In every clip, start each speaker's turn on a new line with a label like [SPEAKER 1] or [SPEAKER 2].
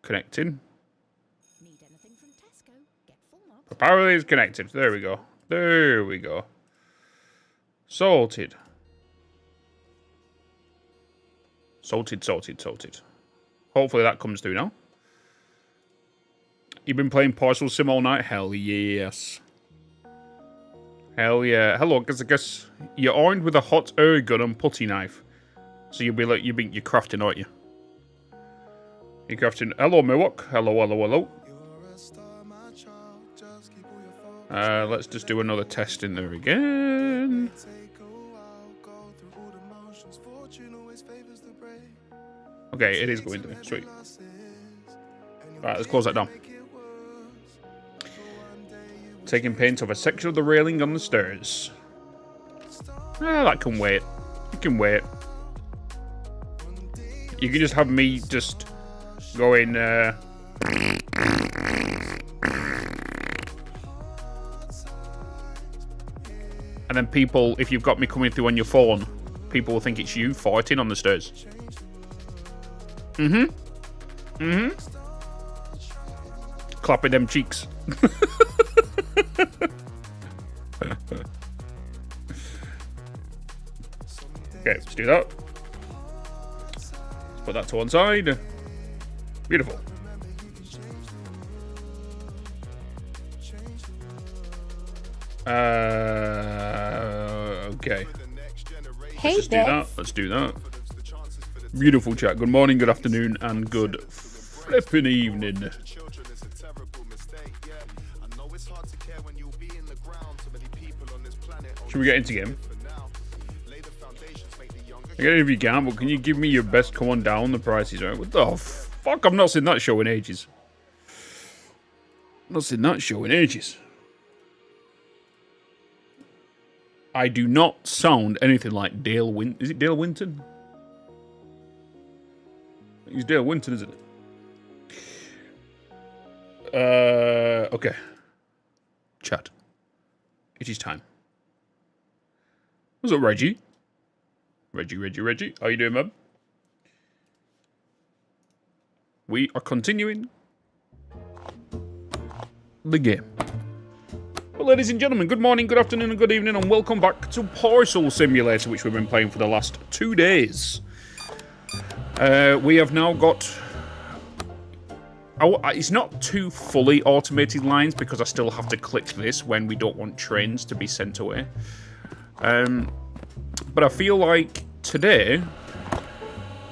[SPEAKER 1] connecting.
[SPEAKER 2] Need anything from Tesco? Get full knobs.
[SPEAKER 1] Apparently it's connected. There we go. There we go. Sorted. Sorted. Hopefully that comes through now. You've been playing Parcel Sim all night? Hell yes. Hell yeah. Hello, because I guess you're armed with a hot air gun and putty knife. So you'll be like, you're crafting, aren't you? You're crafting. Hello, Milwaukee. Hello. Let's just do another test in there again. Okay, it is going through. Sweet. Alright, let's close that down. Taking paint off a section of the railing on the stairs. That can wait. It can wait. You can just have me just going, and then people, if you've got me coming through on your phone, people will think it's you farting on the stairs. Clapping them cheeks. Okay, let's do that. Let's put that to one side. Beautiful. Okay.
[SPEAKER 2] Hey,
[SPEAKER 1] Let's do that. Beautiful chat. Good morning, good afternoon, and good flipping evening. Should we get into game? I get it if you can, but can you give me your best come on down? The price is right. What the fuck? I've not seen that show in ages. I do not sound anything like Dale Winton. Is it Dale Winton? It's Dale Winton, isn't it? Okay. Chat. It is time. What's up, Reggie? Reggie. How you doing, man? We are continuing the game. Well, ladies and gentlemen, good morning, good afternoon, and good evening, and welcome back to Parcel Simulator, which we've been playing for the last 2 days. We have now got... it's not 2 fully automated lines, because I still have to click this when we don't want trains to be sent away. But I feel like today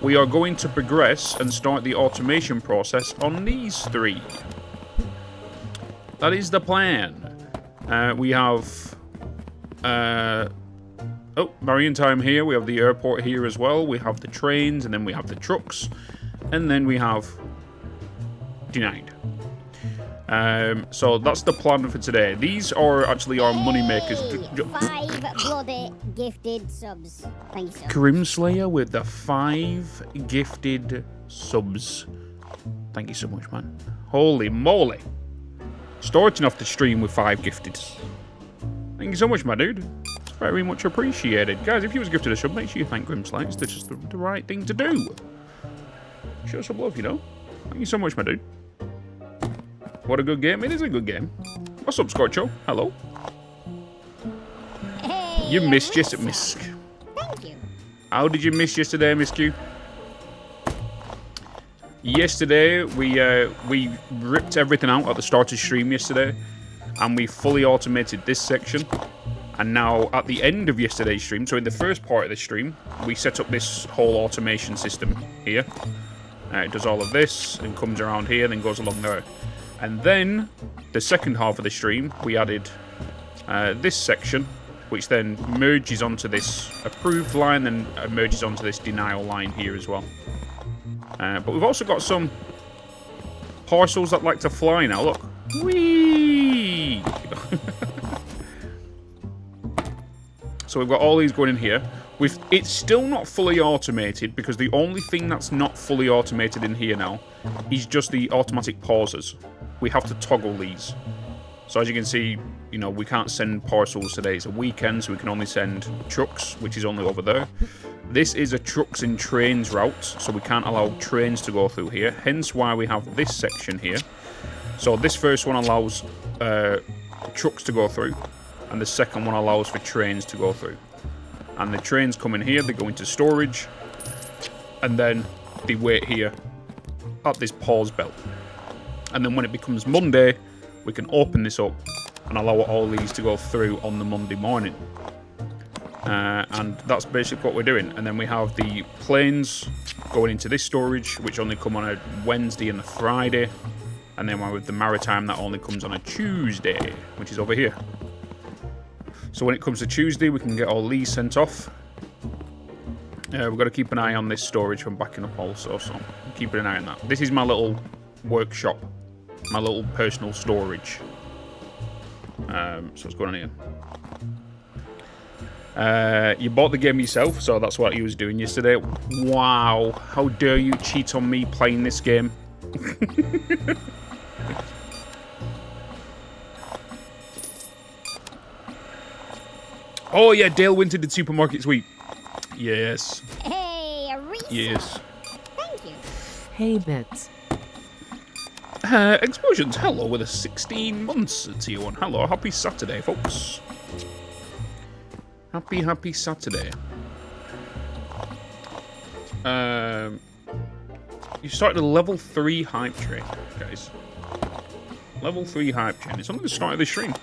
[SPEAKER 1] we are going to progress and start the automation process on these 3. That is the plan. We have Maritime here, we have the airport here as well, we have the trains, and then we have the trucks, and then we have denied. So that's the plan for today. These are actually our money makers.
[SPEAKER 3] 5 bloody gifted subs. Thank you, sir.
[SPEAKER 1] Grimslayer with the 5 gifted subs. Thank you so much, man. Holy moly. Starting off the stream with 5 gifted. Thank you so much, my dude. It's very much appreciated. Guys, if you was gifted a sub, make sure you thank Grimslayer. It's just the right thing to do. Show some love, you know. Thank you so much, my dude. What a good game. It is a good game. What's up, Scorcho? Hello.
[SPEAKER 3] Hey,
[SPEAKER 1] You missed yesterday, Misk.
[SPEAKER 3] Thank you.
[SPEAKER 1] How did you miss yesterday, Miss Q? Yesterday, we ripped everything out at the start of stream yesterday, and we fully automated this section. And now, at the end of yesterday's stream, so in the first part of the stream, we set up this whole automation system here. It does all of this, and comes around here, then goes along there. And then, the second half of the stream, we added this section, which then merges onto this approved line, and merges onto this denial line here as well. But we've also got some parcels that like to fly now. Look. Whee! So we've got all these going in here. It's still not fully automated, because the only thing that's not fully automated in here now is just the automatic pauses. We have to toggle these. So as you can see, you know, we can't send parcels today. It's a weekend, so we can only send trucks, which is only over there. This is a trucks and trains route, so we can't allow trains to go through here. Hence why we have this section here. So this first one allows trucks to go through, and the second one allows for trains to go through. And the trains come in here, they go into storage, and then they wait here at this pause belt. And then when it becomes Monday, we can open this up and allow all these to go through on the Monday morning. And that's basically what we're doing. And then we have the planes going into this storage, which only come on a Wednesday and a Friday. And then with the maritime, that only comes on a Tuesday, which is over here. So when it comes to Tuesday, we can get all these sent off. We've got to keep an eye on this storage from backing up also, so I'm keeping an eye on that. This is my little workshop, my little personal storage. So what's going on here? You bought the game yourself, so that's what you was doing yesterday. Wow, how dare you cheat on me playing this game? Oh yeah, Dale Winter did Supermarket Sweep. Yes.
[SPEAKER 3] Hey, a wreath.
[SPEAKER 1] Yes.
[SPEAKER 3] Thank you.
[SPEAKER 4] Hey, Bitz.
[SPEAKER 1] Explosions, hello with a 16 months to you one. Hello, happy Saturday, folks. Happy Saturday. You started a level 3 hype train, guys. Level 3 hype train. It's only the start of the stream.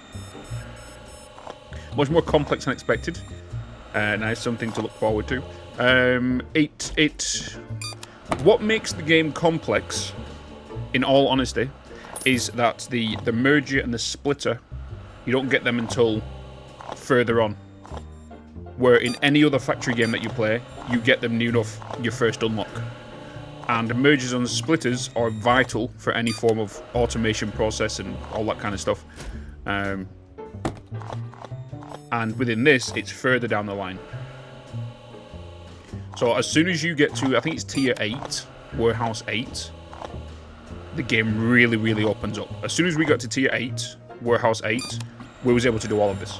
[SPEAKER 1] Much more complex than expected. Nice, something to look forward to. What makes the game complex, in all honesty, is that the merger and the splitter, you don't get them until further on. Where in any other factory game that you play, you get them near enough your first unlock. And mergers and splitters are vital for any form of automation process and all that kind of stuff. And within this, it's further down the line. So as soon as you get to, I think it's tier 8, warehouse 8, the game really, really opens up. As soon as we got to tier 8, warehouse 8, we was able to do all of this.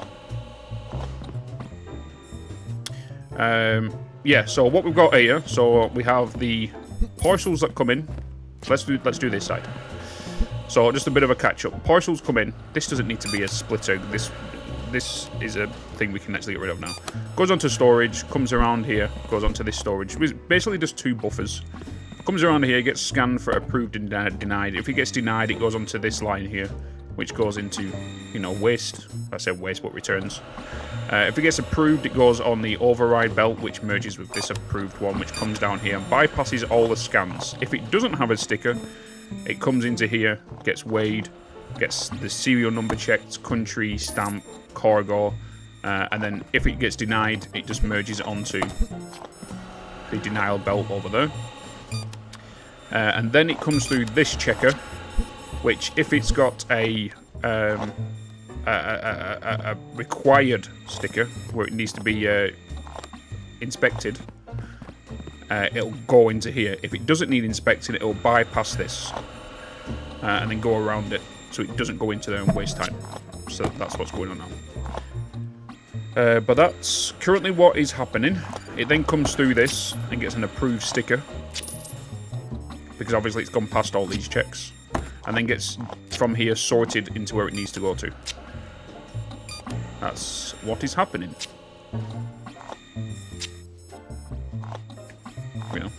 [SPEAKER 1] Yeah, so what we've got here, so we have the parcels that come in. Let's do this side. So just a bit of a catch up. Parcels come in. This doesn't need to be a splitter. This is a thing we can actually get rid of now. Goes onto storage, comes around here, goes onto this storage. It's basically just 2 buffers. Comes around here, gets scanned for approved and denied. If it gets denied, it goes onto this line here, which goes into, you know, waste. I said waste, but returns. If it gets approved, it goes on the override belt, which merges with this approved one, which comes down here and bypasses all the scans. If it doesn't have a sticker, it comes into here, gets weighed, gets the serial number checked, country, stamp, cargo, and then if it gets denied, it just merges onto the denial belt over there. And then it comes through this checker, which if it's got a required sticker where it needs to be inspected, it'll go into here. If it doesn't need inspecting, it'll bypass this and then go around it, so it doesn't go into there and waste time. So that's what's going on now. But that's currently what is happening. It then comes through this and gets an approved sticker, because obviously it's gone past all these checks, and then gets from here sorted into where it needs to go to. That's what is happening. You know,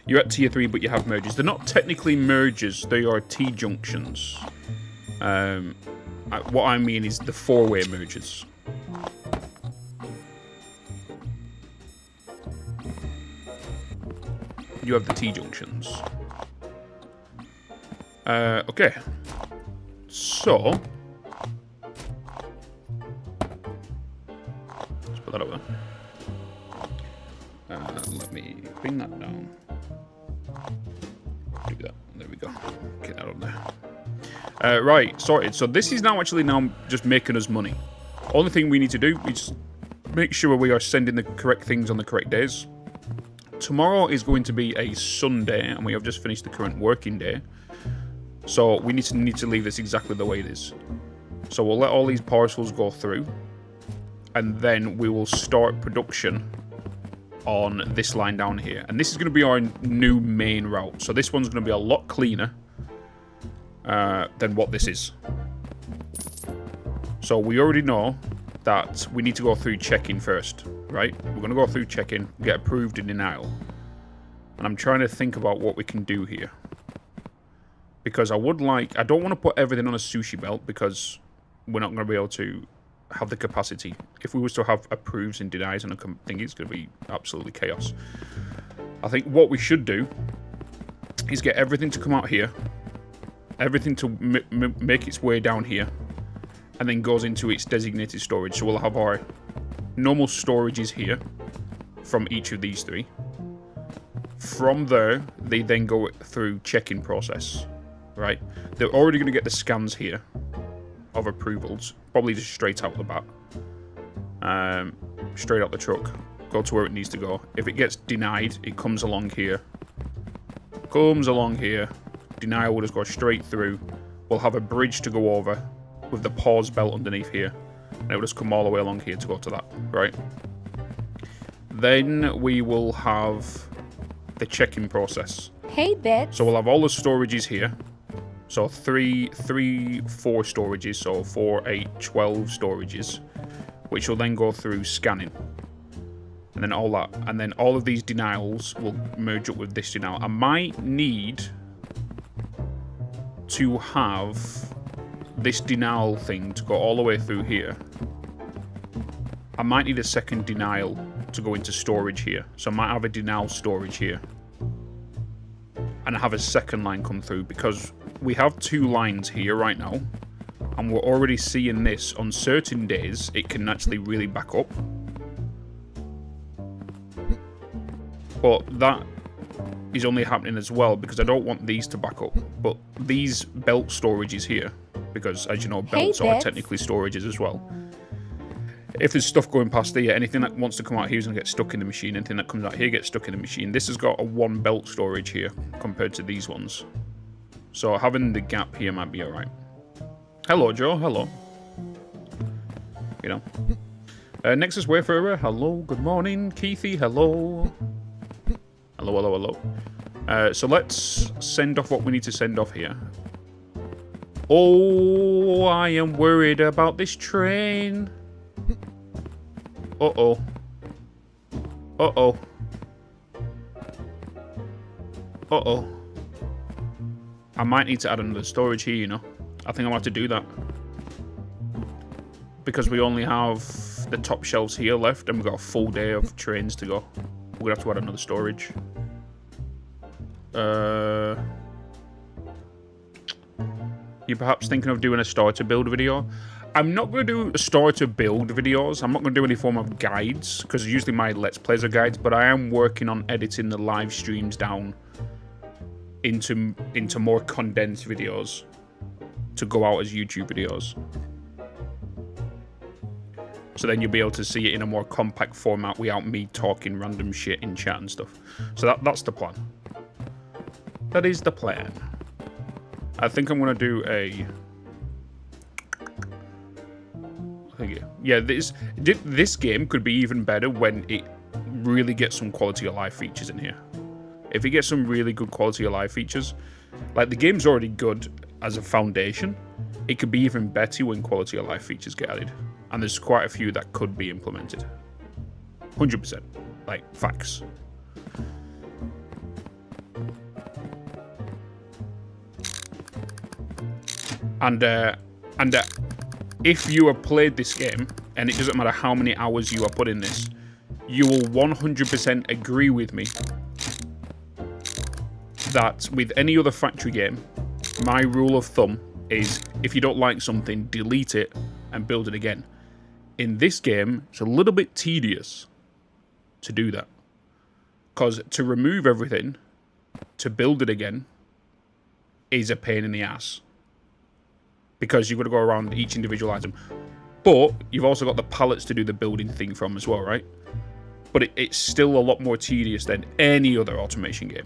[SPEAKER 1] you're at tier 3, but you have mergers. They're not technically mergers; they are T-junctions. What I mean is the 4-way mergers. You have the T-junctions. Okay. So let's put that over. Let me bring that down. Do that. There we go. Get that up there. Right, sorted. So this is now just making us money. Only thing we need to do is make sure we are sending the correct things on the correct days. Tomorrow is going to be a Sunday, and we have just finished the current working day. So we need to leave this exactly the way it is. So we'll let all these parcels go through, and then we will start production on this line down here. And this is going to be our new main route. So this one's going to be a lot cleaner than what this is. So we already know that we need to go through check-in first, right? We're going to go through check-in, get approved in denial. And I'm trying to think about what we can do here. Because I don't want to put everything on a sushi belt because we're not going to be able to have the capacity. If we was to have approves and denies and a thing, it's going to be absolutely chaos. I think what we should do is get everything to come out here. Everything to make its way down here. And then goes into its designated storage. So we'll have our normal storages here from each of these three. From there, they then go through check-in process, right? They're already going to get the scans here of approvals, probably just straight out the bat. Straight out the truck, go to where it needs to go. If it gets denied, it comes along here. Denial will just go straight through. We'll have a bridge to go over with the pause belt underneath here. And it will just come all the way along here to go to that, right? Then we will have the check-in process.
[SPEAKER 2] Hey, Bitz.
[SPEAKER 1] So we'll have all the storages here. So 4 storages, so 4, 8, 12 storages, which will then go through scanning. And then all that. And then all of these denials will merge up with this denial. I might need to have this denial thing to go all the way through here. I might need a second denial to go into storage here. So I might have a denial storage here. And I have a second line come through because we have 2 lines here right now. And we're already seeing this on certain days. It can actually really back up. But that is only happening as well because I don't want these to back up. But these belt storages here, because as you know, belts are technically storages as well. If there's stuff going past here, anything that wants to come out here is going to get stuck in the machine. Anything that comes out here gets stuck in the machine. This has got a 1 belt storage here compared to these ones. So having the gap here might be alright. Hello, Joe. Hello. You know. Nexus Wayfarer. Hello. Good morning. Keithy. Hello. Hello. So let's send off what we need to send off here. Oh, I am worried about this train. Uh-oh. I might need to add another storage here, you know. I think I'm going to have to do that. Because we only have the top shelves here left and we've got a full day of trains to go. We're going to have to add another storage. You're perhaps thinking of doing a starter build video? I'm not going to do starter build videos. I'm not going to do any form of guides, because usually my Let's Plays are guides, but I am working on editing the live streams down into more condensed videos to go out as YouTube videos. So then you'll be able to see it in a more compact format without me talking random shit in chat and stuff. So that's the plan. That is the plan. I think I'm going to do a... Yeah, this game could be even better when it really gets some quality of life features in here. If it gets some really good quality of life features, like the game's already good as a foundation, it could be even better when quality of life features get added. And there's quite a few that could be implemented. 100%. Like, facts. And if you have played this game, and it doesn't matter how many hours you have put in this, you will 100% agree with me that with any other factory game, my rule of thumb is if you don't like something, delete it and build it again. In this game, it's a little bit tedious to do that. Because to remove everything, to build it again, is a pain in the ass. Because you've got to go around each individual item. But you've also got the pallets to do the building thing from as well, right? But it's still a lot more tedious than any other automation game.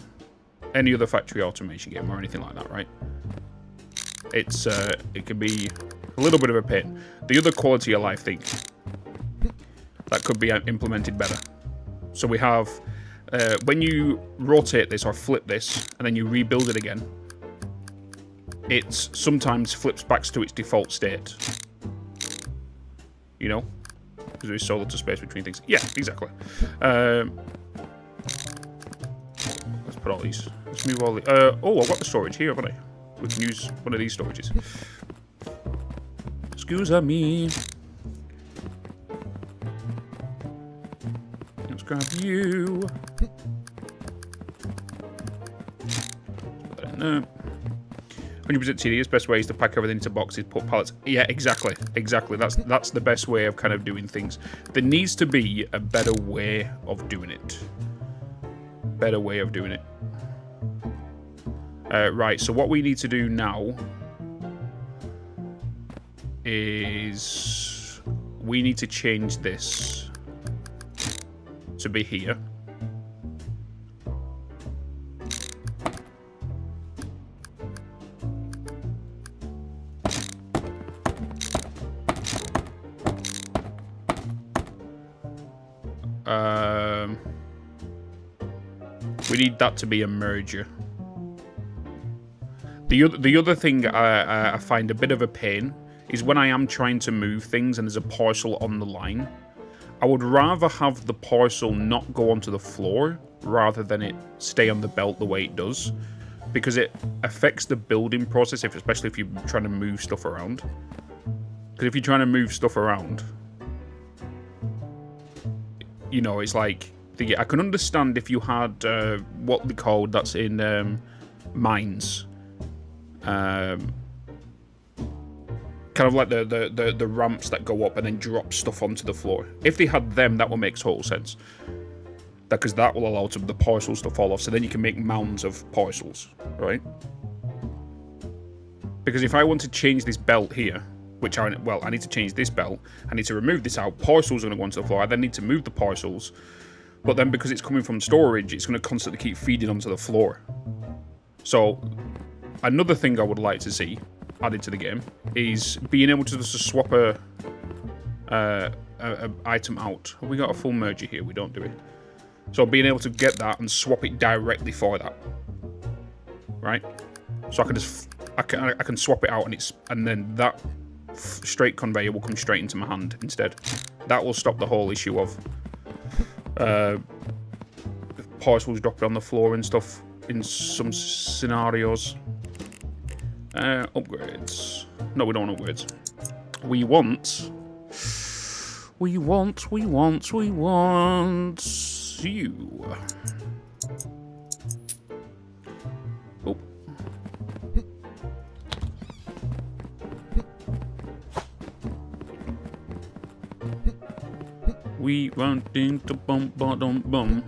[SPEAKER 1] Any other factory automation game or anything like that, right? It can be a little bit of a pain. The other quality of life thing that could be implemented better So we have, when you rotate this or flip this, and then you rebuild it again, it sometimes flips back to its default state. You know? Because there is so little space between things. Yeah, exactly. Let's put all these. Let's move all the... oh, I've got the storage here, haven't I? We can use one of these storages. Excuse me. Let's grab you. Put that in there. 100% tedious. Best way is to pack everything into boxes, put pallets. Yeah, exactly. Exactly. That's the best way of kind of doing things. There needs to be a better way of doing it. Better way of doing it. Right, so what we need to do now is we need to change this to be here. We need that to be a merger. The other thing I find a bit of a pain is when I am trying to move things and there's a parcel on the line. I would rather have the parcel not go onto the floor rather than it stay on the belt the way it does, because it affects the building process, especially if you're trying to move stuff around. Because if you're trying to move stuff around, you know, it's like... I can understand if you had what they call that's in mines, kind of like the ramps that go up and then drop stuff onto the floor. If they had them, that would make total sense. Because that will allow the parcels to fall off, so then you can make mounds of parcels, right? Because if I want to change this belt here, which I need to change this belt, I need to remove this out. Parcels are going to go onto the floor. I then need to move the parcels. But then because it's coming from storage, it's going to constantly keep feeding onto the floor. So, another thing I would like to see added to the game is being able to just swap a item out. Have we got a full merger here? We don't, do we? So being able to get that and swap it directly for that. Right? So I can just... I can swap it out and then that straight conveyor will come straight into my hand instead. That will stop the whole issue of... parcels dropping on the floor and stuff in some scenarios. Upgrades. No, we don't want upgrades. We want you. Oh. We want into bum bum bum.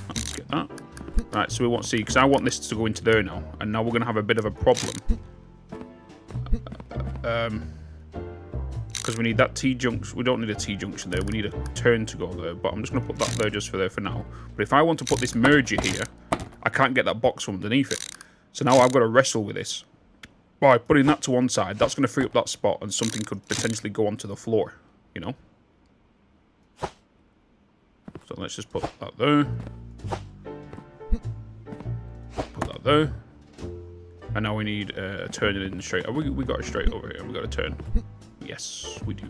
[SPEAKER 1] Let's get that. Right, so we want to see, because I want this to go into there now, and now we're going to have a bit of a problem. Because we need that T-junction. We don't need a T-junction there. We need a turn to go there, but I'm just going to put that there just for there for now. But if I want to put this merger here, I can't get that box from underneath it. So now I've got to wrestle with this. By putting that to one side, that's going to free up that spot, and something could potentially go onto the floor, you know? So let's just put that there. Put that there. And now we need a turn it in straight. We got it straight over here. We got a turn. Yes, we do.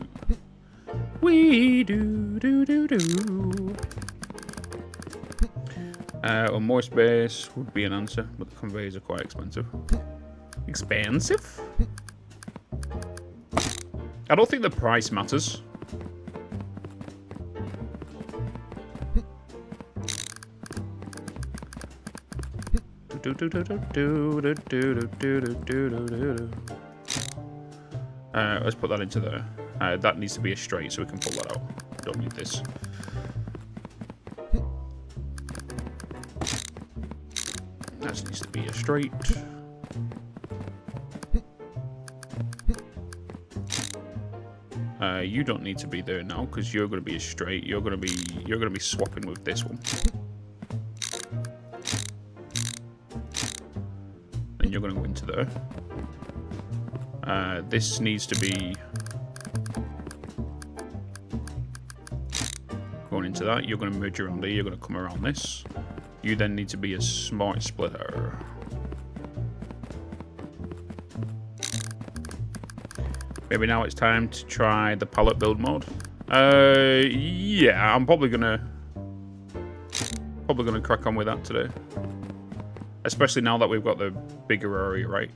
[SPEAKER 1] We do. More space would be an answer, but the conveyors are quite expensive. Expensive? I don't think the price matters. Let's put that into there. That needs to be a straight, so we can pull that out. Don't need this. That needs to be a straight. You don't need to be there now because you're going to be a straight. You're going to be swapping with this one. And you're going to go into there. This needs to be... into that. You're going to merge around here. You're going to come around this. You then need to be a smart splitter. Maybe now it's time to try the pallet build mode. Yeah, I'm probably gonna crack on with that today. Especially now that we've got the bigger area, right?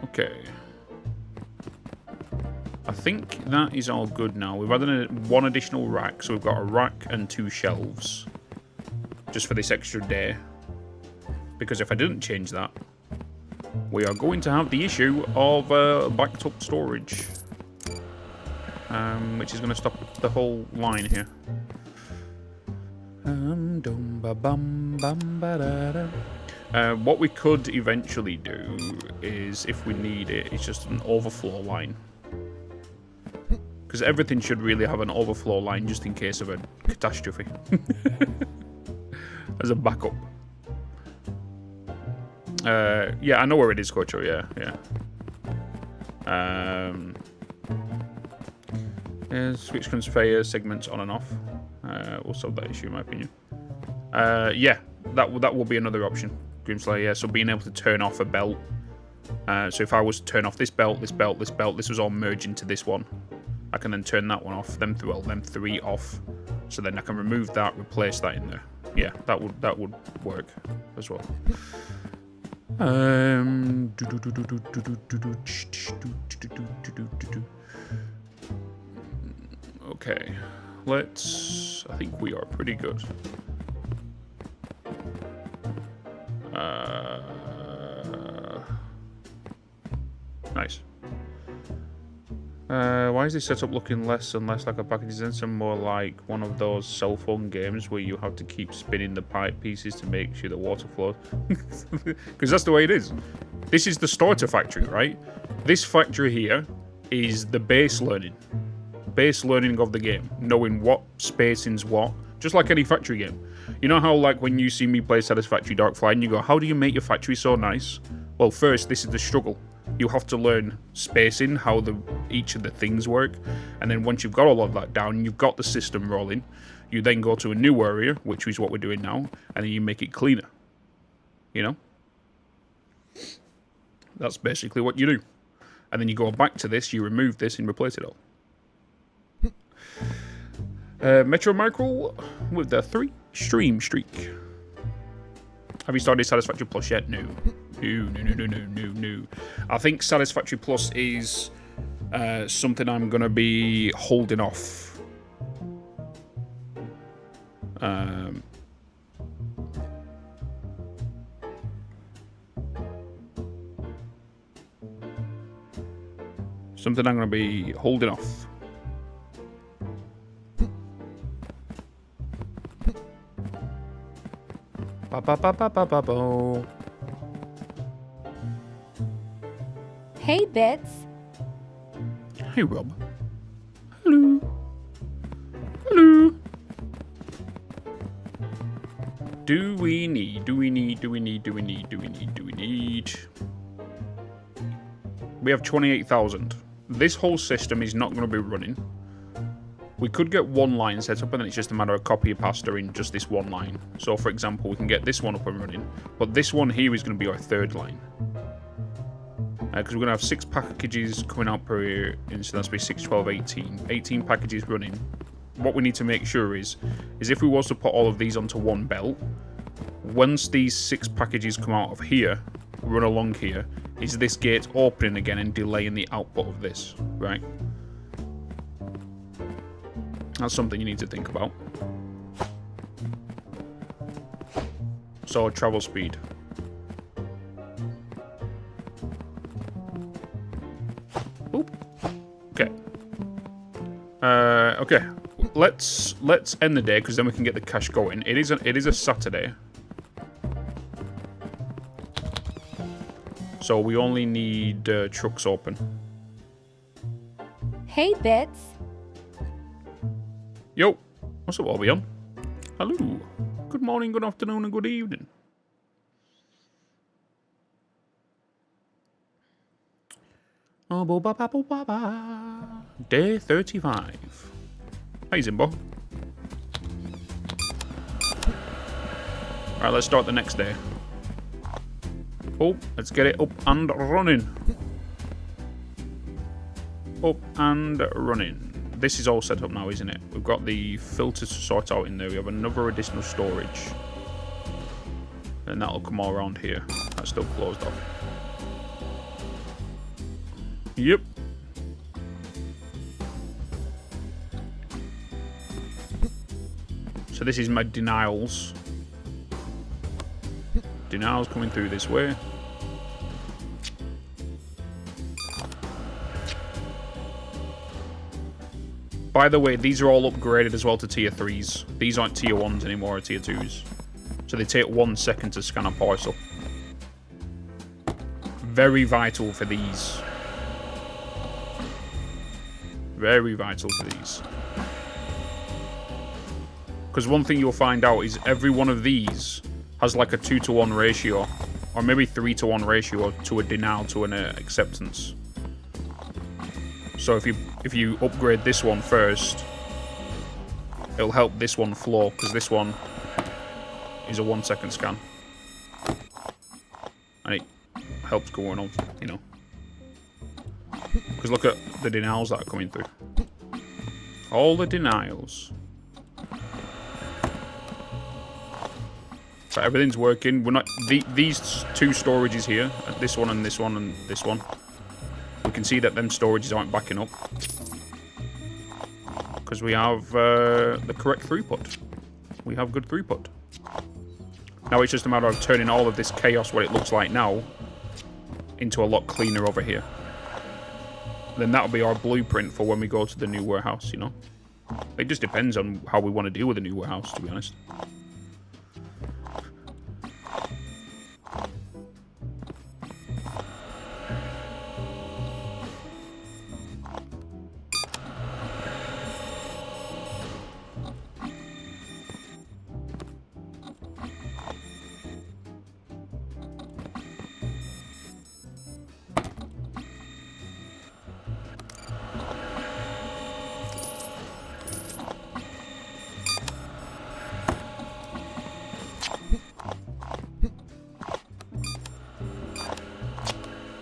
[SPEAKER 1] Okay. I think that is all good now. We've added one additional rack, so we've got a rack and 2 shelves. Just for this extra day. Because if I didn't change that, we are going to have the issue of backed up storage. Which is going to stop the whole line here. What we could eventually do is, if we need it, it's just an overflow line. Because everything should really have an overflow line just in case of a catastrophe. As a backup. Yeah, I know where it is, Cocho, yeah. Switch conveyor segments on and off. We'll solve that issue, in my opinion. Yeah, that will be another option, Grimslayer, yeah. So being able to turn off a belt. So if I was to turn off this belt, this belt, this belt, this was all merged into this one. I can then turn that one off, them 3 off. So then I can remove that, replace that in there. Yeah, that would work as well. Okay, I think we are pretty good. Nice. Why is this setup looking less and less like a package and more like one of those cell phone games where you have to keep spinning the pipe pieces to make sure the water flows? Because that's the way it is. This is the starter factory, right? This factory here is the base learning. Base learning of the game. Knowing what spacing's what. Just like any factory game. You know how, like, when you see me play Satisfactory Darkfly and you go, how do you make your factory so nice? Well, first, this is the struggle. You have to learn spacing, how each of the things work, and then once you've got all of that down, you've got the system rolling, you then go to a new area, which is what we're doing now, and then you make it cleaner. You know? That's basically what you do. And then you go back to this, you remove this, and replace it all. Metro Micro with the 3 stream streak. Have you started Satisfactory Plus yet? No. No. I think Satisfactory Plus is something I'm going to be holding off. Something I'm going to be holding off.
[SPEAKER 2] Hey, Bitz.
[SPEAKER 1] Hey, Rob. Hello. Hello. Do we need? We have 28,000. This whole system is not going to be running. We could get one line set up and then it's just a matter of copy and pasta in just this one line. So for example, we can get this one up and running, but this one here is going to be our 3rd line. Because we're going to have 6 packages coming out per year, and so that's be 6, 12, 18. 18 packages running. What we need to make sure is if we was to put all of these onto one belt, once these 6 packages come out of here, run along here, is this gate opening again and delaying the output of this, right? That's something you need to think about. So, travel speed. Oop. Okay. Okay. Let's end the day because then we can get the cash going. It is a Saturday. So we only need trucks open.
[SPEAKER 2] Hey, Bitz.
[SPEAKER 1] Yo, what's up, Albion? Hello. Good morning, good afternoon, and good evening. Day 35. Hey, Zimbo. Alright, let's start the next day. Oh, let's get it up and running. Up and running. This is all set up now, isn't it? We've got the filters to sort out in there. We have another additional storage. And that'll come all around here. That's still closed off. Yep. So this is my denials. Denials coming through this way. By the way, these are all upgraded as well to tier 3s. These aren't tier 1s anymore, or tier 2s. So they take 1 second to scan a parcel. Very vital for these. Very vital for these. Because one thing you'll find out is every one of these has like a 2-to-1 ratio. Or maybe 3-to-1 ratio to a denial to an acceptance. So if you upgrade this one first, it'll help this one flow, because this one is a 1 second scan. And it helps going on, you know. Because look at the denials that are coming through. All the denials. So everything's working. We're not these two storages here, this one and this one and this one. We can see that them storages aren't backing up because we have the correct throughput. We have good throughput. Now it's just a matter of turning all of this chaos, what it looks like now, into a lot cleaner over here. Then that'll be our blueprint for when we go to the new warehouse, you know? It just depends on how we want to deal with the new warehouse, to be honest.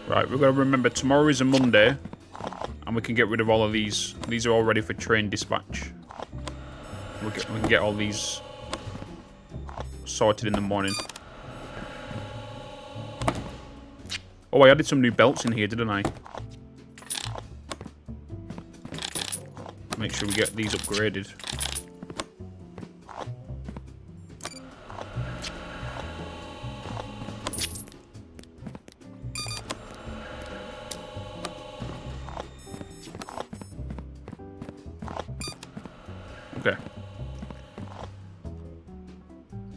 [SPEAKER 1] Right, we've got to remember tomorrow is a Monday, and we can get rid of all of these. These are all ready for train dispatch. We can get all these sorted in the morning. Oh, I added some new belts in here, didn't I? Make sure we get these upgraded. Okay.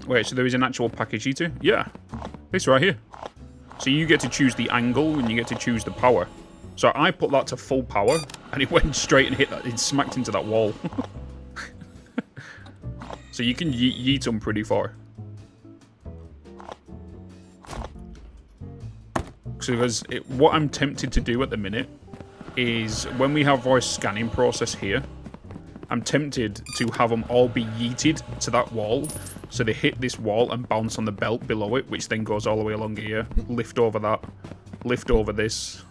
[SPEAKER 1] Wait, so there is an actual package heater? Yeah. This right here. So you get to choose the angle and you get to choose the power. So I put that to full power and it went straight and hit that. It smacked into that wall. So you can yeet them pretty far. Because what I'm tempted to do at the minute is when we have our scanning process here, I'm tempted to have them all be yeeted to that wall, so they hit this wall and bounce on the belt below it, which then goes all the way along here, lift over that, lift over this,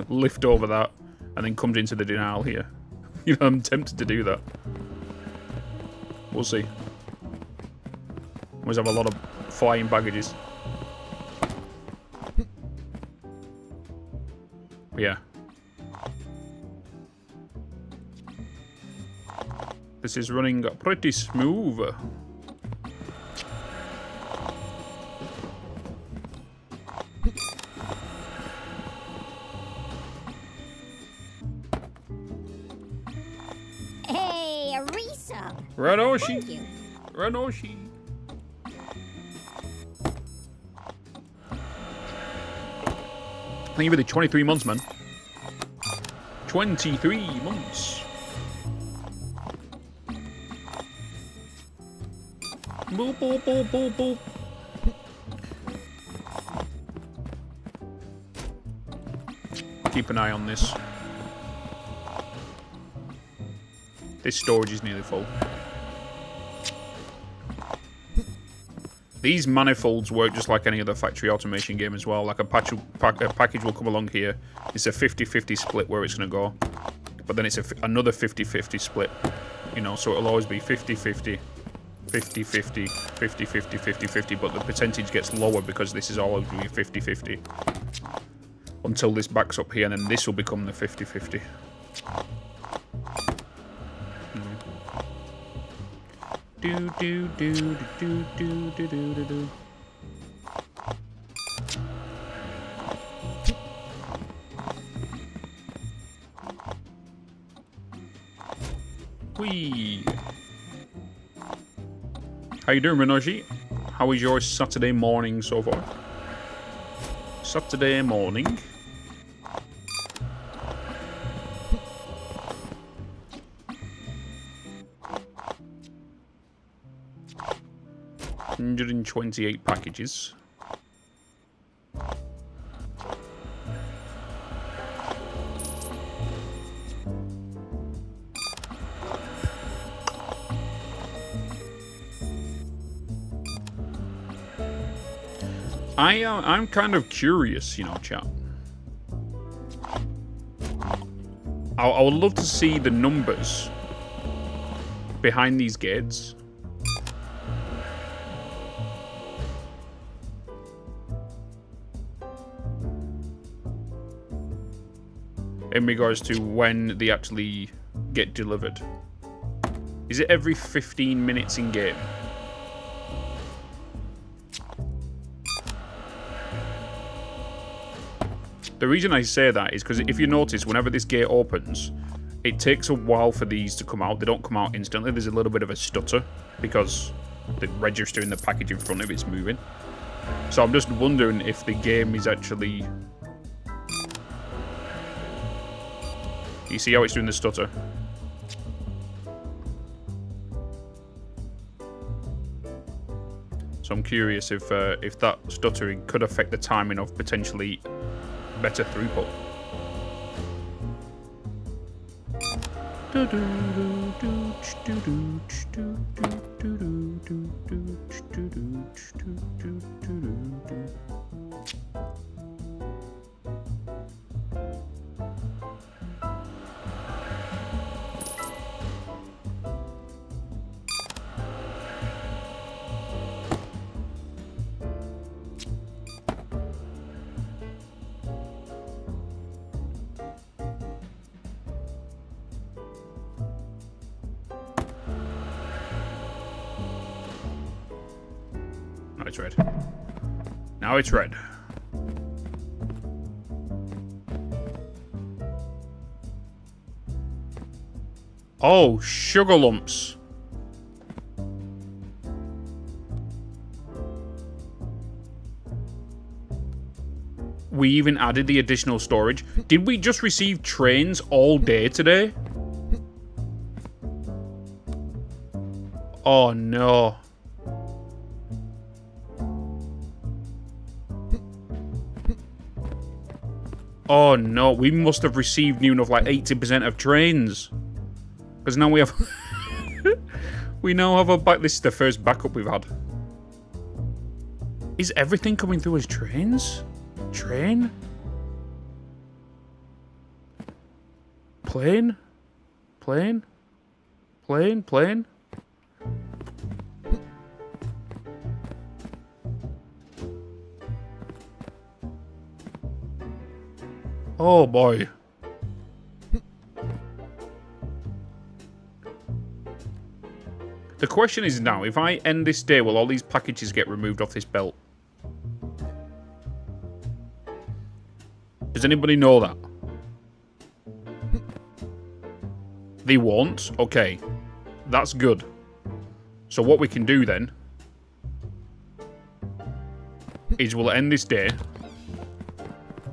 [SPEAKER 1] lift over that, and then comes into the denial here. You know, I'm tempted to do that. We'll see. We have a lot of flying baggages. Yeah. This is running pretty smooth.
[SPEAKER 3] Hey, a resub.
[SPEAKER 1] Ranoshi.
[SPEAKER 3] Thank you.
[SPEAKER 1] Ranoshi. Thank you for the 23 months, man. 23 months. Boop, boop, boop, boop, boop. Keep an eye on this. This storage is nearly full. These manifolds work just like any other factory automation game as well. Like a package will come along here. It's a 50-50 split where it's going to go. But then it's another 50-50 split. You know, so it'll always be 50-50, 50-50, 50-50, 50-50. But the percentage gets lower because this is always going to be 50-50. Until this backs up here, and then this will become the 50-50. Do do do do do do do do do. Whee! How you doing, Renoji? How is your Saturday morning so far? Saturday morning. $128 packages. I'm kind of curious, you know, chat. I would love to see the numbers behind these gates. In regards to when they actually get delivered. Is it every 15 minutes in game? The reason I say that is because if you notice, whenever this gate opens, it takes a while for these to come out. They don't come out instantly. There's a little bit of a stutter because the register in the package in front of it's moving. So I'm just wondering if the game is actually... You see how it's doing the stutter? So I'm curious if that stuttering could affect the timing of potentially better throughput. Now it's red. Now it's red. Oh, sugar lumps. We even added the additional storage. Did we just receive trains all day today? Oh no. Oh no, we must have received new enough like 80% of trains. Because now we have... we now have a back... This is the first backup we've had. Is everything coming through as trains? Train? Plane? Plane? Plane? Plane? Oh boy. The question is now, if I end this day, will all these packages get removed off this belt? Does anybody know that? They won't? Okay. That's good. So what we can do then is we'll end this day.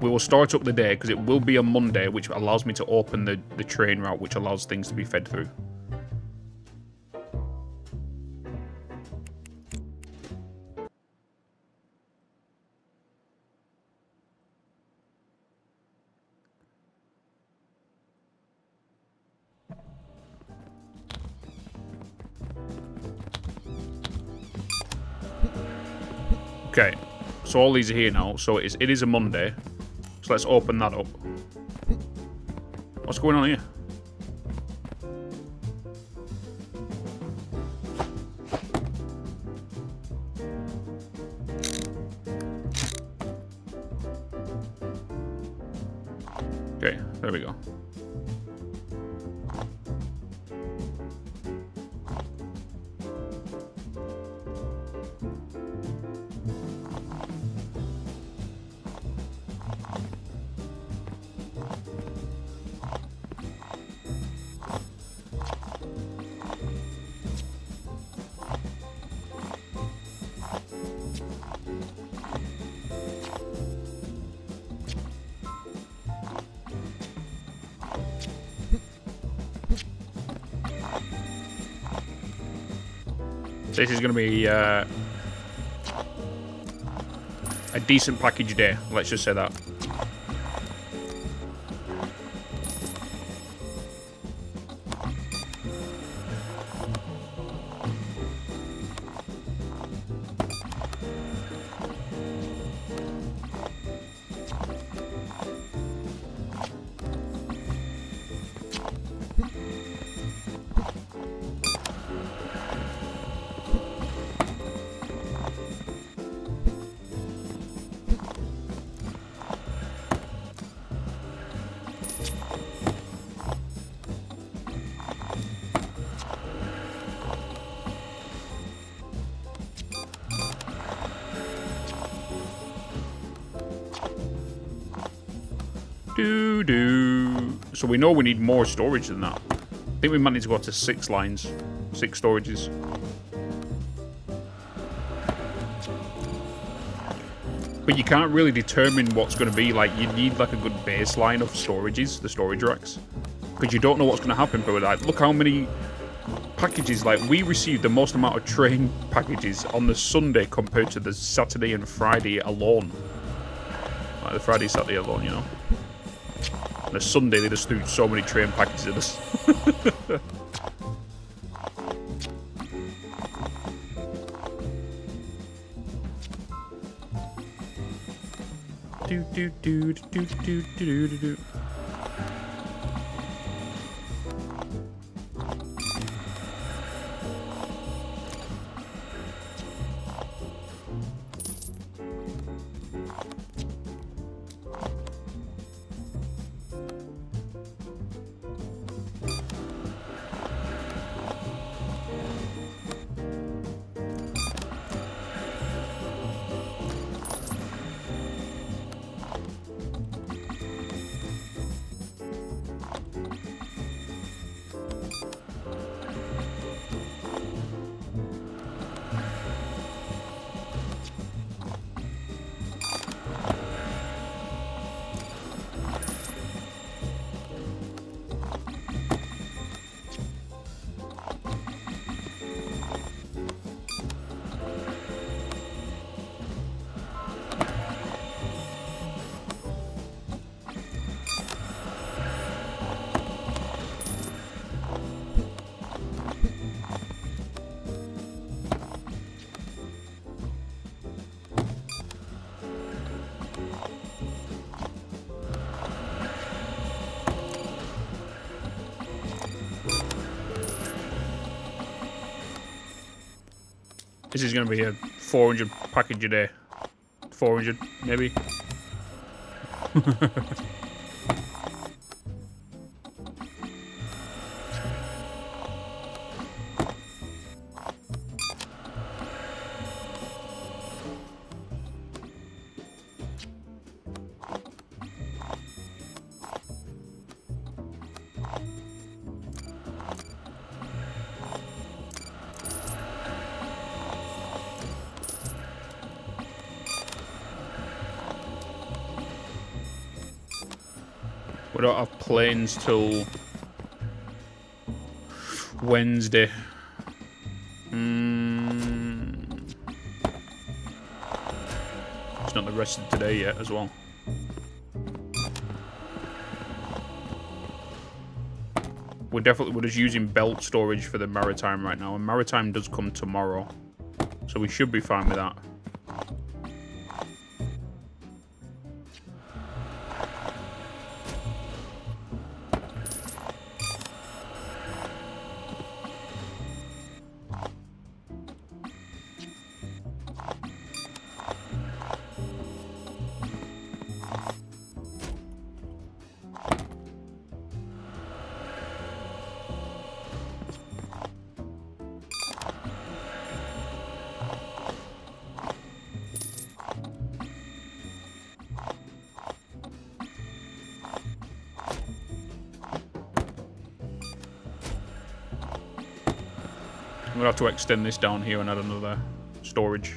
[SPEAKER 1] We will start up the day because it will be a Monday, which allows me to open the train route, which allows things to be fed through. Okay, so all these are here now. So it is a Monday. So let's open that up. What's going on here? Okay, there we go. This is going to be a decent package day, let's just say that. So we know we need more storage than that. I think we might need to go up to 6 lines, 6 storages. But you can't really determine what's going to be. Like, you need like a good baseline of storages, the storage racks, because you don't know what's going to happen. But like, look how many packages. Like, we received the most amount of train packages on the Sunday compared to the Saturday and Friday alone. Like the Friday, Saturday alone, you know. On a Sunday, they just threw so many train packages at us. Do. This is going to be a 400 package a day. 400, maybe. We don't have planes till Wednesday. It's not the rest of today yet as well. We're just using belt storage for the maritime right now, and maritime does come tomorrow, so we should be fine with that. I'm gonna have to extend this down here and add another storage.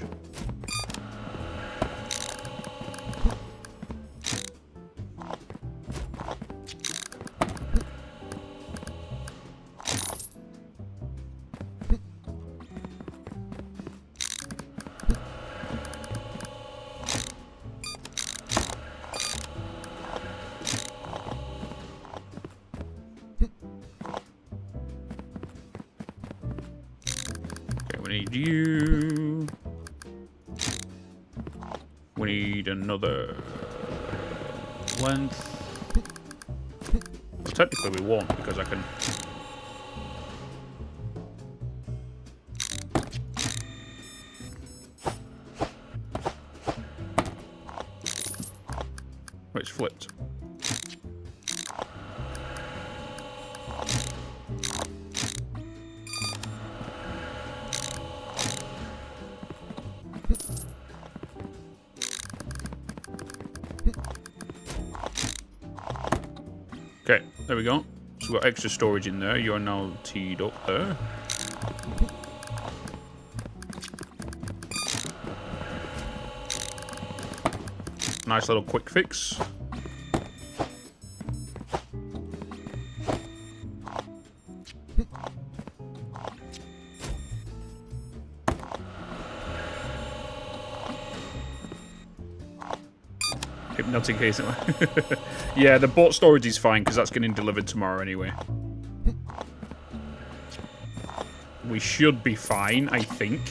[SPEAKER 1] We need you. We need another length. Well, technically we won't because I can... Oh, it's flipped. Okay, there we go. So we've got extra storage in there. You're now teed up there. Nice little quick fix. Hypnotic case. Yeah, the bot storage is fine because that's getting delivered tomorrow anyway. We should be fine, I think.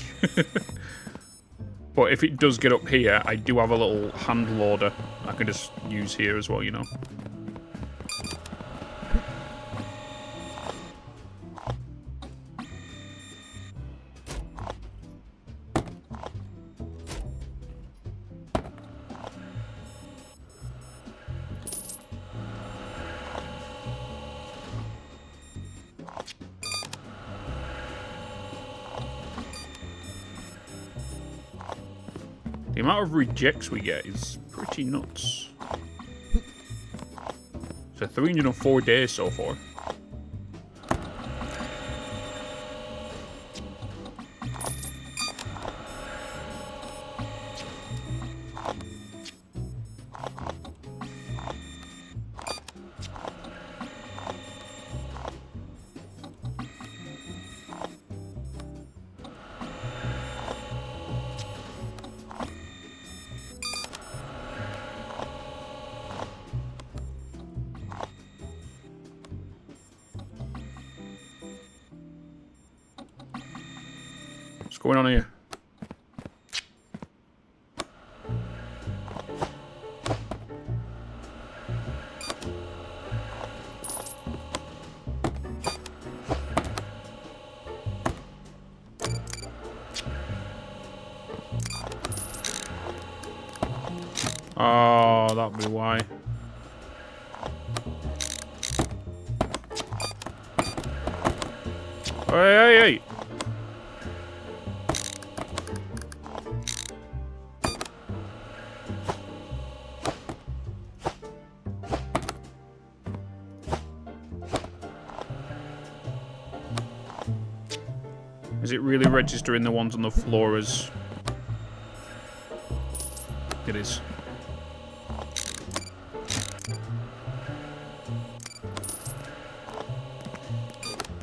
[SPEAKER 1] But if it does get up here, I do have a little hand loader I can just use here as well, you know. The amount of rejects we get is pretty nuts. So 304 days so far. What's going on here? Oh, that'd be why. Hey. Is it really registering the ones on the floor as... It is.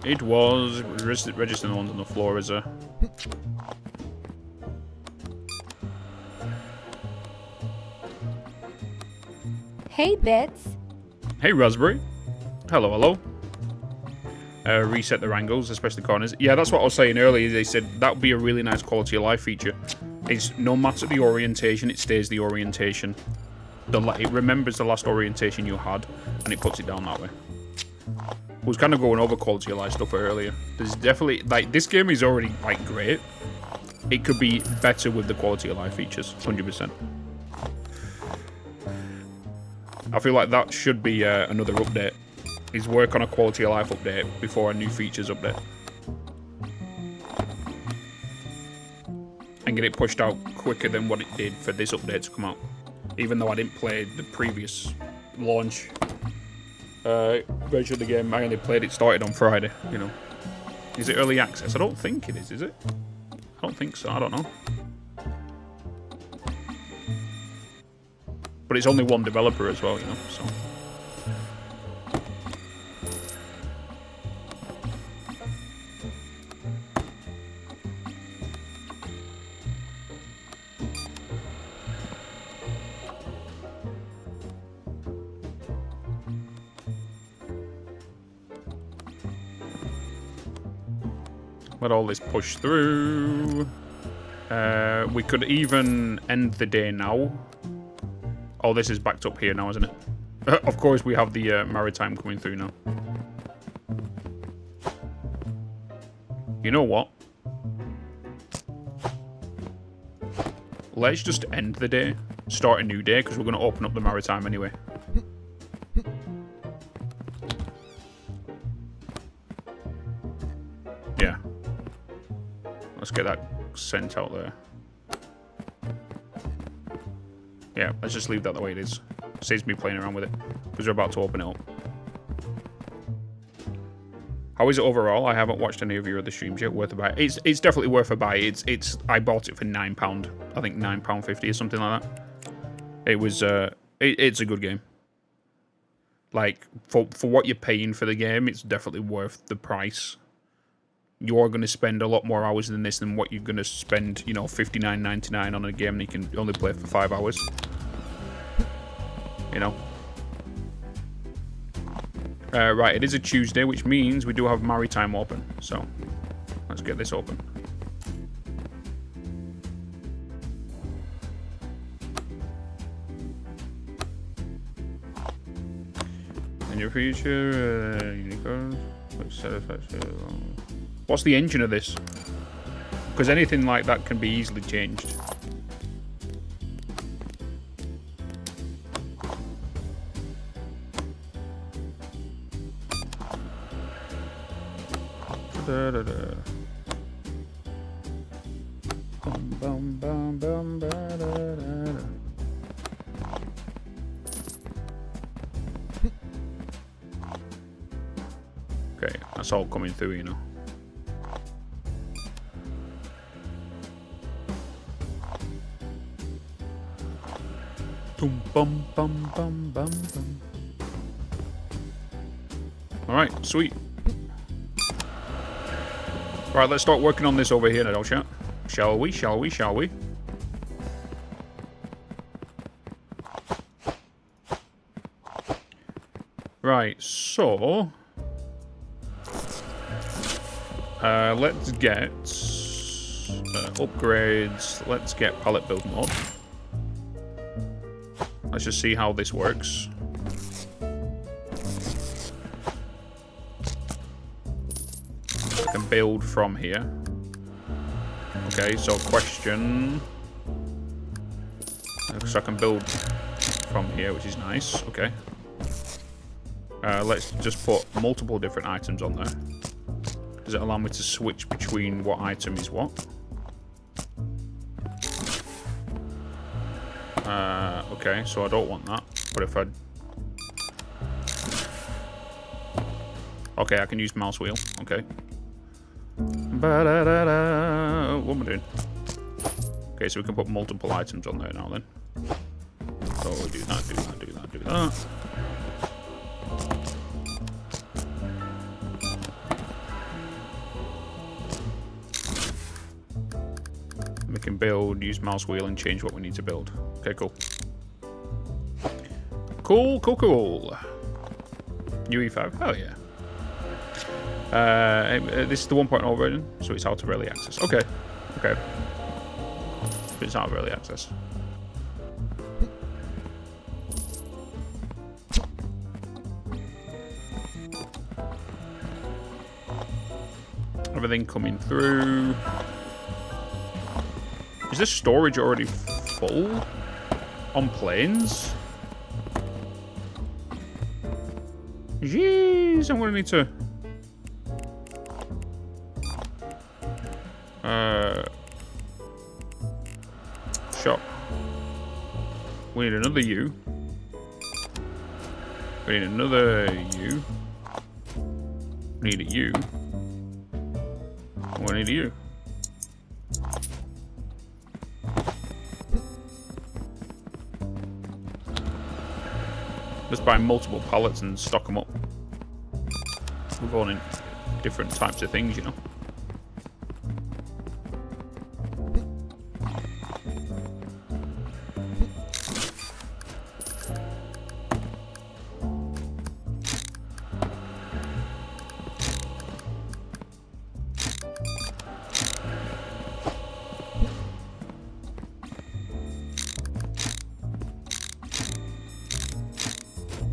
[SPEAKER 1] It was registering the ones on the floor as a...
[SPEAKER 4] Hey, Bitz.
[SPEAKER 1] Hey, Raspberry. Hello. Reset the angles, especially corners. Yeah, that's what I was saying earlier. They said that would be a really nice quality of life feature. It's no matter the orientation, it stays the orientation. It remembers the last orientation you had, and it puts it down that way. I was kind of going over quality of life stuff earlier. There's definitely, like, this game is already, like, great. It could be better with the quality of life features, 100%. I feel like that should be another update. Is work on a quality of life update before a new features update. And get it pushed out quicker than what it did for this update to come out. Even though I didn't play the previous launch version of the game, I only played it started on Friday, you know. Is it early access? I don't think it is it? I don't think so. I don't know. But it's only one developer as well, you know, so. Let all this push through. We could even end the day now. Oh, this is backed up here now, isn't it? Of course, we have the maritime coming through now. You know what? Let's just end the day. Start a new day, because we're going to open up the maritime anyway. Yeah. Let's get that sent out there. Yeah, let's just leave that the way it is. Saves me playing around with it, because we're about to open it up. How is it overall? I haven't watched any of your other streams yet. Worth a buy. It's definitely worth a buy. I bought it for £9. I think £9.50 or something like that. It was it's a good game. Like for what you're paying for the game, it's definitely worth the price. You're going to spend a lot more hours in this than what you're going to spend, you know, $59.99 on a game that you can only play for 5 hours. You know. Right, it is a Tuesday, which means we do have maritime open. So, let's get this open. In your future, unicorn, which satisfaction. What's the engine of this? Because anything like that can be easily changed. Da, da, da. Bum, bum, bum, bum, ba, da, da, da. Okay, that's all coming through, you know. Boom, bum, bum, bum, bum, bum. All right, sweet. Right, let's start working on this over here now, chat. Shall we? Shall we? Shall we? Right, so let's get upgrades. Let's get pallet build mod. Let's just see how this works. I can build from here. Okay, so question. So I can build from here, which is nice. Okay. Let's just put multiple different items on there. Does it allow me to switch between what item is what? Okay, so I don't want that. But if I... Okay, I can use mouse wheel. Okay. Ba-da-da-da. What am I doing? Okay, so we can put multiple items on there now then. So we'll do that, do that, do that, do that. We can build, use mouse wheel and change what we need to build. Okay, cool. Cool, cool, cool. UE5, hell yeah. This is the 1.0 version, so it's out of early access. Okay, okay. It's out of early access. Everything coming through. Is this storage already full on planes? Jeez, I'm gonna need to. Shop. We need another U. We need another U. We need a U. We need you. Just buy multiple pallets and stock them up. We're going in different types of things, you know.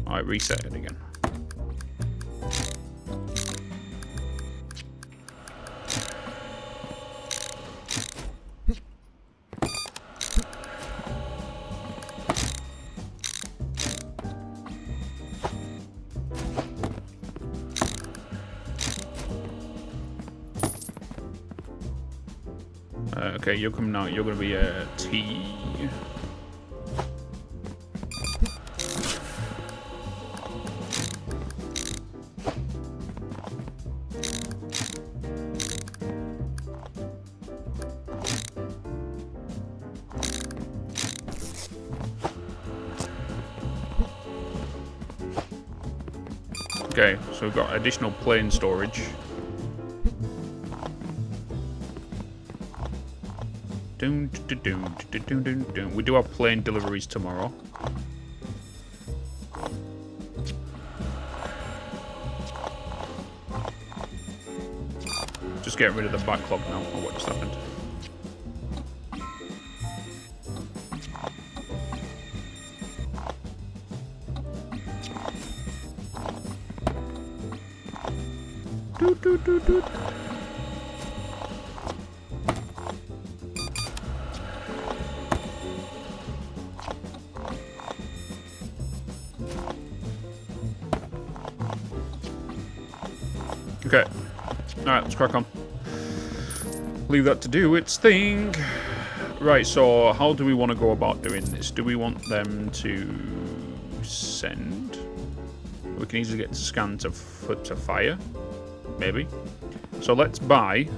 [SPEAKER 1] Alright, reset it again. Okay, you're coming out. You're going to be a T. Okay, so we've got additional plane storage. We do have plane deliveries tomorrow. Just getting rid of the backlog now, or what just happened. Okay. Alright, let's crack on. Leave that to do its thing. Right, so how do we want to go about doing this? Do we want them to send? We can easily get to scan to fire. Maybe. So let's buy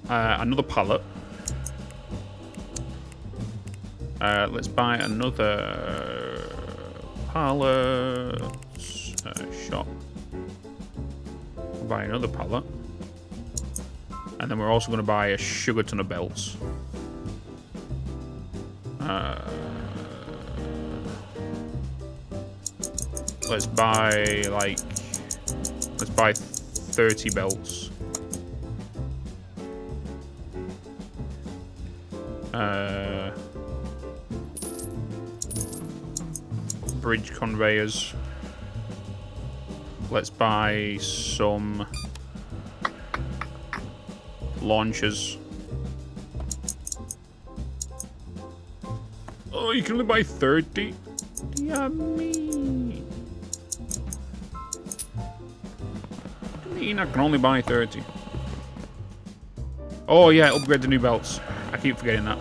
[SPEAKER 1] another pallet. Let's buy another pallet. Shop. We'll buy another pallet. And then we're also going to buy a sugar ton of belts. Let's buy, like... Let's buy 30 belts. Bridge conveyors. Let's buy some launchers. Oh, you can only buy 30? Yummy. I mean, I can only buy 30. Oh yeah, upgrade the new belts. I keep forgetting that.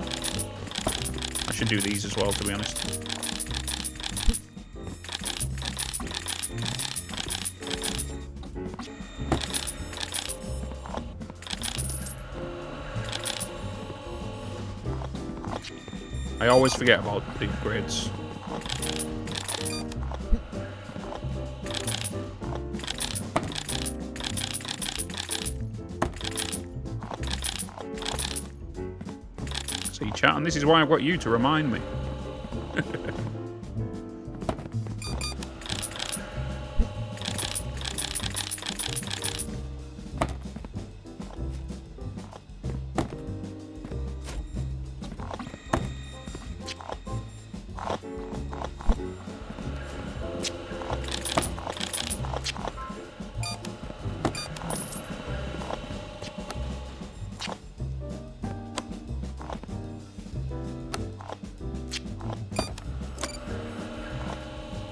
[SPEAKER 1] I should do these as well, to be honest. I always forget about the upgrades. See, chat, and this is why I've got you to remind me.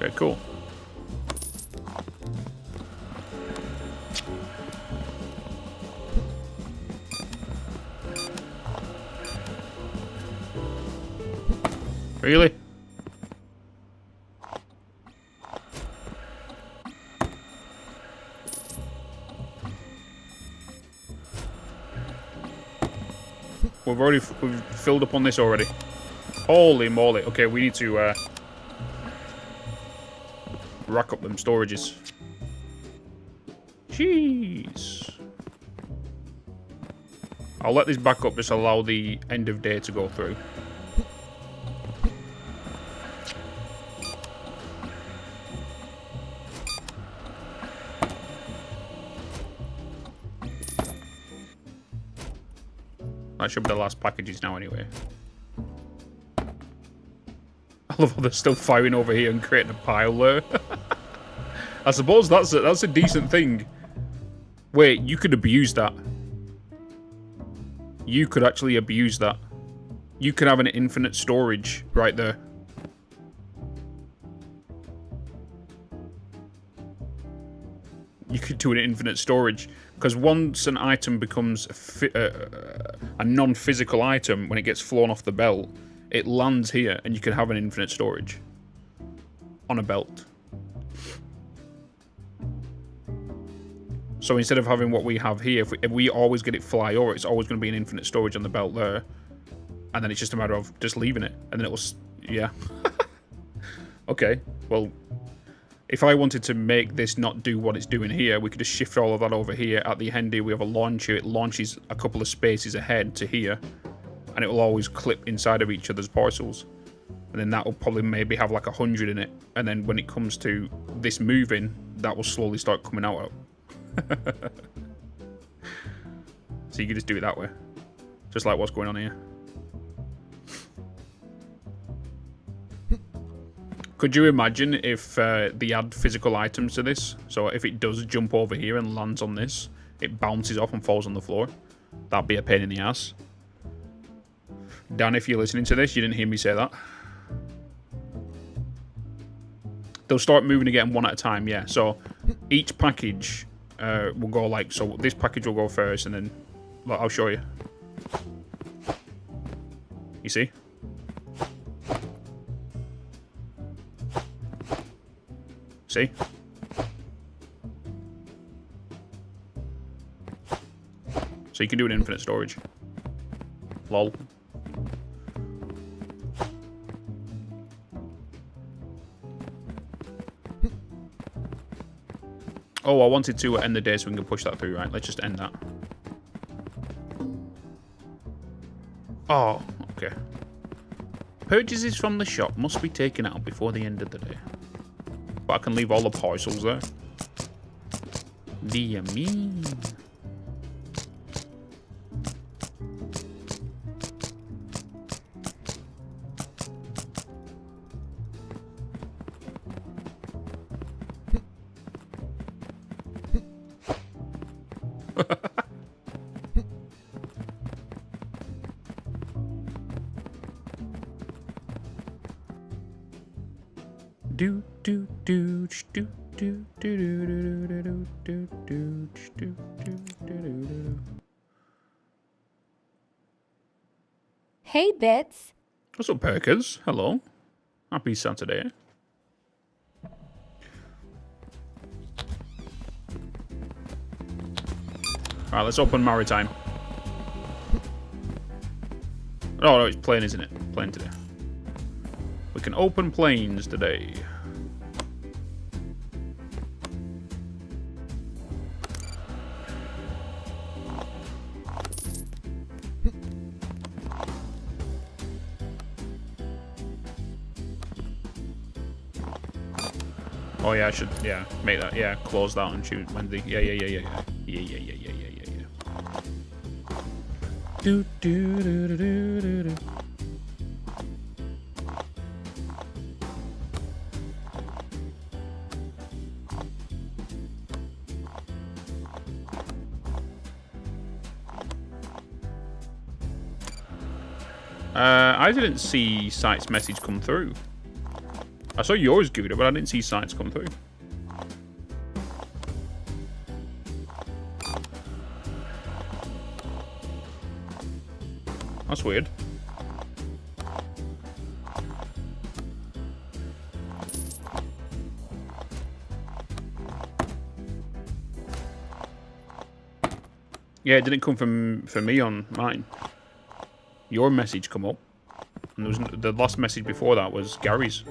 [SPEAKER 1] Okay, cool. Really? we've filled up on this already. Holy moly. Okay, we need to rack up them storages. Jeez. I'll let this back up, just allow the end of day to go through. That should be the last packages now anyway. I love how they're still firing over here and creating a pile there. I suppose that's a decent thing. Wait, you could abuse that. You could actually abuse that. You could have an infinite storage right there. You could do an infinite storage. Because once an item becomes a non-physical item, when it gets flown off the belt, it lands here, and you can have an infinite storage on a belt. So instead of having what we have here, if we always get it fly over, it's always going to be an infinite storage on the belt there. And then it's just a matter of just leaving it. And then it will... Yeah. Okay. Well, if I wanted to make this not do what it's doing here, we could just shift all of that over here. At the end here, we have a launcher. It launches a couple of spaces ahead to here. And it will always clip inside of each other's parcels. And then that will probably maybe have like 100 in it. And then when it comes to this moving, that will slowly start coming out. So you can just do it that way. Just like what's going on here. Could you imagine if they add physical items to this? So if it does jump over here and lands on this, it bounces off and falls on the floor. That'd be a pain in the ass. Dan, if you're listening to this, you didn't hear me say that. They'll start moving again one at a time, yeah. So each package will go like... So this package will go first, and then... Look, I'll show you. You see? See? So you can do an infinite storage. Lol. Oh, I wanted to end the day so we can push that through, right? Let's just end that. Oh, okay. Purchases from the shop must be taken out before the end of the day. But I can leave all the parcels there. Do you mean?
[SPEAKER 4] Hey, Bitz.
[SPEAKER 1] What's up, Perkers? Hello. Happy Saturday. Alright, let's open Maritime. Oh, no, it's plane, isn't it? Plane today. We can open planes today. Oh yeah, I should, yeah, make that, yeah, close that and shoot Wednesday. Yeah. Do do do do do do do. I didn't see Site's message come through. I saw yours, Gouda, but I didn't see Site's come through. That's weird. Yeah, it didn't come from me on mine. your message come up. And there was, the last message before that was Gary's.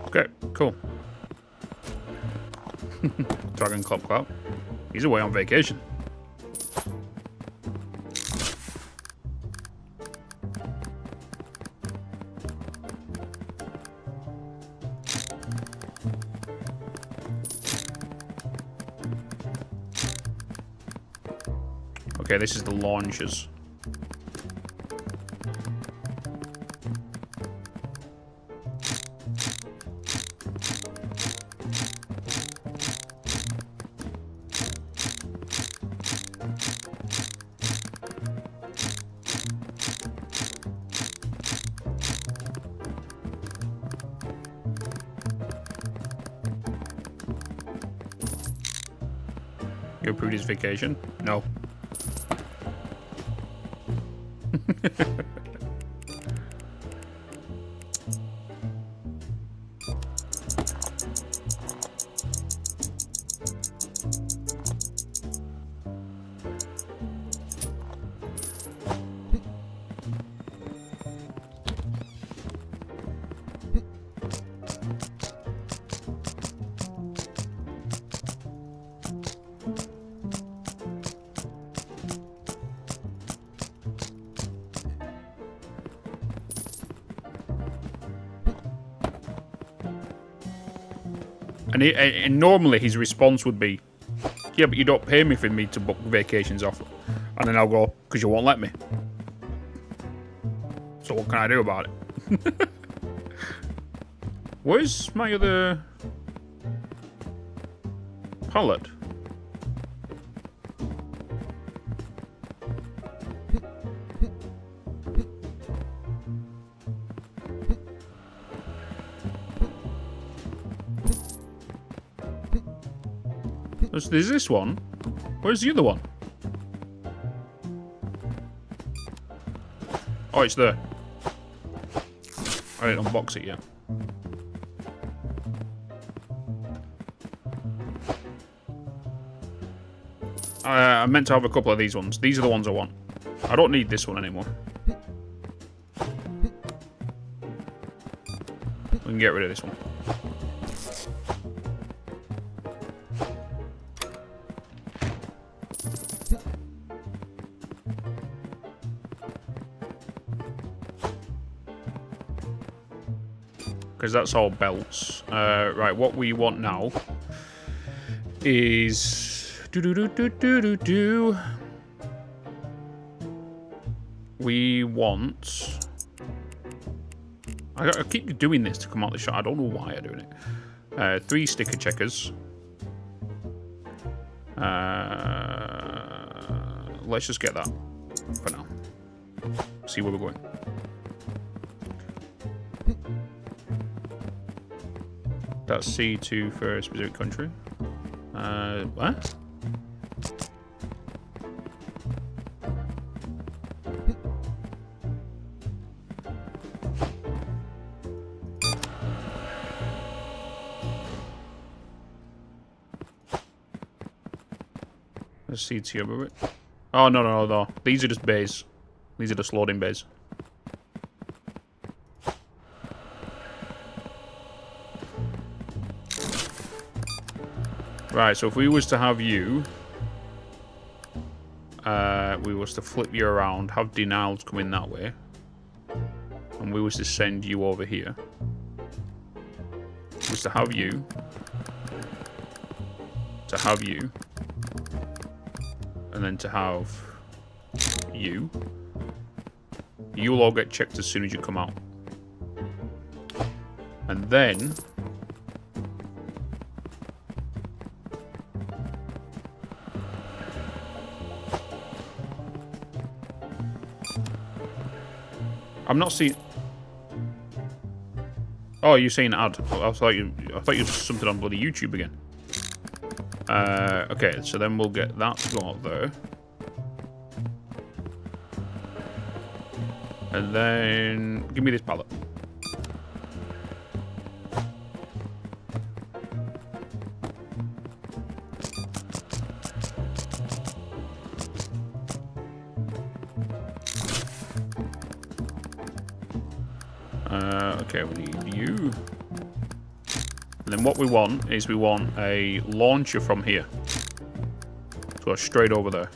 [SPEAKER 1] Okay, cool. Dragon Clap Clap. He's away on vacation. Okay, this is the launchers. You approved his vacation? No. And normally his response would be, yeah, but you don't pay me for me to book vacations off. And then I'll go, because you won't let me. So what can I do about it? Where's my other pallet? There's this one. Where's the other one? Oh, it's there. I didn't unbox it yet. I meant to have a couple of these ones. These are the ones I want. I don't need this one anymore. We can get rid of this one. Because that's all belts. Right, what we want now is we want. I keep doing this to come out the shot. I don't know why I'm doing it. 3 sticker checkers. Let's just get that for now. See where we're going. That's C2 for a specific country. What? Let's C2 over it. Oh, no. These are just bays. These are just loading bays. Right, so if we was to have you, we was to flip you around, have denials come in that way, and we was to send you over here, was to have you, and then to have you. You'll all get checked as soon as you come out. And then I'm not seeing. Oh, you're saying ad. I thought you something on bloody YouTube again. Okay, so then we'll get that to go up there. And then give me this pallet. Okay, we need you. And then what we want is we want a launcher from here. So go straight over there.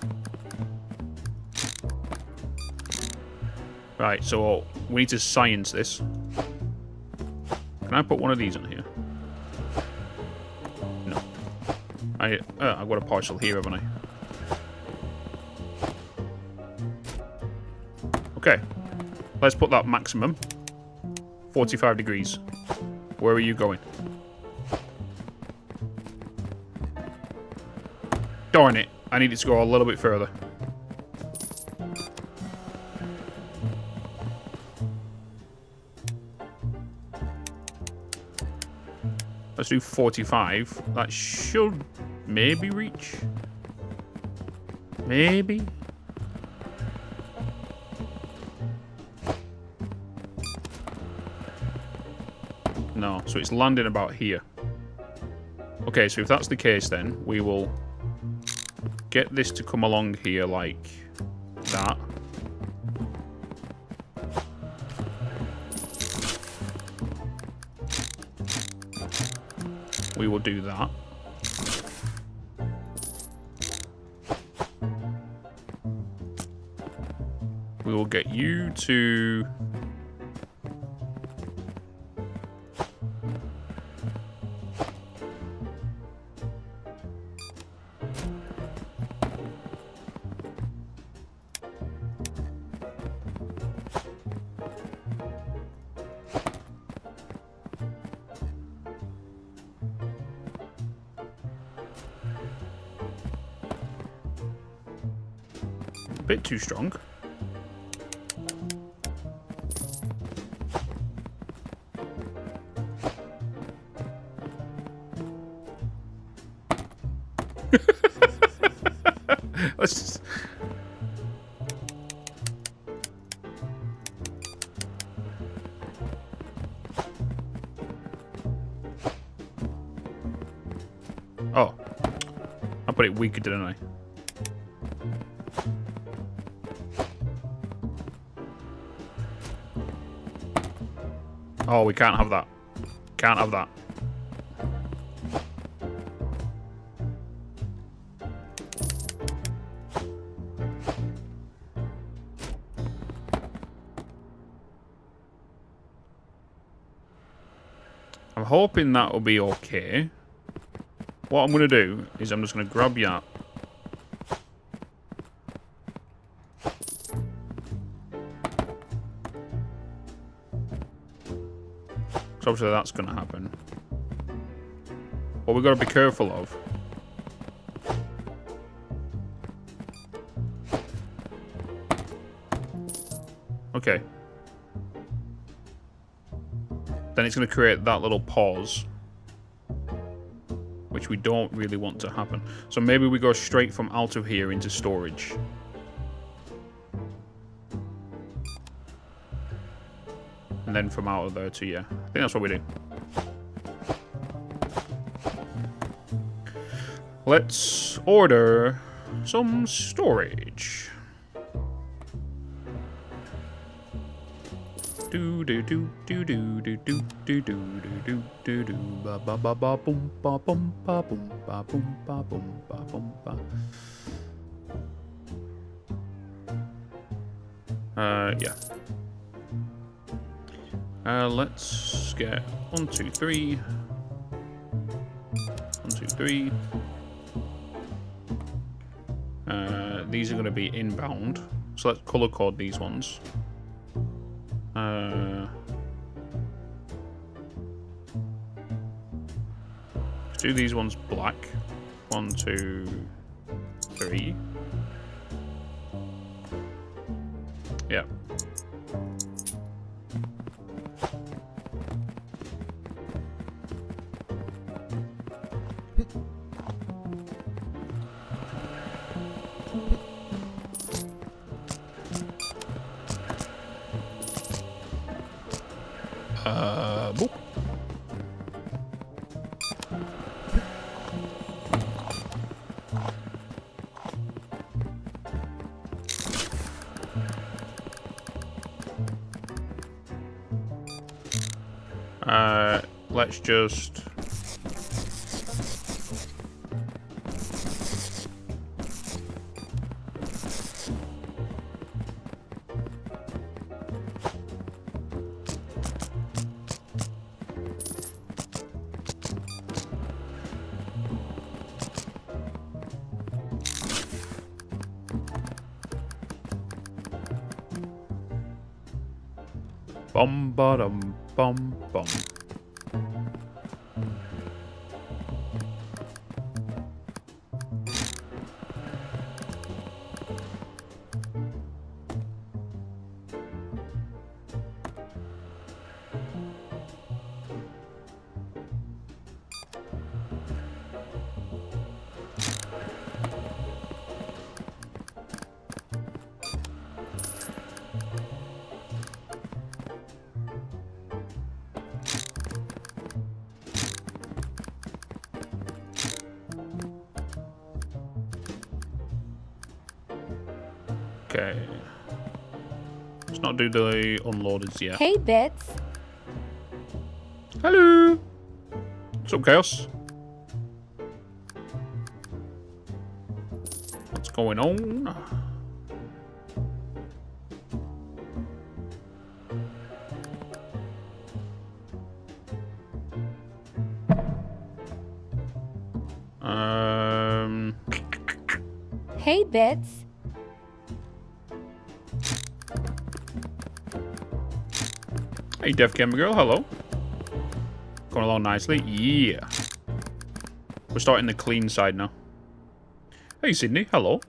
[SPEAKER 1] Right, so we need to science this. Can I put one of these on here? No. I've got a parcel here, haven't I? Okay. Let's put that maximum. 45 degrees. Where are you going? Darn it. I need it to go a little bit further. Let's do 45. That should maybe reach. Maybe. No, so it's landing about here. Okay, so if that's the case, then we will get this to come along here like that. We will do that. We will get you to... a bit too strong. Let's just... Oh. I put it weaker, didn't I? Oh, we can't have that. Can't have that. I'm hoping that will be okay. What I'm going to do is I'm just going to grab that. So obviously that's going to happen. What we've got to be careful of okay. Then it's going to create that little pause, which we don't really want to happen. So maybe we go straight from out of here into storage. And then from out of there to, yeah. I think that's what we do. Let's order some storage. Do do do do do do do do do do do do ba ba ba ba boom ba boom ba boom ba boom ba boom ba boom ba. Yeah. Let's get 1, 2, 3. 1, 2, 3. These are going to be inbound, so let's color code these ones. Let's do these ones black. 1, 2, 3. Yeah. Boop. Let's just... Bum ba dum bum bum. Okay. Let's not do the unloaders yet.
[SPEAKER 4] Hey, Bitz.
[SPEAKER 1] Hello. What's up, Chaos? What's going on?
[SPEAKER 4] Hey, Bitz.
[SPEAKER 1] Hey, Deaf Gamer Girl, hello. Going along nicely? Yeah. We're starting the clean side now. Hey, Sydney, hello.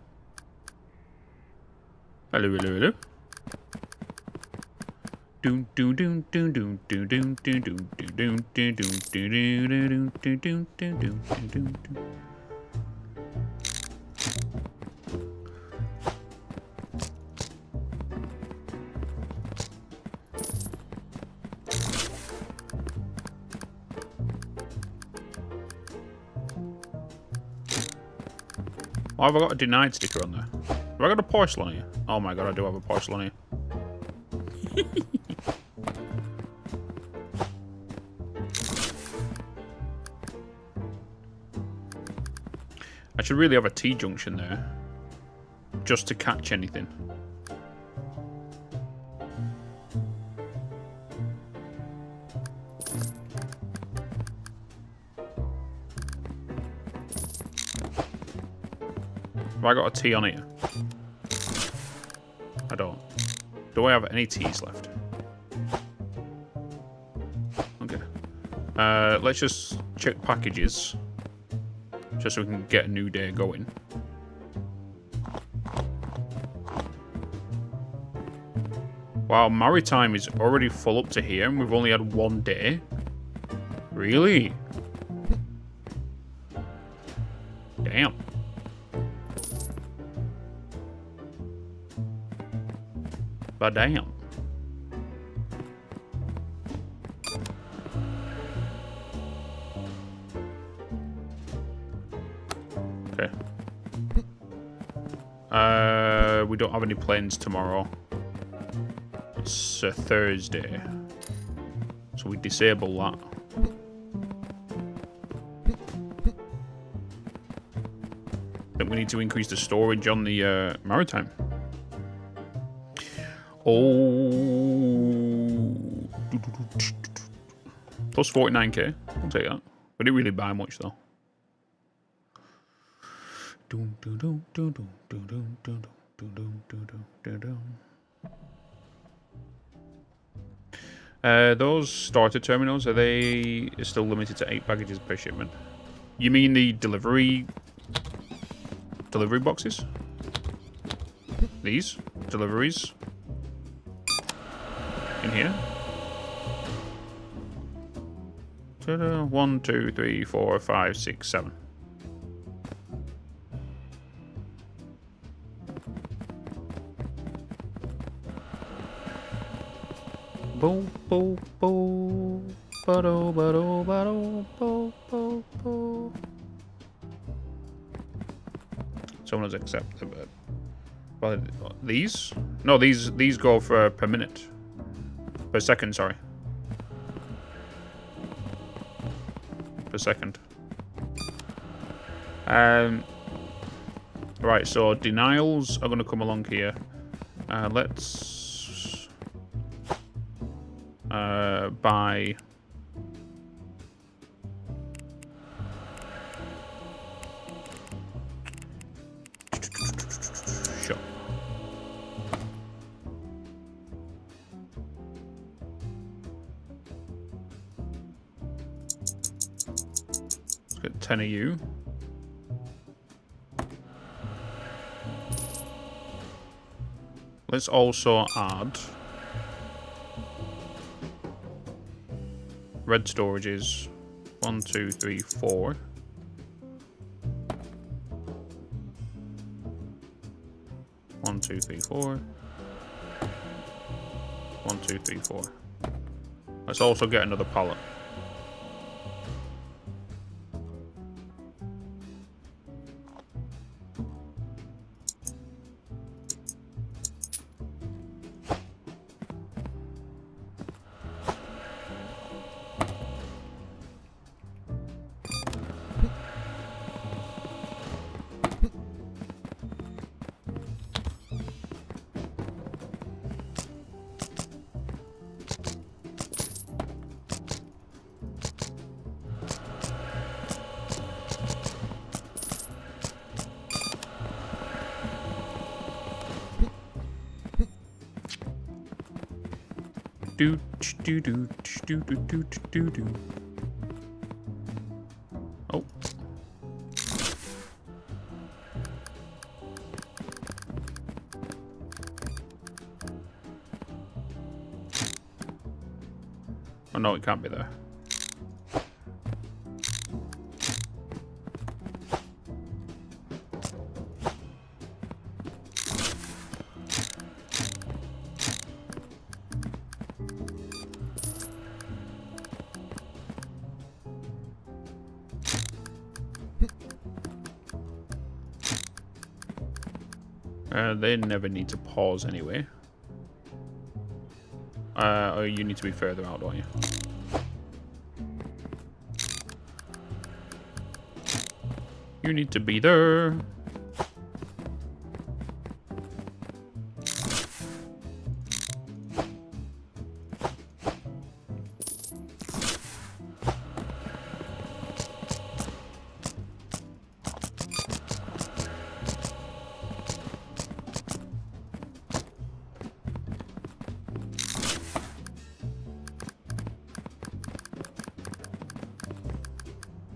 [SPEAKER 1] Hello, hello, hello. Doom doom doom doom doom doom doom doom doom doom doom doom doom doom doom doom doom doom. Why have I got a denied sticker on there? Have I got a parcel on here? Oh my god, I do have a parcel on here. I should really have a T-junction there. Just to catch anything. Have I got a T on here? I don't. Do I have any T's left? Okay. Let's just check packages. Just so we can get a new day going. Wow, Maritime is already full up to here and we've only had one day? Really? Damn. But damn. Okay. We don't have any planes tomorrow. It's a Thursday. So we disable that. Then we need to increase the storage on the Maritime. Oh. Plus 49k. I'll take that. We didn't really buy much though. Those starter terminals, are they still limited to 8 packages per shipment? You mean the delivery boxes? These deliveries in here. 1, 2, 3, 4, 5, 6, 7. Bo bo bo. Ba-do, ba-do, ba-do, bo bo bo. Someone has accepted it. Well, these? No, these go for per minute. Per second, sorry. Per second. Right, so denials are going to come along here. Let's buy. Sure. Let's get 10 of you. Let's also add red storages. 1, 2, 3, 4. One, two, three, four. 1, 2, 3, 4. Let's also get another pallet. Do do do do do do do do. Oh. Oh no, it can't be there. They never need to pause anyway. Oh, you need to be further out, don't you? You need to be there.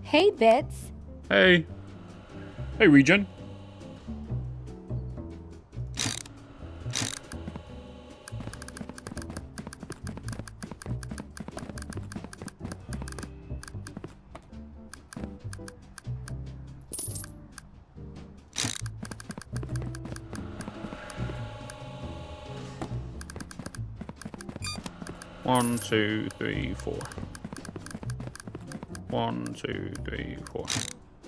[SPEAKER 4] Hey, Bitz.
[SPEAKER 1] Hey. Hey, Regen. One, 2, 3, 4. 1, 2, 3, 4.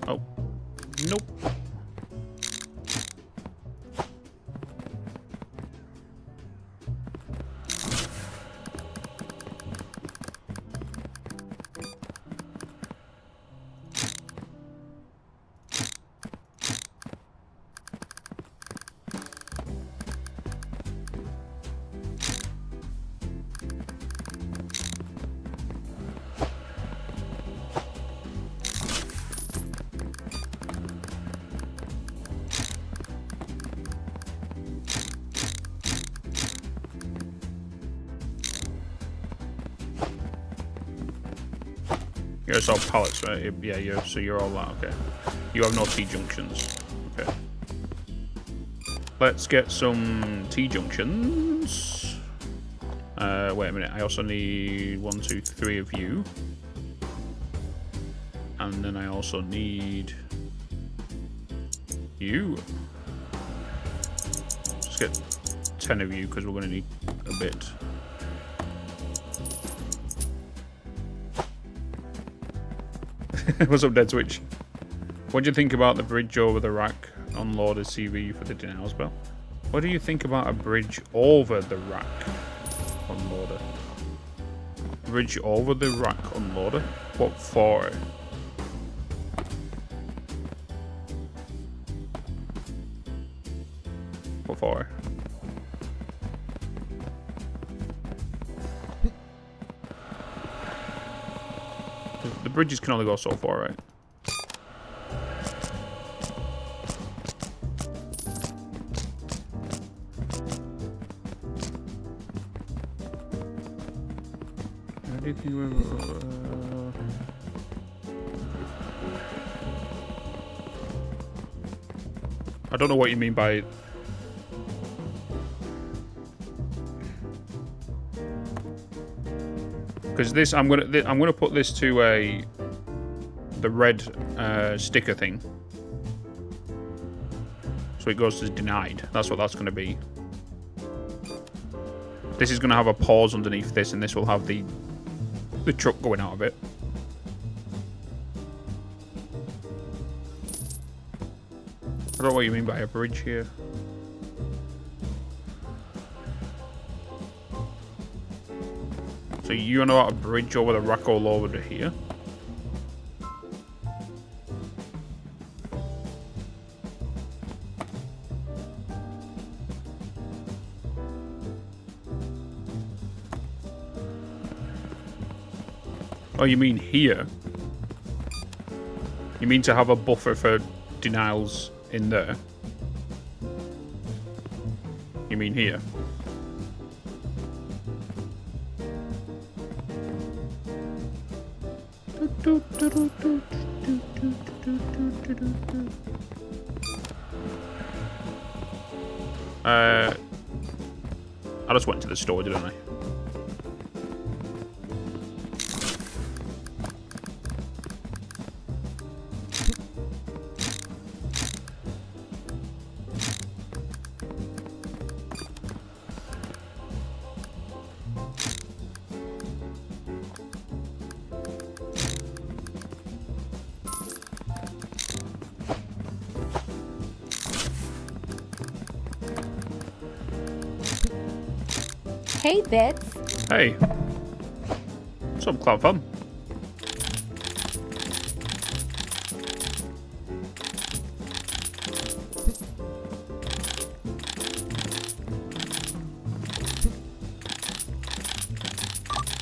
[SPEAKER 1] Oh. Nope. Yours all pallets, right? Yeah, so you're all that, okay. You have no T-junctions. Okay. Let's get some T-junctions. Wait a minute, I also need 1, 2, 3 of you. And then I also need you. Just get 10 of you, because we're going to need a bit. What's up, Dead Switch? What do you think about the bridge over the rack on Loader CV for the denials bell? What do you think about a bridge over the rack on Loader? Bridge over the rack on Loader? What for? What for? The bridges can only go so far, right? How do you think I don't know what you mean by... Because this, I'm gonna put this to the red sticker thing, so it goes to denied. That's what that's gonna be. This is gonna have a pause underneath this, and this will have the truck going out of it. I don't know what you mean by a bridge here. So you know about a bridge over the rack all over to here? Oh, you mean here? You mean to have a buffer for denials in there? You mean here? I just went to the store, didn't I?
[SPEAKER 4] Hey, Bitz.
[SPEAKER 1] Hey. What's up, Cloud Fun?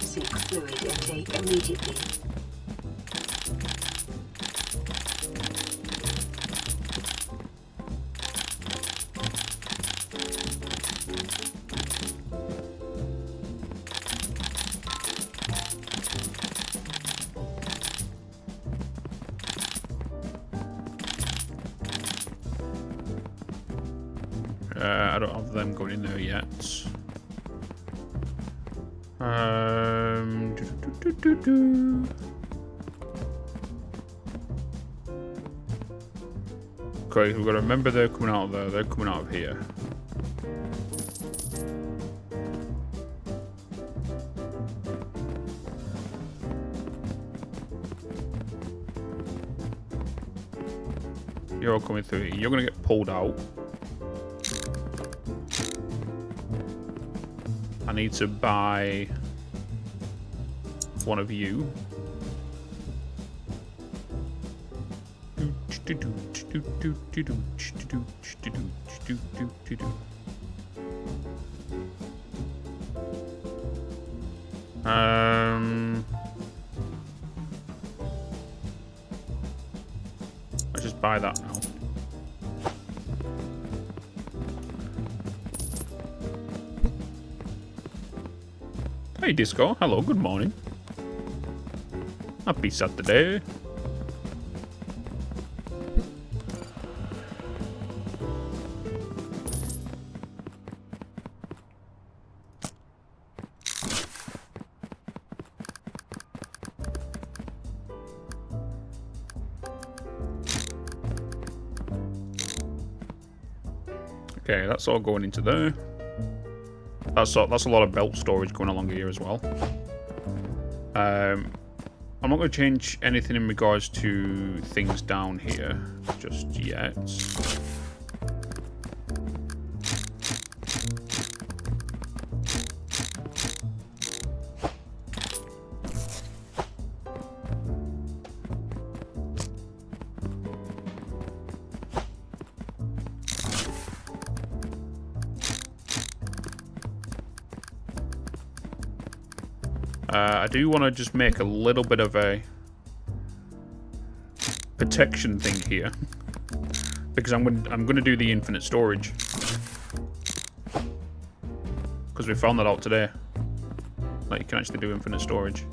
[SPEAKER 5] Seek fluid intake immediately.
[SPEAKER 1] I don't have them going in there yet. Okay, we've got to remember they're coming out of there. They're coming out of here. You're all coming through here. You're going to get pulled out. I need to buy one of you. Let's just buy that now. Hey Disco, hello, good morning. Happy Saturday. Okay, that's all going into there. That's a lot of belt storage going along here as well. I'm not going to change anything in regards to things down here just yet. I do want to just make a little bit of a protection thing here because I'm going to do the infinite storage because we found that out today. Like you can actually do infinite storage.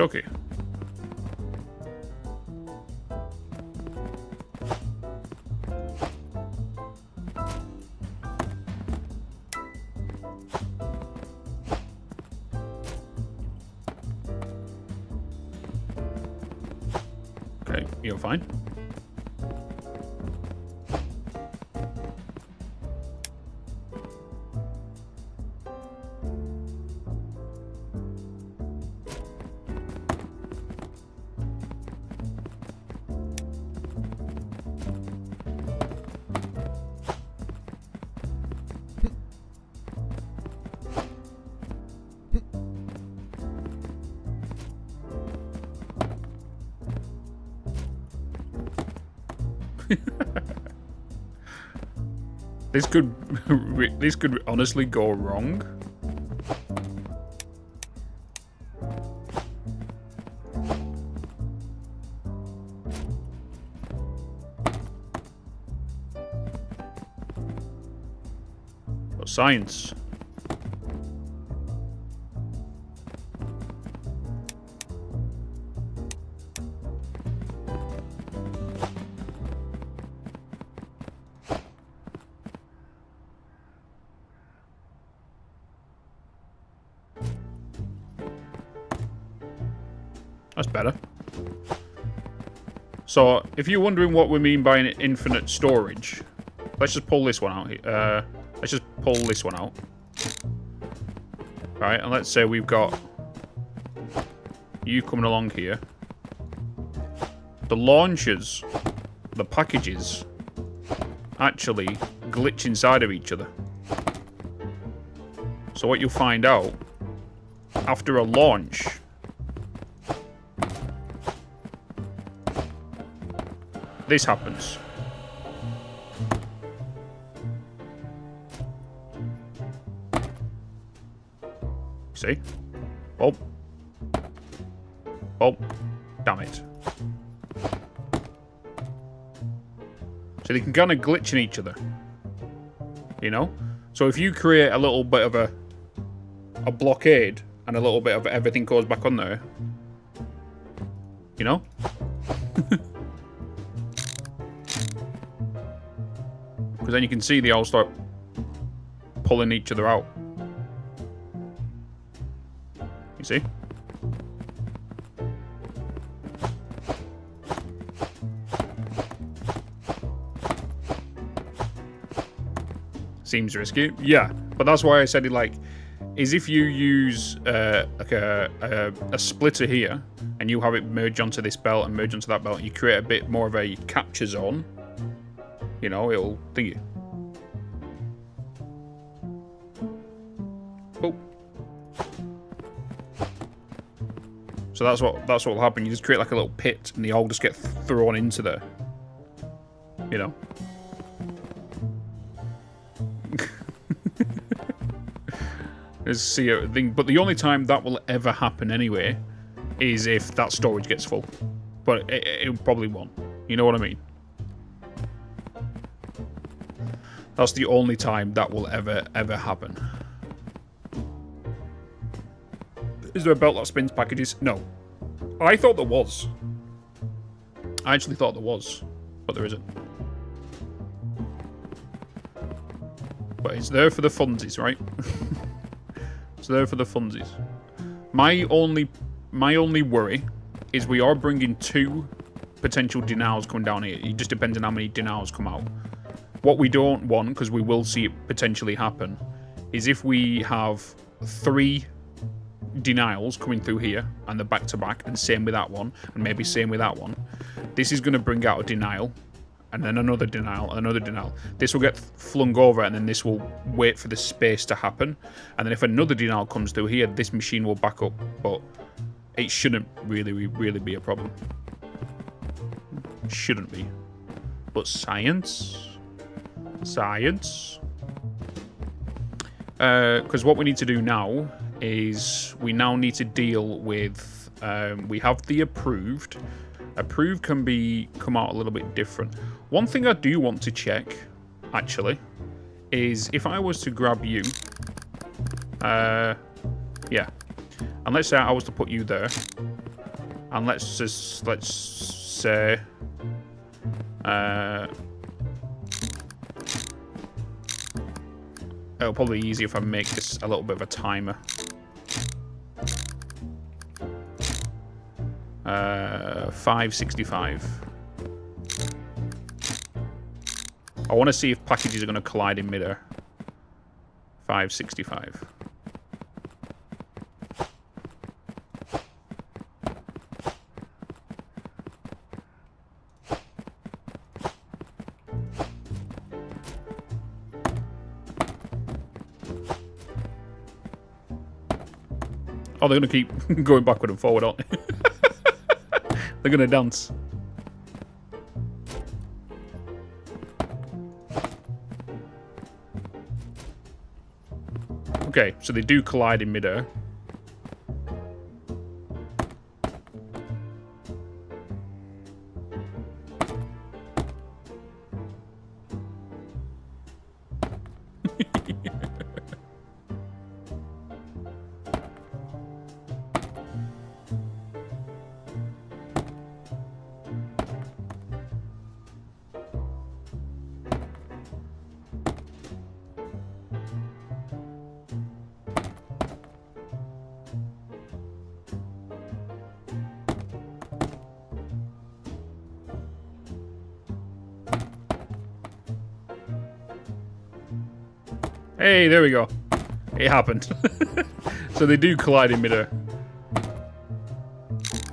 [SPEAKER 1] Okay. Okay, you're fine. This could honestly go wrong. But science. That's better. So, if you're wondering what we mean by an infinite storage, let's just pull this one out here. Let's just pull this one out. Right, and let's say we've got you coming along here. The launchers, the packages, actually glitch inside of each other. So what you'll find out, after a launch, this happens. See? Oh. Oh. Damn it. So they can kind of glitch in each other. You know? So if you create a little bit of a blockade and a little bit of everything goes back on there, you know? Because then you can see they all start pulling each other out. You see? Seems risky. Yeah, but that's why I said it like, is if you use like a splitter here, and you have it merge onto this belt and merge onto that belt, and you create a bit more of a capture zone, you know, it'll thingy. Oh. So that's what will happen. You just create like a little pit, and they all just get thrown into there. You know. See a thing, but the only time that will ever happen anyway is if that storage gets full. But it probably won't. You know what I mean? That's the only time that will ever happen. Is there a belt that spins packages? No. I thought there was. I actually thought there was, but there isn't. But it's there for the funsies, right? It's there for the funsies. My only worry is we are bringing 2 potential denials coming down here. It just depends on how many denials come out. What we don't want, because we will see it potentially happen, is if we have 3 denials coming through here and they're back to back, and same with that one, and maybe same with that one. This is going to bring out a denial, and then another denial, another denial. This will get flung over, and then this will wait for the space to happen. And then if another denial comes through here, this machine will back up. But it shouldn't really be a problem. Shouldn't be. But science. Because what we need to do now is we now need to deal with... we have the approved. Approved can come out a little bit different. One thing I do want to check, actually, is if I was to grab you... yeah. And let's say I was to put you there. And let's say... it'll probably be easier if I make this a little bit of a timer. 565. I want to see if packages are going to collide in midair. 565. Oh, they're going to keep going backward and forward, aren't they? They're going to dance. Okay, so they do collide in midair. Hey, there we go. It happened. So they do collide in midair.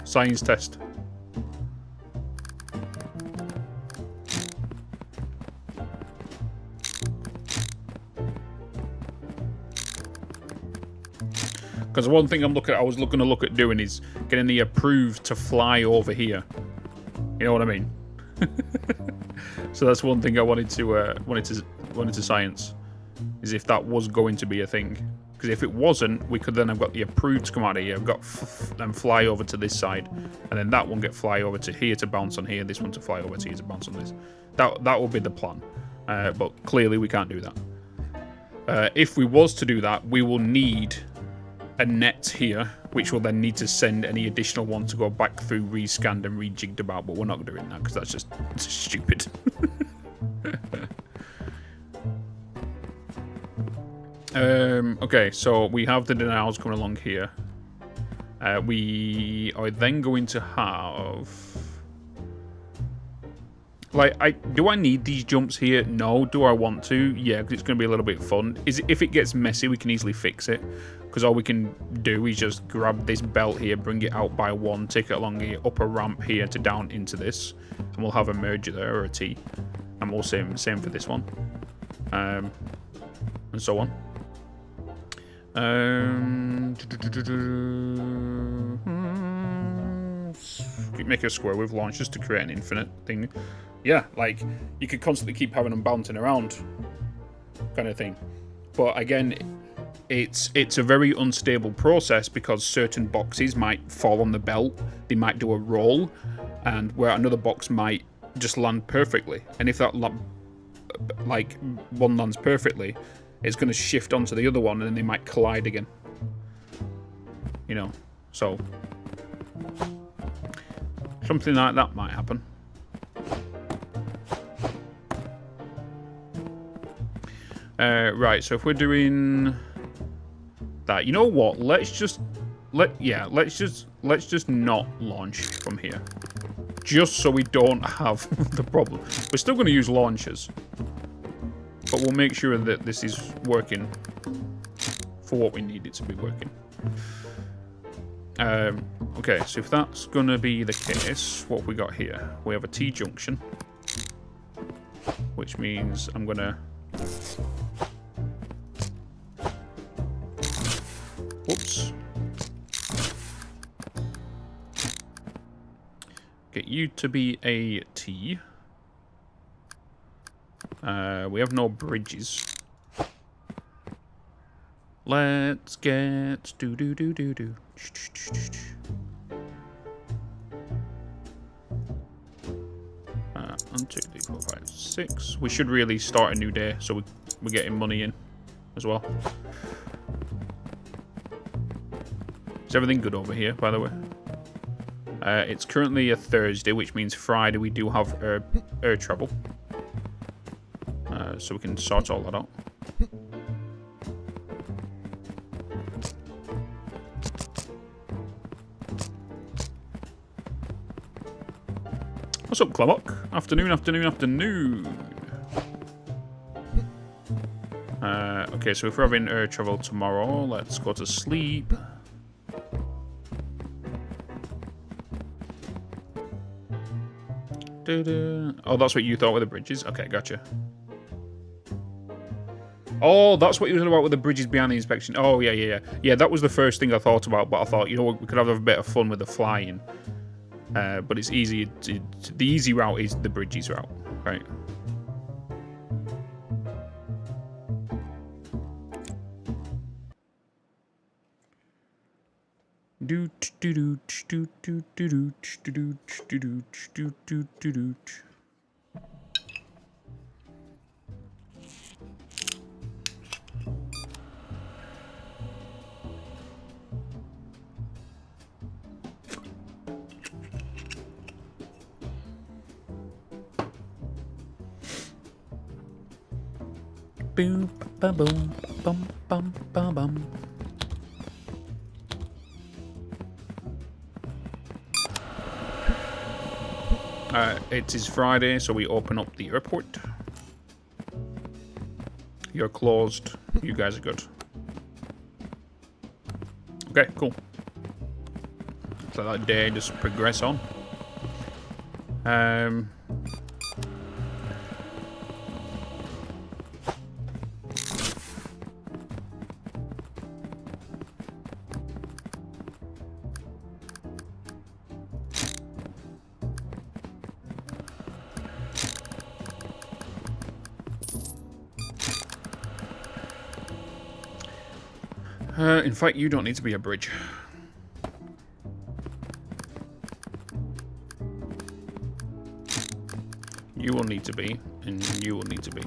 [SPEAKER 1] Science test. Because one thing I was looking to look at doing is getting the approved to fly over here. You know what I mean? So that's one thing I wanted to science. Is if that was going to be a thing. Because if it wasn't, we could then have got the approved to come out of here. I've got them fly over to this side. And then that one get fly over to here to bounce on here. This one to fly over to here to bounce on this. That will be the plan. But clearly we can't do that. If we was to do that, we will need a net here. Which will then need to send any additional one to go back through, rescanned and rejigged about. But we're not doing that because that's just stupid. Okay, so we have the denials coming along here. We are then going to have... Like, do I need these jumps here? No. Do I want to? Yeah, because it's going to be a little bit fun. If it gets messy, we can easily fix it. Because all we can do is just grab this belt here, bring it out by one, take it along here, up a ramp here to down into this. And we'll have a merger there, or a T. And we'll same for this one. And so on. Make a square with launch just to create an infinite thing. Yeah, like you could constantly keep having them bouncing around, kind of thing. But again, it's a very unstable process because certain boxes might fall on the belt, they might do a roll, and where another box might just land perfectly. And if that like one lands perfectly, it's going to shift onto the other one and then they might collide again. You know, so something like that might happen. Right, so if we're doing that, you know what? Let's just not launch from here. Just so we don't have the problem. We're still going to use launchers. But we'll make sure that this is working for what we need it to be working. Okay, so if that's going to be the case, what have we got here? We have a T-junction. Which means I'm going to... Whoops. Get you to be a T. We have no bridges. Let's get... Do-do-do-do-do. 1, 2, 3, 4, 5, 6. We should really start a new day, so we're getting money in as well. Is everything good over here, by the way? It's currently a Thursday, which means Friday we do have air travel. So we can sort all that out. What's up, Clammock? Afternoon, afternoon, afternoon. Okay, so if we're having air travel tomorrow, let's go to sleep. Oh, that's what you thought with the bridges? Okay, gotcha. Oh, that's what you was about with the bridges behind the inspection. Oh, yeah. Yeah, that was the first thing I thought about, but I thought, you know what, we could have a bit of fun with the flying. But it's easy. The easy route is the bridges route, right? Boom, ba boom, bum, bum, bum, bum. It is Friday, so we open up the airport. You're closed. You guys are good. Okay, cool. So that day just progress on. In fact, you don't need to be a bridge. You will need to be, and you will need to be.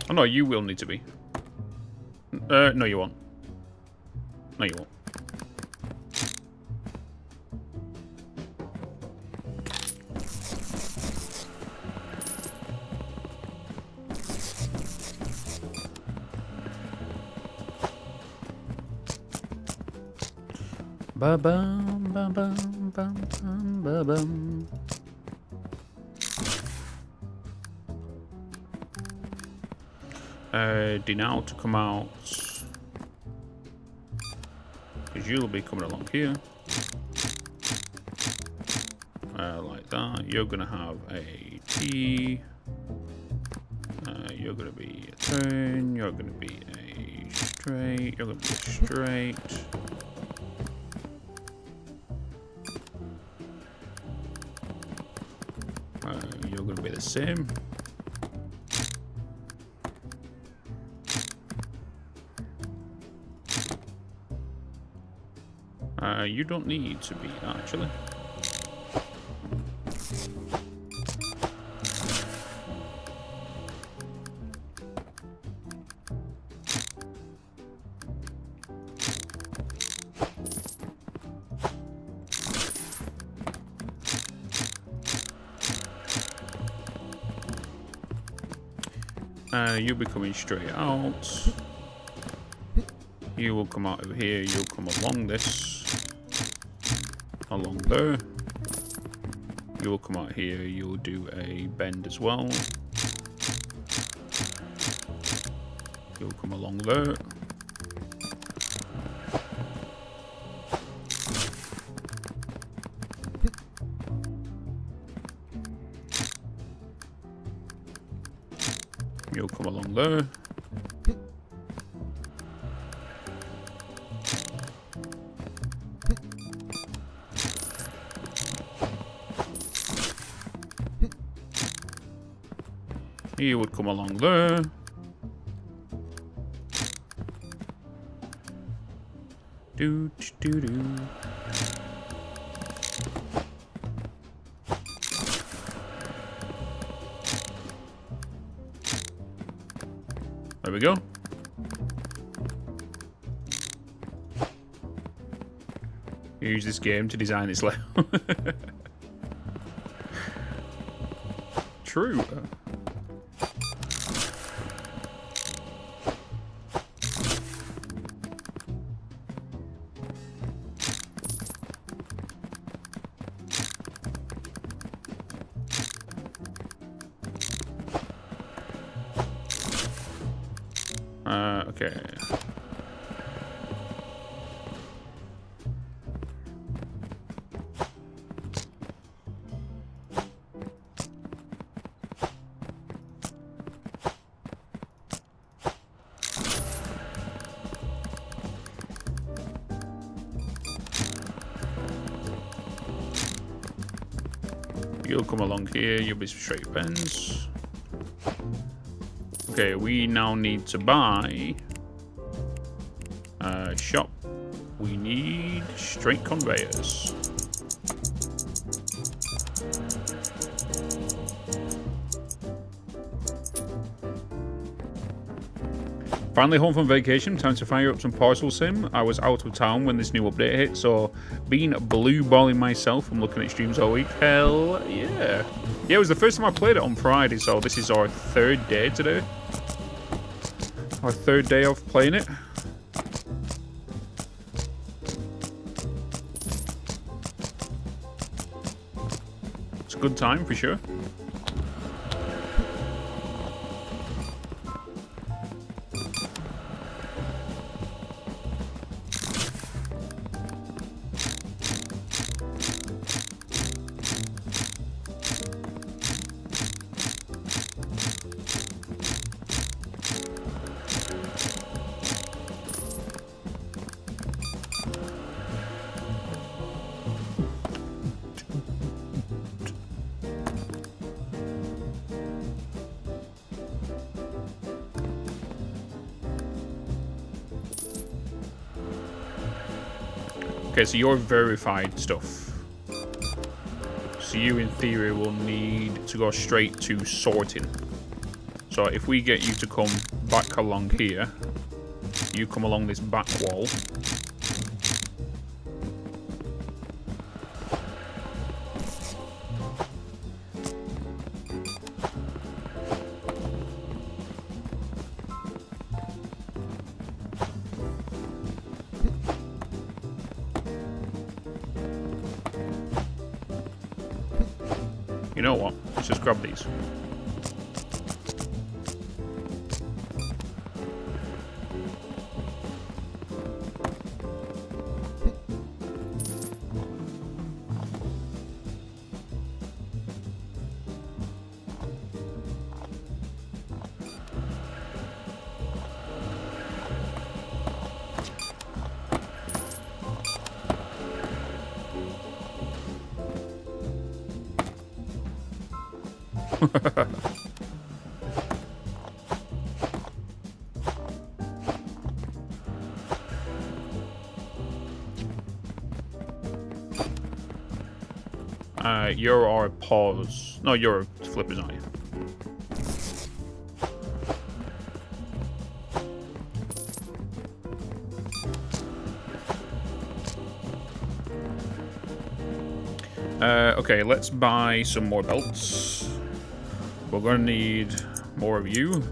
[SPEAKER 1] Oh no, you will need to be. No you won't. No you won't. Ba bum ba bum bum bum ba bum. Now to come out, because you'll be coming along here, like that. You're gonna have a T. You're gonna be a turn. You're gonna be a straight. You're gonna be a straight. You're gonna be the same. You don't need to be, actually. You'll be coming straight out. You will come out of here. You'll come along this. Along there. You will come out here. You'll do a bend as well. You'll come along there. You'll come along there. You would come along there. Do do do. There we go. Use this game to design its layout. True. Okay. You'll come along here, you'll be straight bends. Okay, we now need to buy a shop. We need straight conveyors. Finally home from vacation, time to fire up some Parcel Sim. I was out of town when this new update hit, so being blue balling myself, I'm looking at streams all week. Hell yeah. Yeah, it was the first time I played it on Friday, so this is our third day today. Our third day of playing it. It's a good time for sure. Okay, so you're verified stuff. So you, in theory, will need to go straight to sorting. So if we get you to come back along here, you come along this back wall. You know what? Let's just grab these. You're our pause. No, you're flippers, aren't you? Okay, let's buy some more belts. We're gonna need more of you.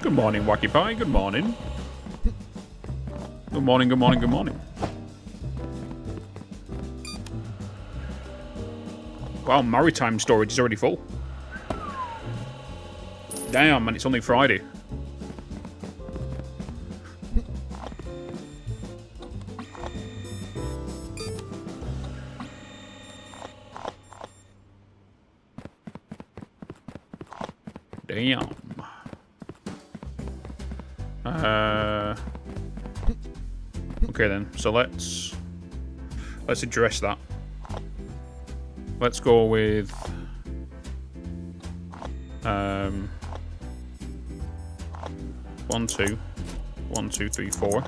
[SPEAKER 1] Good morning, Wacky Pie. Good morning. Good morning, good morning, good morning. Wow, maritime storage is already full. Damn, and it's only Friday. Damn. Okay then, so let's address that. Let's go with 1, 2, 1, 2, 3, 4.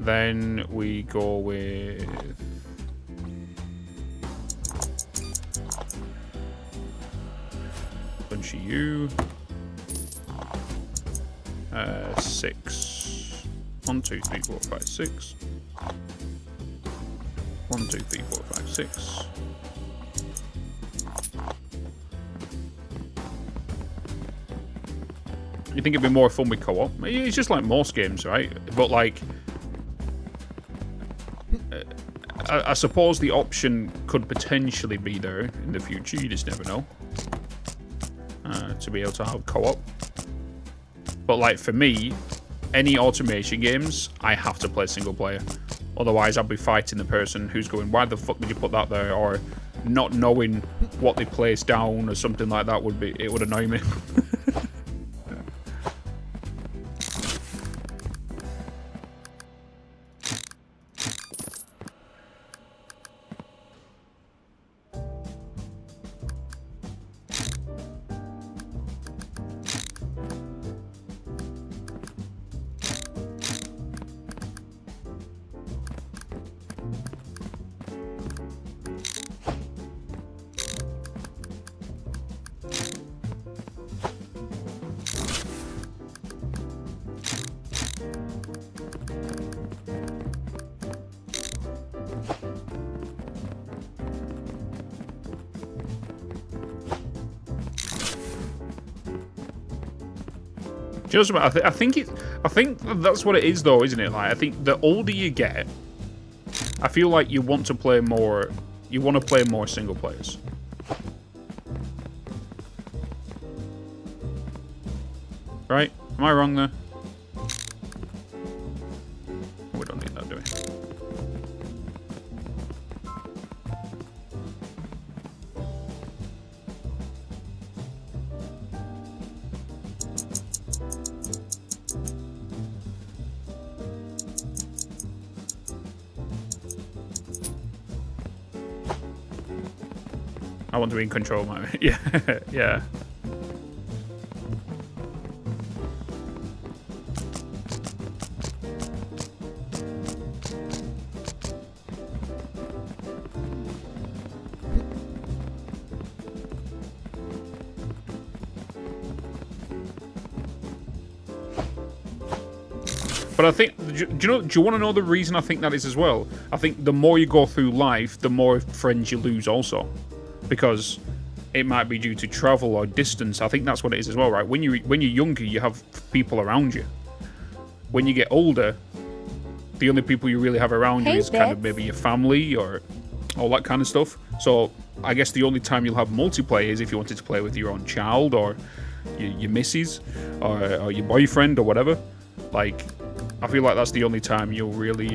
[SPEAKER 1] Then we go with bunch of you. 6. 1, 2, 3, 4, 5, 6. 1, 2, 3, 4, 5, 6. You think it'd be more fun with co-op? It's just like most games, right? But like, I suppose the option could potentially be there in the future. You just never know. To be able to have co-op. But like for me, any automation games, I have to play single player. Otherwise, I'll be fighting the person who's going, why the fuck did you put that there? Or not knowing what they placed down or something like that would annoy me. Do you know something? I think that's what it is, though, isn't it? Like, I think the older you get, I feel like you want to play more. You want to play more single players. Right? Am I wrong there? We don't need that, do we? I want to be in control, my yeah, yeah. But I think, do you want to know the reason I think that is as well? I think the more you go through life, the more friends you lose also. Because it might be due to travel or distance. I think that's what it is as well, right? When you're younger, you have people around you. When you get older, the only people you really have around you is kind of maybe your family or all that kind of stuff. So I guess the only time you'll have multiplayer is if you wanted to play with your own child or your missus or your boyfriend or whatever. Like, I feel like that's the only time you'll really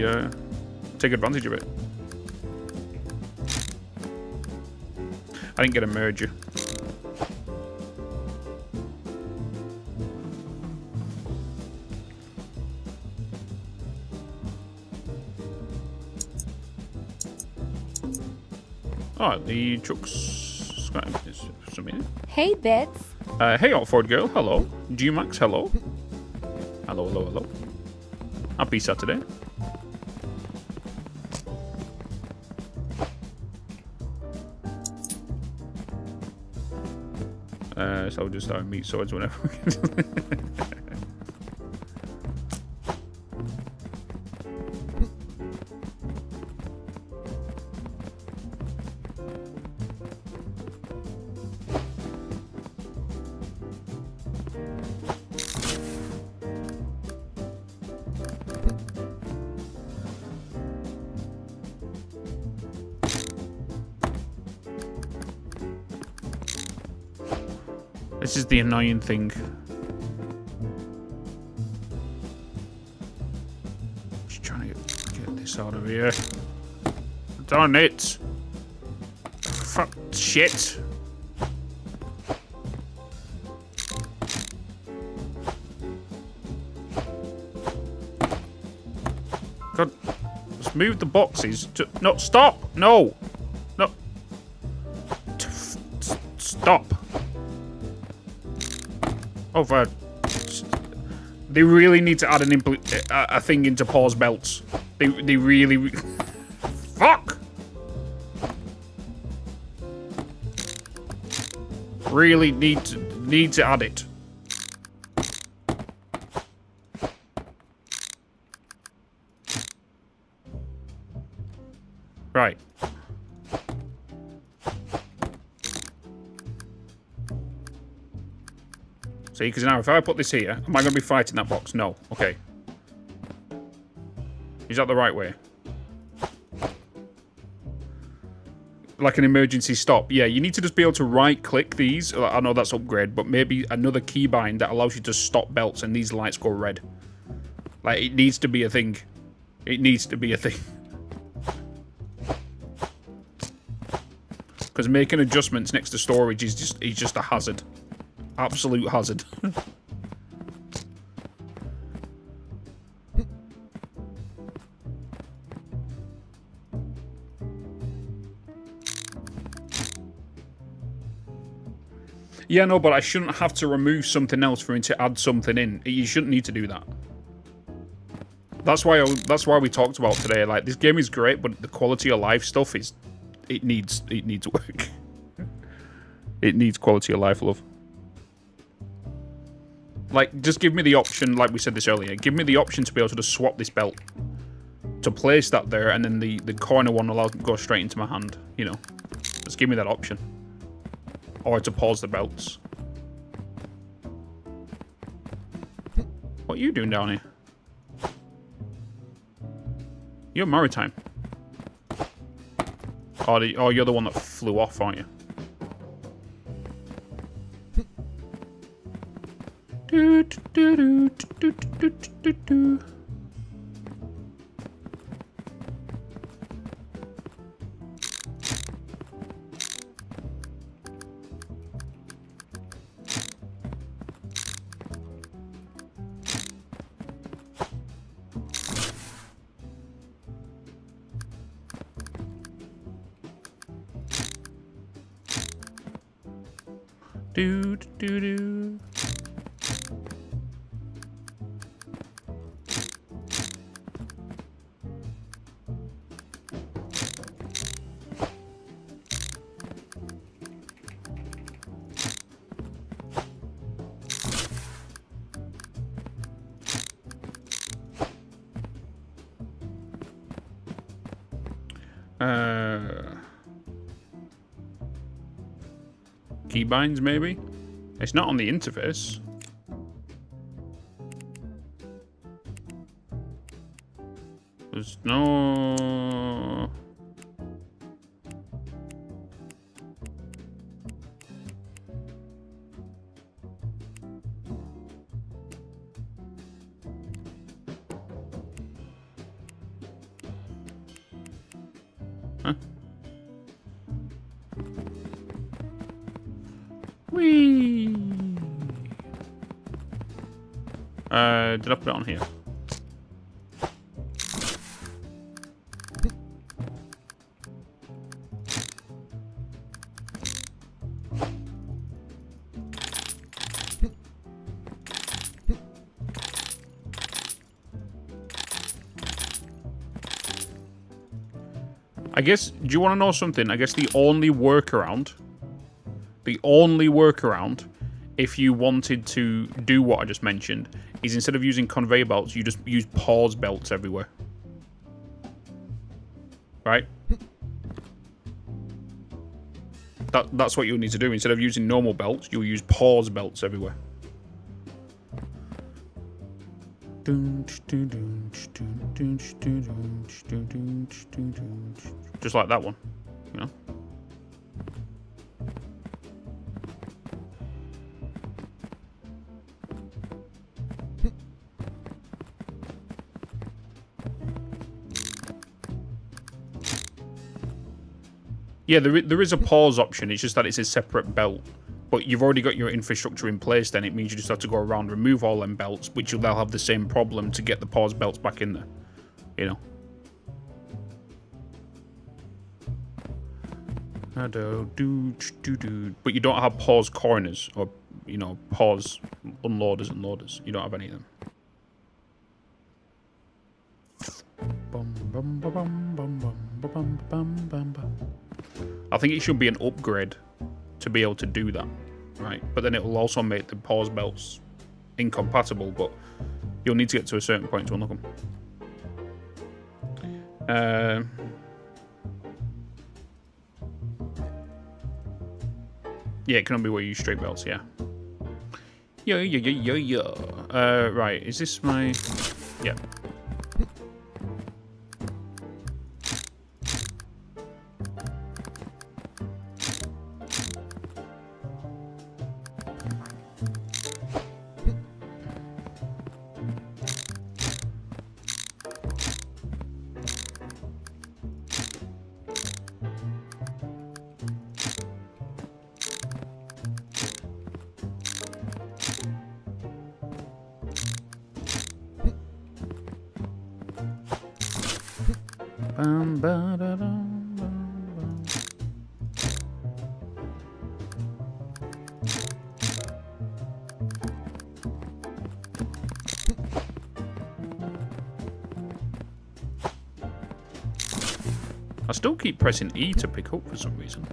[SPEAKER 1] take advantage of it. I didn't get a merger. Oh, the truck's got something.
[SPEAKER 4] Hey, Bitz.
[SPEAKER 1] Hey, Oxford girl. Hello. G-Max. Hello. Hello, hello, hello. Happy Saturday. So I'll just start meat swords whenever we can. This is the annoying thing. Just trying to get this out of here. Darn it! Fuck shit! God, let's move the boxes. No, stop! No! No! Stop! Oh, for... They really need to add a thing into pause belts. They really... Fuck! Really need to add it. Right. See, because now if I put this here, am I going to be fighting that box? No. Okay. Is that the right way? Like an emergency stop. Yeah, you need to just be able to right-click these. I know that's upgrade, but maybe another keybind that allows you to stop belts and these lights go red. Like, it needs to be a thing. It needs to be a thing. Because making adjustments next to storage is just a hazard. Absolute hazard. Yeah, no, but I shouldn't have to remove something else for me to add something in. You shouldn't need to do that. That's why we talked about today. Like, this game is great, but the quality of life stuff is... It needs work. It needs quality of life, love. Like, just give me the option, like we said this earlier, give me the option to be able to just swap this belt. To place that there, and then the corner one will go straight into my hand, you know. Just give me that option. Or to pause the belts. What are you doing down here? You're maritime. Oh, you're the one that flew off, aren't you? Do do do. Keybinds, maybe? It's not on the interface. There's no... Huh? Whee! Did I put it on here? I guess, do you want to know something? I guess the only workaround, if you wanted to do what I just mentioned, is instead of using conveyor belts, you just use pause belts everywhere. Right? That's what you'll need to do. Instead of using normal belts, you'll use pause belts everywhere. Just like that one, you know. Yeah, there is a pause option. It's just that it's a separate belt. But you've already got your infrastructure in place, then it means you just have to go around, remove all them belts, which they'll have the same problem to get the pause belts back in there. You know. But you don't have pause corners or, you know, pause unloaders and loaders. You don't have any of them. I think it should be an upgrade to be able to do that, right? But then it will also make the pause belts incompatible, but you'll need to get to a certain point to unlock them. Yeah, it can only be where you use straight belts, yeah. Right, is this my... Yeah. I still keep pressing E to pick up for some reason.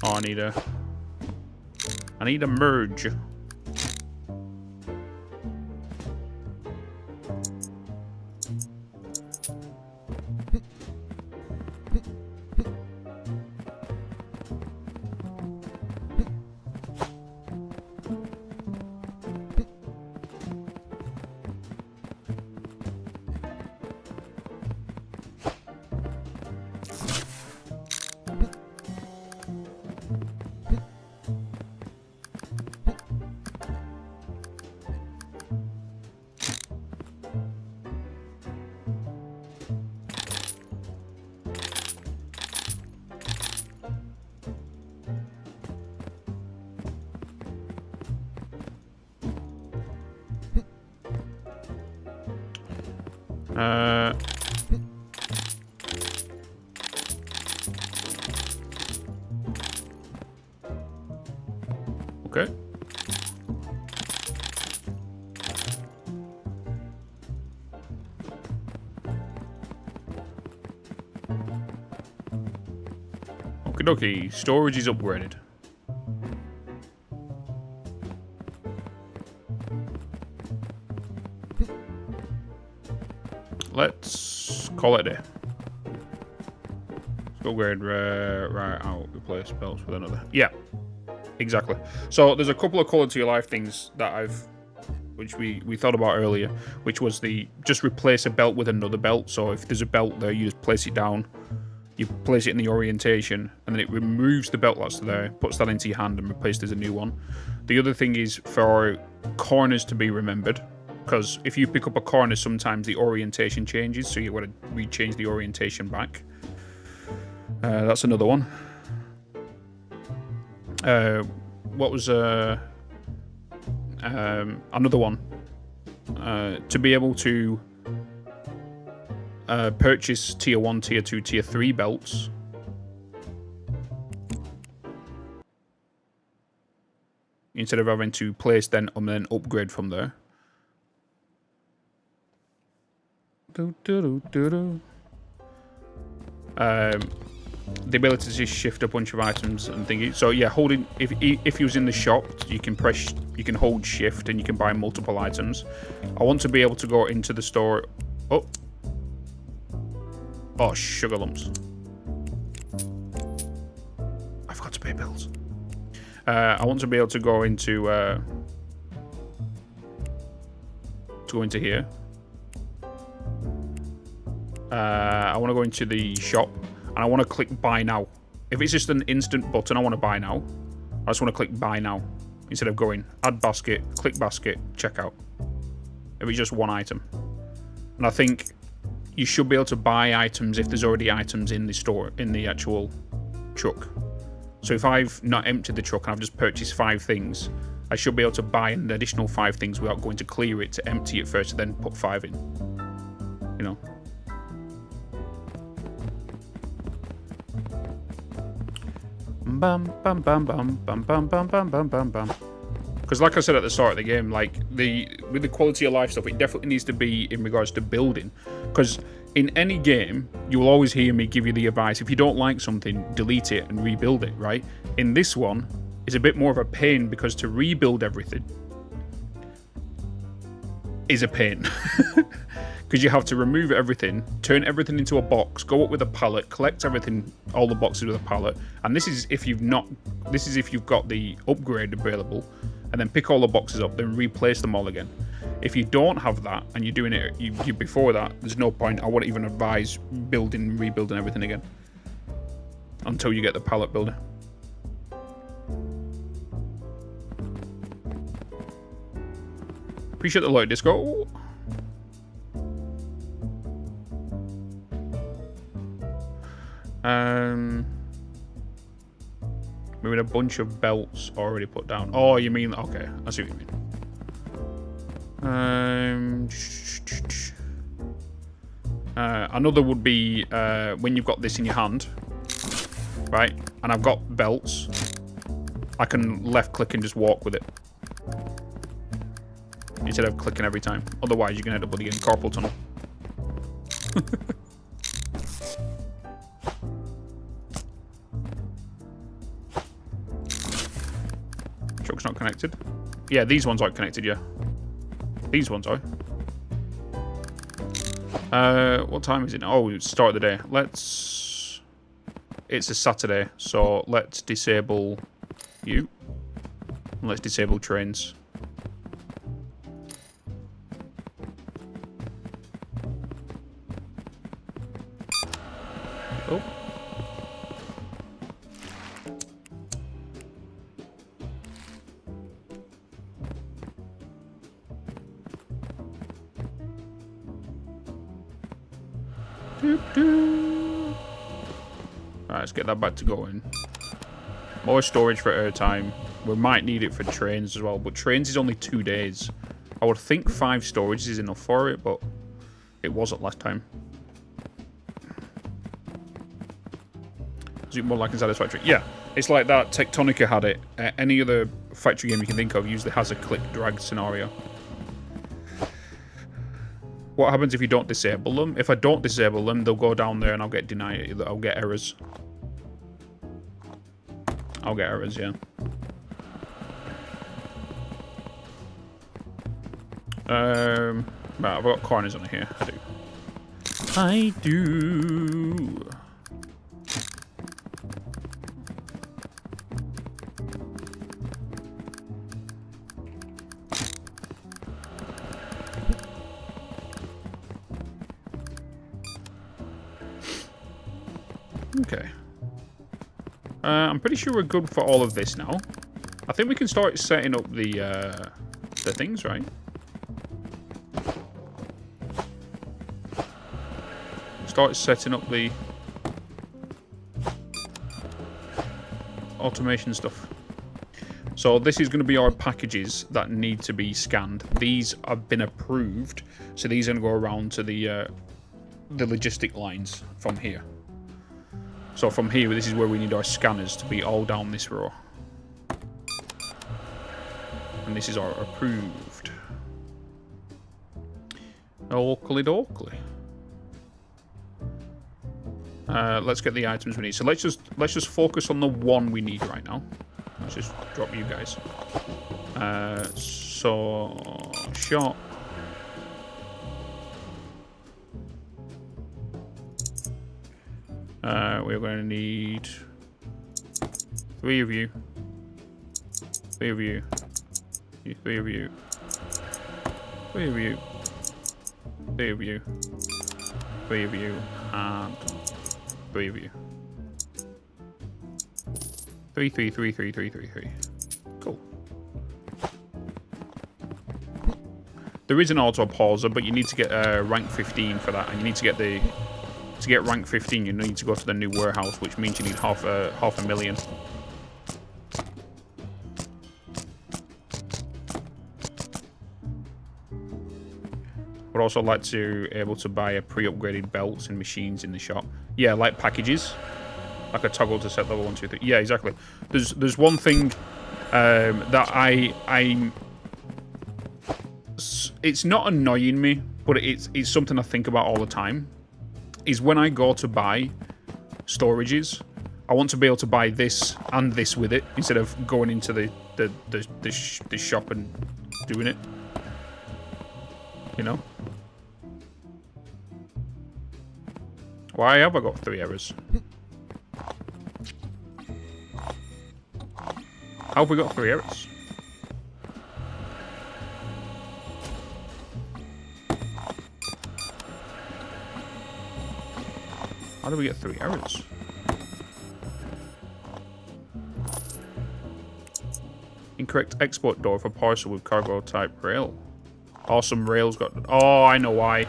[SPEAKER 1] Oh, I need a merge. Okay. Okie dokie, storage is upgraded. Let's call it a day. Let's upgrade right out, replace belts with another. Yeah, exactly. So there's a couple of quality of life things that which we thought about earlier, which was just replace a belt with another belt. So if there's a belt there, you just place it down, you place it in the orientation, and then it removes the belt that's there, puts that into your hand and replaces a new one. The other thing is for corners to be remembered, because if you pick up a corner, sometimes the orientation changes, so you've got to rechange the orientation back. That's another one. What was another one? To be able to purchase tier 1, tier 2, tier 3 belts. Instead of having to place them and then upgrade from there. The ability to just shift a bunch of items and thingy. So yeah, holding if he was in the shop, you can hold shift and you can buy multiple items. I want to be able to go into the store. Oh, sugar lumps. I forgot to pay bills. I want to be able to go into here. I want to go into the shop and I want to click buy now. If it's just an instant button, I want to buy now. I just want to click buy now instead of going add basket, click basket, checkout. If it's just one item. And I think you should be able to buy items if there's already items in the store, in the actual truck. So if I've not emptied the truck and I've just purchased 5 things, I should be able to buy an additional 5 things without going to clear it to empty it first and then put 5 in. You know? Bum bum bum bum bum bum bum bum bum bum bum. Because like I said at the start of the game, like with the quality of life stuff, it definitely needs to be in regards to building. Because in any game, you will always hear me give you the advice, if you don't like something, delete it and rebuild it, right? In this one, it's a bit more of a pain because to rebuild everything is a pain. Because you have to remove everything, turn everything into a box, go up with a pallet, collect everything, all the boxes with a pallet, and this is if you've got the upgrade available, and then pick all the boxes up, then replace them all again. If you don't have that and you're doing it you before that, there's no point. I wouldn't even advise rebuilding everything again until you get the pallet builder. Appreciate the light disco. Moving a bunch of belts already put down. Oh, you mean, okay, I see what you mean. Another would be when you've got this in your hand, right? And I've got belts. I can left click and just walk with it instead of clicking every time. Otherwise, you're gonna end up with getting carpal tunnel. Truck's not connected. Yeah, these ones aren't connected. Yeah, these ones are. What time is it now? Oh, it's start of the day. Let's... It's a Saturday, so let's disable you. Let's disable trains. Oh. Alright, let's get that back to going. More storage for airtime. We might need it for trains as well, but trains is only 2 days. I would think 5 storage is enough for it, but it wasn't last time. Is it more like Unsatisfactory? Yeah, it's like that. Tectonica had it. Any other factory game you can think of usually has a click drag scenario. What happens if you don't disable them? If I don't disable them, they'll go down there and I'll get denied. I'll get errors. I'll get errors, yeah. Right, I've got corners on here. I do. Okay. I'm pretty sure we're good for all of this now. I think we can start setting up the things, right? Start setting up the automation stuff. So this is going to be our packages that need to be scanned. These have been approved, so these are going to go around to the logistic lines from here. So from here, this is where we need our scanners to be all down this row. And this is our approved. Oakley dokley. Let's get the items we need. So let's just focus on the one we need right now. Let's just drop you guys. So shop. We're going to need 3 of you, 3 of you, 3 of you, 3 of you, 3 of you, 3 of you, and 3 of you. 3, 3, 3, 3, 3, 3, 3. Cool. There is an auto pauser, but you need to get rank 15 for that, and you need to get the to get rank 15. You need to go to the new warehouse, which means you need half a million. Would also like to able to buy a pre-upgraded belts and machines in the shop. Yeah, like packages, like a toggle to set level 1, 2, 3. Yeah, exactly. There's one thing that I'm. It's not annoying me, but it's something I think about all the time. Is when I go to buy storages, I want to be able to buy this and this with it instead of going into the shop and doing it. You know? Why have I got 3 errors? How have we got 3 errors? How do we get 3 errors? Incorrect export door for parcel with cargo type rail. Awesome rails got... Oh, I know why.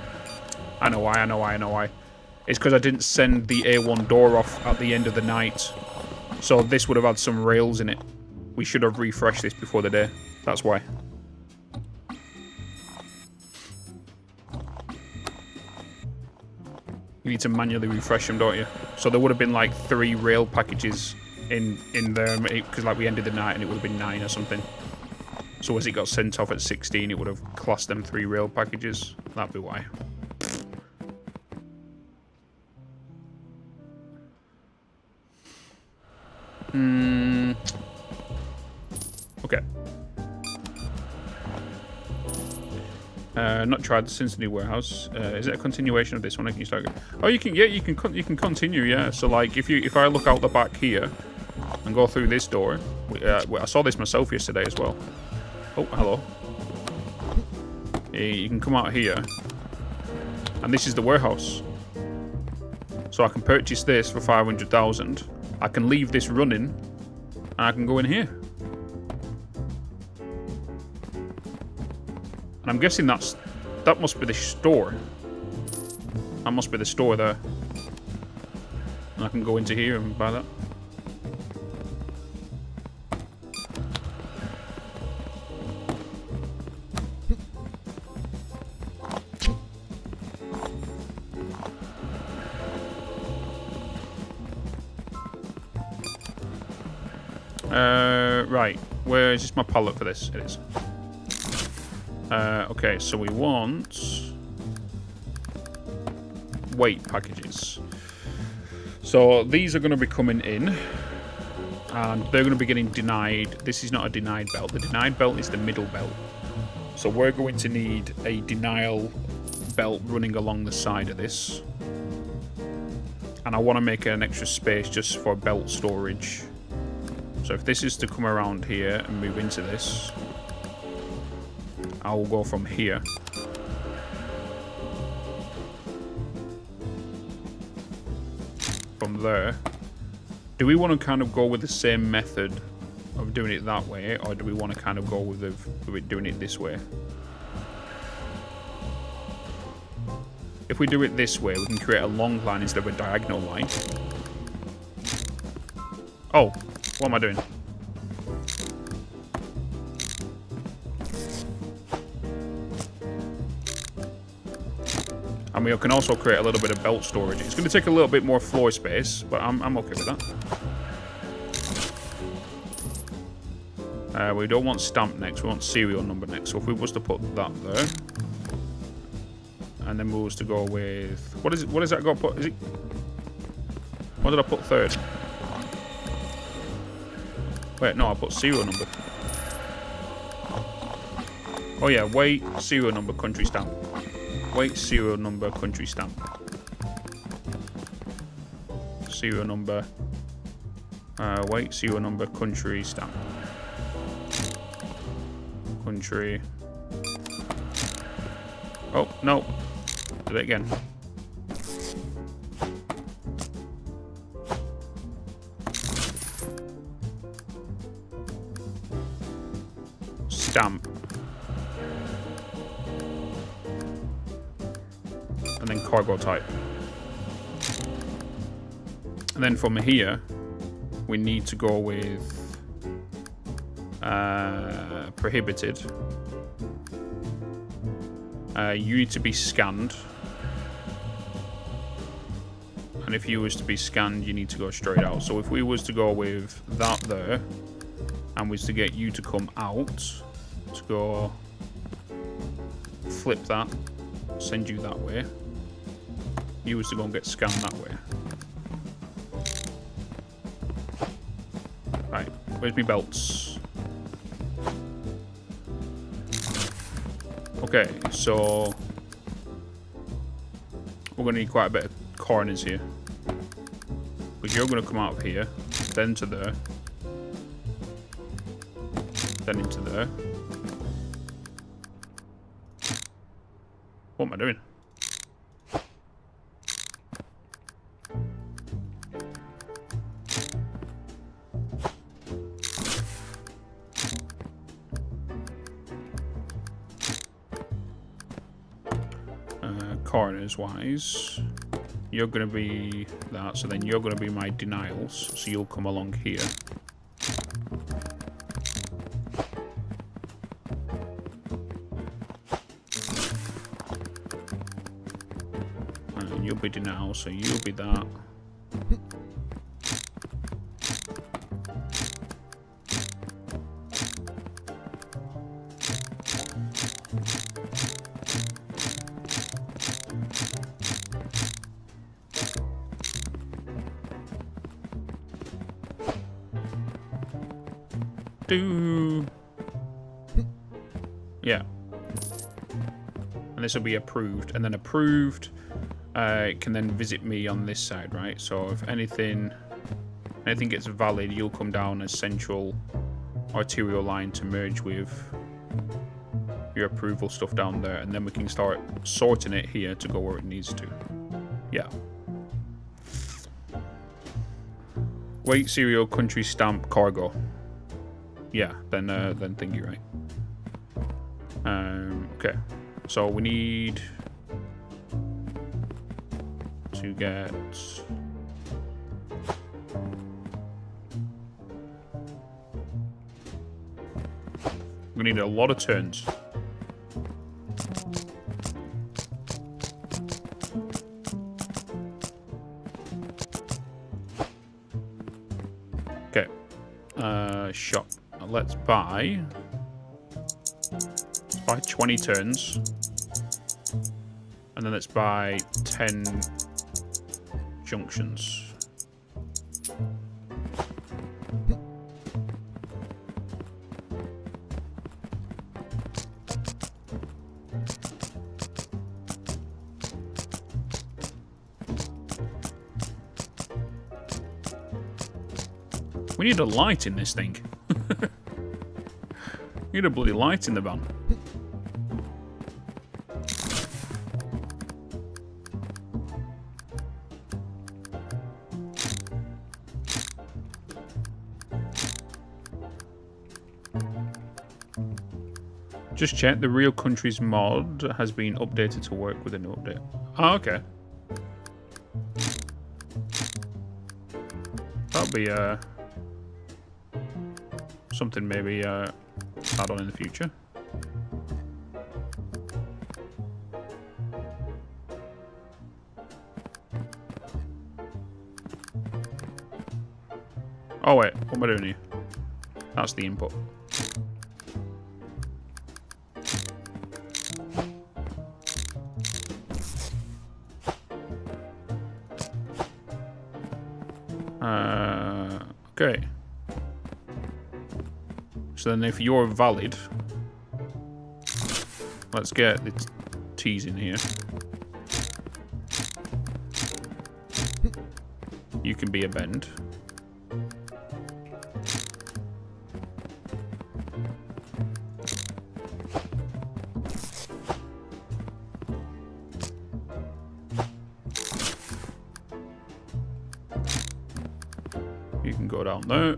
[SPEAKER 1] I know why. It's because I didn't send the A1 door off at the end of the night. So this would have had some rails in it. We should have refreshed this before the day. That's why. You need to manually refresh them, don't you? So there would have been like 3 rail packages in there, because like we ended the night and it would have been 9 or something. So as it got sent off at 16, it would have classed them 3 rail packages. That'd be why. Okay. Not tried since the new warehouse. Is it a continuation of this one? Can you start? Oh, you can. Yeah, you can continue. Yeah. So like, if I look out the back here and go through this door, I saw this myself yesterday as well. Oh, hello. You can come out here, and this is the warehouse. So I can purchase this for 500,000. I can leave this running, and I can go in here. And I'm guessing that must be the store. That must be the store there. And I can go into here and buy that. Right. Where is this my pallet for this? It is. Okay, so we want weight packages. So these are going to be coming in, and they're going to be getting denied. This is not a denied belt. The denied belt is the middle belt. So we're going to need a denial belt running along the side of this. And I want to make an extra space just for belt storage. So if this is to come around here and move into this, I will go from here. From there. Do we want to kind of go with the same method of doing it that way, or do we want to kind of go with doing it this way? If we do it this way, we can create a long line instead of a diagonal line. Oh, what am I doing? And we can also create a little bit of belt storage. It's going to take a little bit more floor space, but I'm okay with that. We don't want stamp next, we want serial number next. So if we was to put that there, and then we was to go with... What is it? What is that got put? Is it... What did I put third? Wait, no, I put serial number. Oh yeah, weight, serial number, country stamp. Weight, serial number, country stamp. Serial number. Weight, serial number, country stamp. Country. Oh, no. Do it again. Stamp. then cargo type. And then from here, we need to go with prohibited. You need to be scanned. And if you was to be scanned, you need to go straight out. So if we was to go with that there, and was to get you to come out, to go flip that, send you that way. You was to go and get scanned that way. Right, where's my belts? Okay, so we're going to need quite a bit of corners here. But you're going to come out of here, then to there, then into there. What am I doing? Corners wise, you're going to be that, so then you're going to be my denials, so you'll come along here. And you'll be denials, so you'll be that. Yeah. And this will be approved. And then approved can then visit me on this side, right? So if anything gets valid, you'll come down as central arterial line to merge with your approval stuff down there. And then we can start sorting it here to go where it needs to. Yeah. Weight, serial, country, stamp, cargo. Yeah, then think you're right. Okay, so we need to get we need a lot of turns. Okay, shop. Let's buy 20 turns, and then let's buy 10 junctions. We need a light in this thing. We need a bloody light in the van. Just check, the Real Countries mod has been updated to work with a new update. Oh, okay. That'll be something maybe add on in the future. Oh wait, what am I doing here? That's the input. Okay. So then if you're valid, let's get the T's in here. You can be a bend. You can go down there.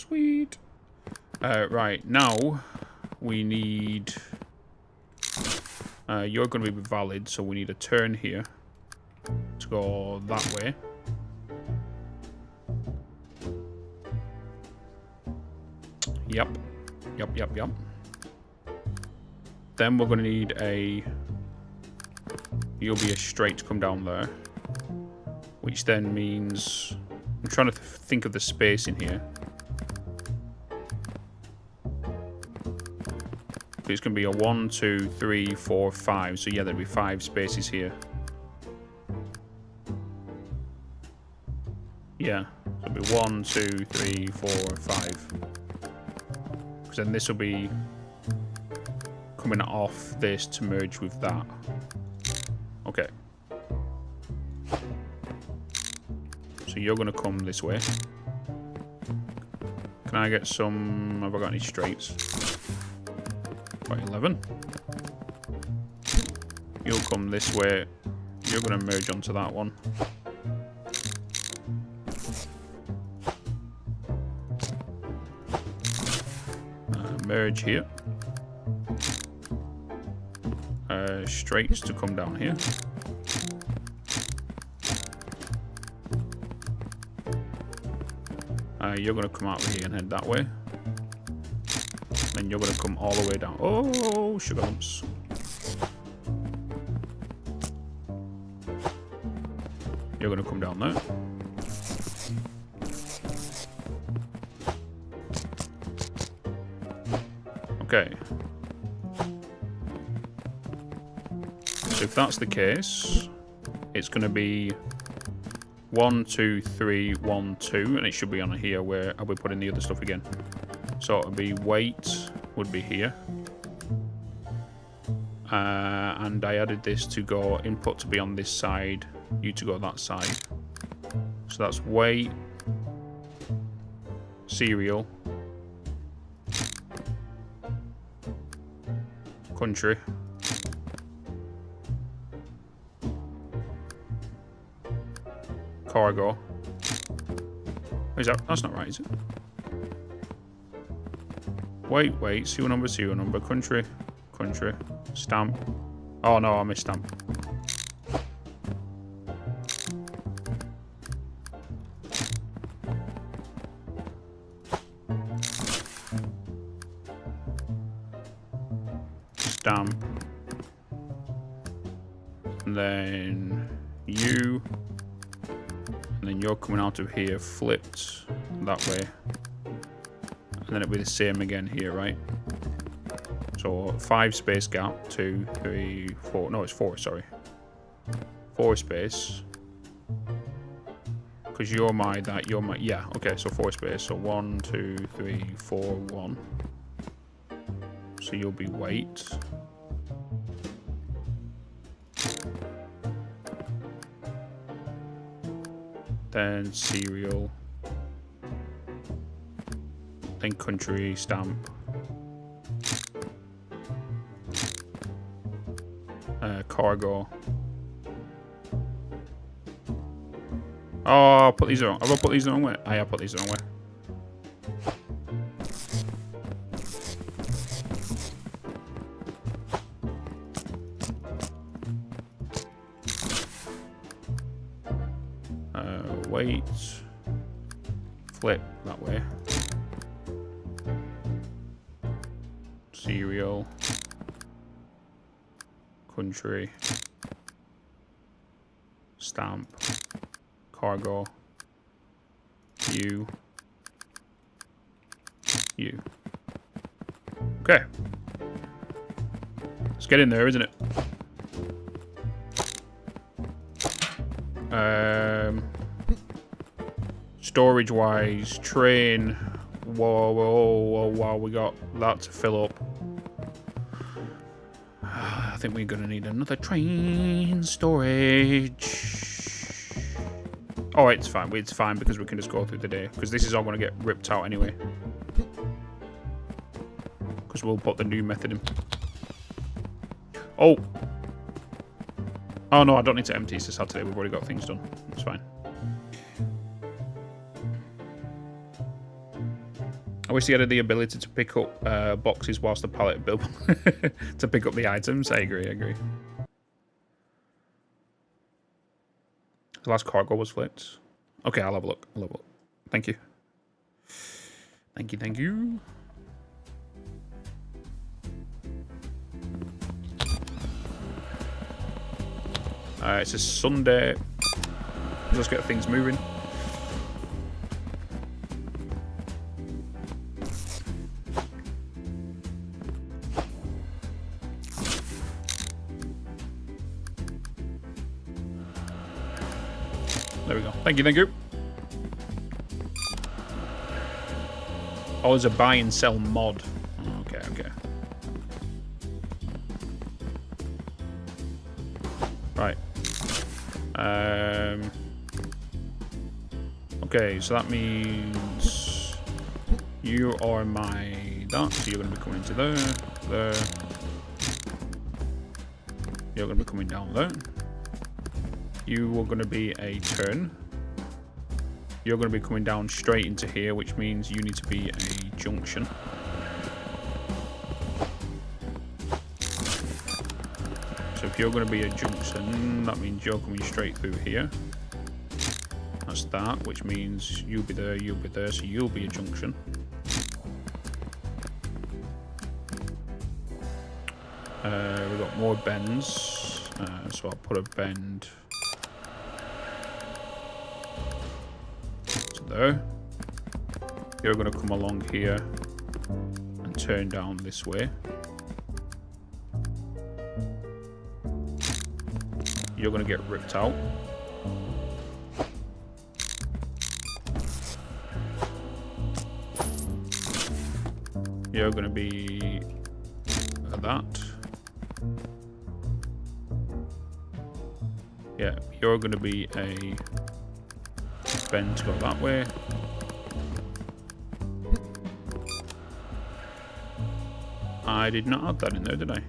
[SPEAKER 1] Sweet. Right, now we need... you're going to be valid, so we need a turn here to go that way. Yep. Yep. Then we're going to need a... You'll be a straight to come down there. Which then means... I'm trying to think of the space in here. It's going to be a 1, 2, 3, 4, 5. So yeah, there'll be 5 spaces here. Yeah. So it'll be 1, 2, 3, 4, 5. Because then this will be coming off this to merge with that. Okay. So you're going to come this way. Can I get some... Have I got any straights? Got 11. You'll come this way. You're going to merge onto that one. Merge here. Straights to come down here. You're going to come out of here and head that way. Then you're going to come all the way down. Oh, sugar lumps. You're going to come down there. Okay. So if that's the case, it's going to be 1, 2, 3, 1, 2, and it should be on here where I'll be putting the other stuff again. So it'll be weight would be here. And I added this to go input to be on this side, you to go that side. So that's weight, cereal, country, cargo. Is that? That's not right, is it? Wait, serial number, country, stamp. Oh no, I missed stamp. Stamp. And then you. And then you're coming out of here, flipped that way. And then it'll be the same again here, right? So 5 space gap, 2, 3, 4. No, it's 4, sorry. 4 space. Because you're my, yeah, okay, so 4 space. So 1, 2, 3, 4, 1. So you'll be weight. Then cereal. Then country, stamp. Cargo. Oh, I put these wrong. Have I put these the wrong way? I have put these the wrong way. Wait. Flip that way. Cereal. Country. Stamp. Cargo. You. Okay. Let's get in there, isn't it? Storage wise, train. Whoa, we got that to fill up. I think we're gonna need another train storage. Oh, it's fine. It's fine because we can just go through the day. Because this is all gonna get ripped out anyway. Because we'll put the new method in. Oh. Oh no, I don't need to empty this Saturday. We've already got things done. It's fine. wish they had the ability to pick up boxes whilst the pallet built to pick up the items. I agree, I agree. The last cargo was flipped. Okay, I'll have a look. I'll have a look. Thank you. Thank you, thank you. It's a Sunday. Let's get things moving. There we go. Thank you, thank you. Oh, there's a buy and sell mod. Okay, okay. Right. Okay, so that means you are my that, so you're going to be coming to there, there. You're going to be coming down there. You are going to be a turn. You're going to be coming down straight into here, which means you need to be a junction. So if you're going to be a junction, that means you're coming straight through here. That's that, which means you'll be there, so you'll be a junction. We've got more bends, so I'll put a bend to there. You're going to come along here and turn down this way. You're going to get ripped out. You're going to be at that. Yeah, you're going to be a bend to go that way. I did not add that in there, did I?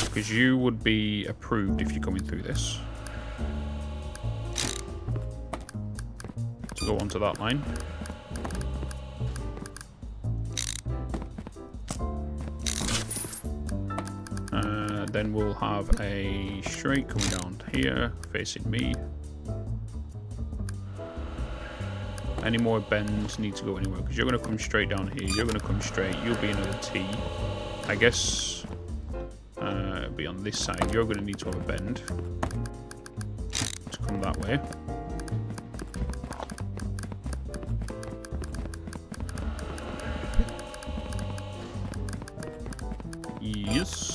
[SPEAKER 1] Because you would be approved if you're coming through this. To go onto that line. Then we'll have a straight coming down here, facing me. Any more bends need to go anywhere, because you're going to come straight down here, you're going to come straight, you'll be another T. I guess it'll be on this side, you're going to need to have a bend to come that way. Yes.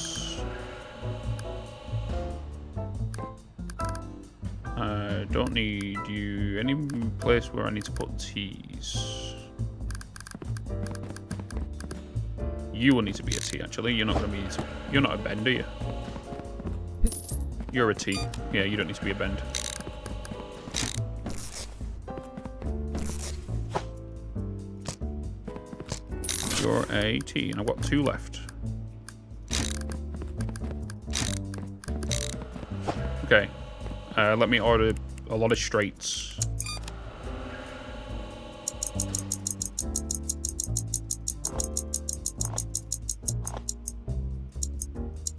[SPEAKER 1] Don't need you any place where I need to put T's. You will need to be a T actually. You're not going to be. You're not a bend, are you? You're a T. Yeah, you don't need to be a bend. You're a T, and I've got 2 left. Okay. Let me order a lot of straights.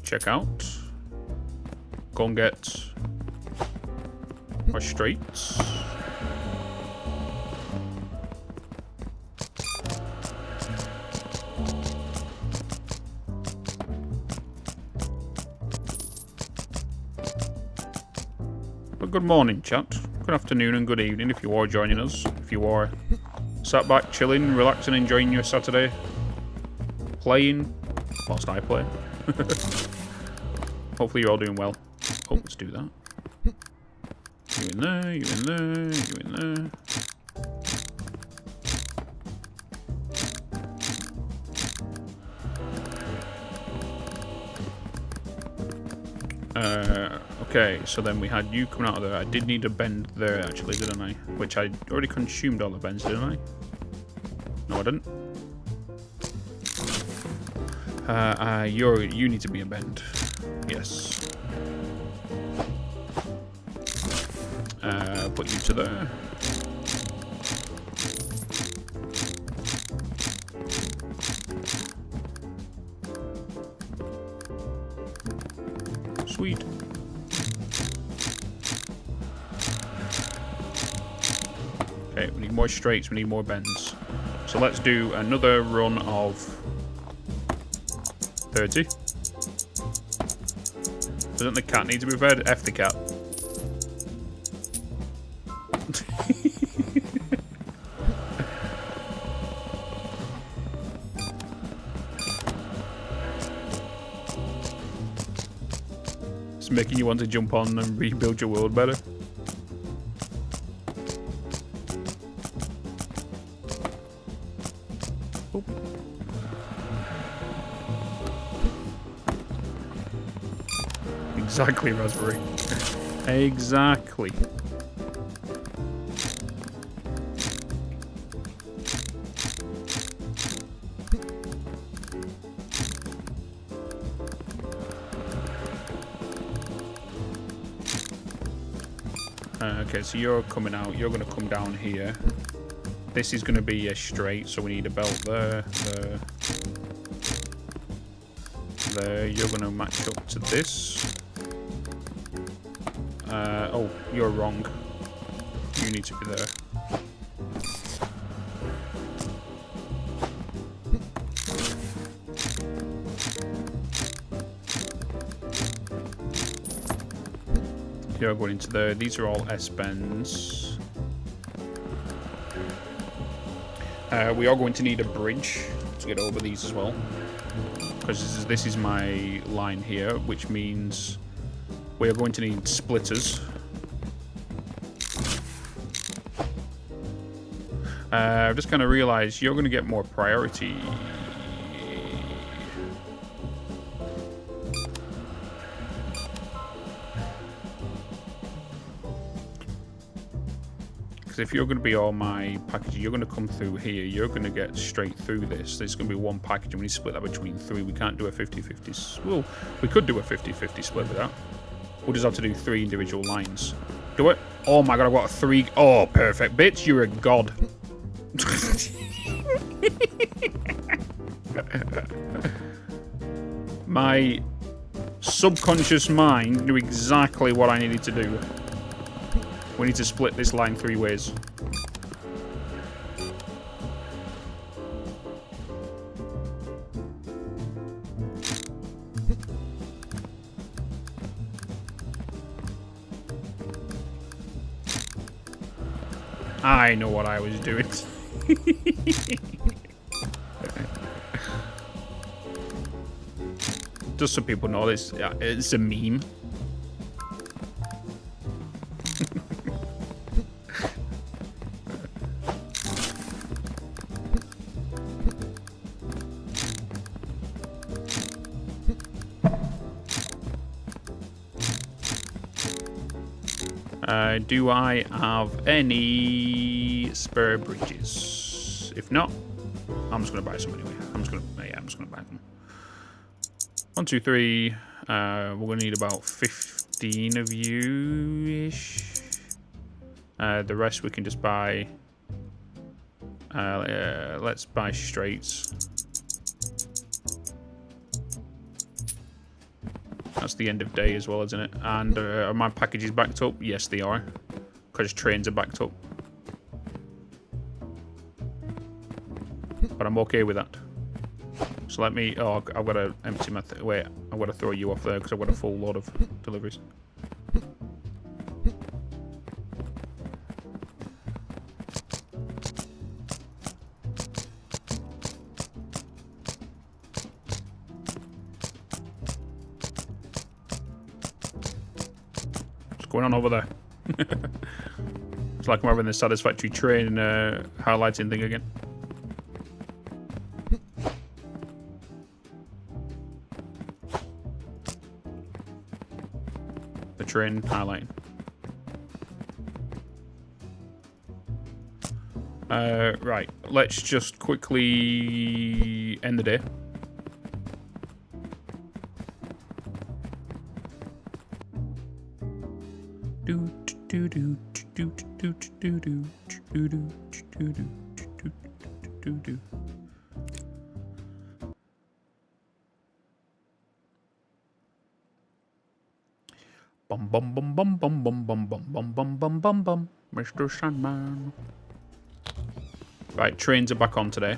[SPEAKER 1] Check out. Go and get our straights. Good morning, chat. Good afternoon and good evening if you are joining us. If you are sat back, chilling, relaxing, enjoying your Saturday, playing whilst I play. Hopefully you're all doing well. Oh, let's do that. You in there, you in there, you in there. Okay, so then we had you coming out of there. I did need a bend there, actually, didn't I? Which I already consumed all the bends, didn't I? No, I didn't. You need to be a bend. Yes. put you to there. Sweet. Okay, we need more straights, we need more bends. So let's do another run of 30. Doesn't the cat need to be fed? F the cat. It's making you want to jump on and rebuild your world better. Oh. Exactly, Raspberry. Exactly. Okay, so you're coming out. You're going to come down here. This is going to be a straight, so we need a belt there, there, there. You're going to match up to this. Oh, you're wrong. You need to be there. You're going into there. These are all S-bends. We are going to need a bridge to get over these as well, because this is my line here, which means we are going to need splitters. I've just kind of realised you're going to get more priority. If you're going to be all my packages, you're going to come through here, you're going to get straight through this. There's going to be one package and we need to split that between 3. We can't do a 50-50. Well, we could do a 50-50 split with that. We'll just have to do 3 individual lines. Do it. Oh my god, I've got a 3. Oh, perfect. Bitch, you're a god. My subconscious mind knew exactly what I needed to do. We need to split this line 3 ways. I know what I was doing. Just so people know this, it's a meme. Do I have any spare bridges? If not, I'm just gonna buy some anyway. I'm just gonna buy them. 1, 2, 3. We're gonna need about 15 of you ish. The rest we can just buy. Let's buy straights. That's the end of day as well, isn't it? And are my packages backed up? Yes, they are. Because trains are backed up. But I'm okay with that. So let me... Oh, I've got to empty my... Wait, I've got to throw you off there because I've got a full load of deliveries. Going on over there? It's like I'm having the satisfactory train highlighting thing again. The train highlighting. Right, let's just quickly end the day. Bum bum bum bum bum bum bum bum bum bum bum bum bum. Mr. Sandman. Right, trains are back on today.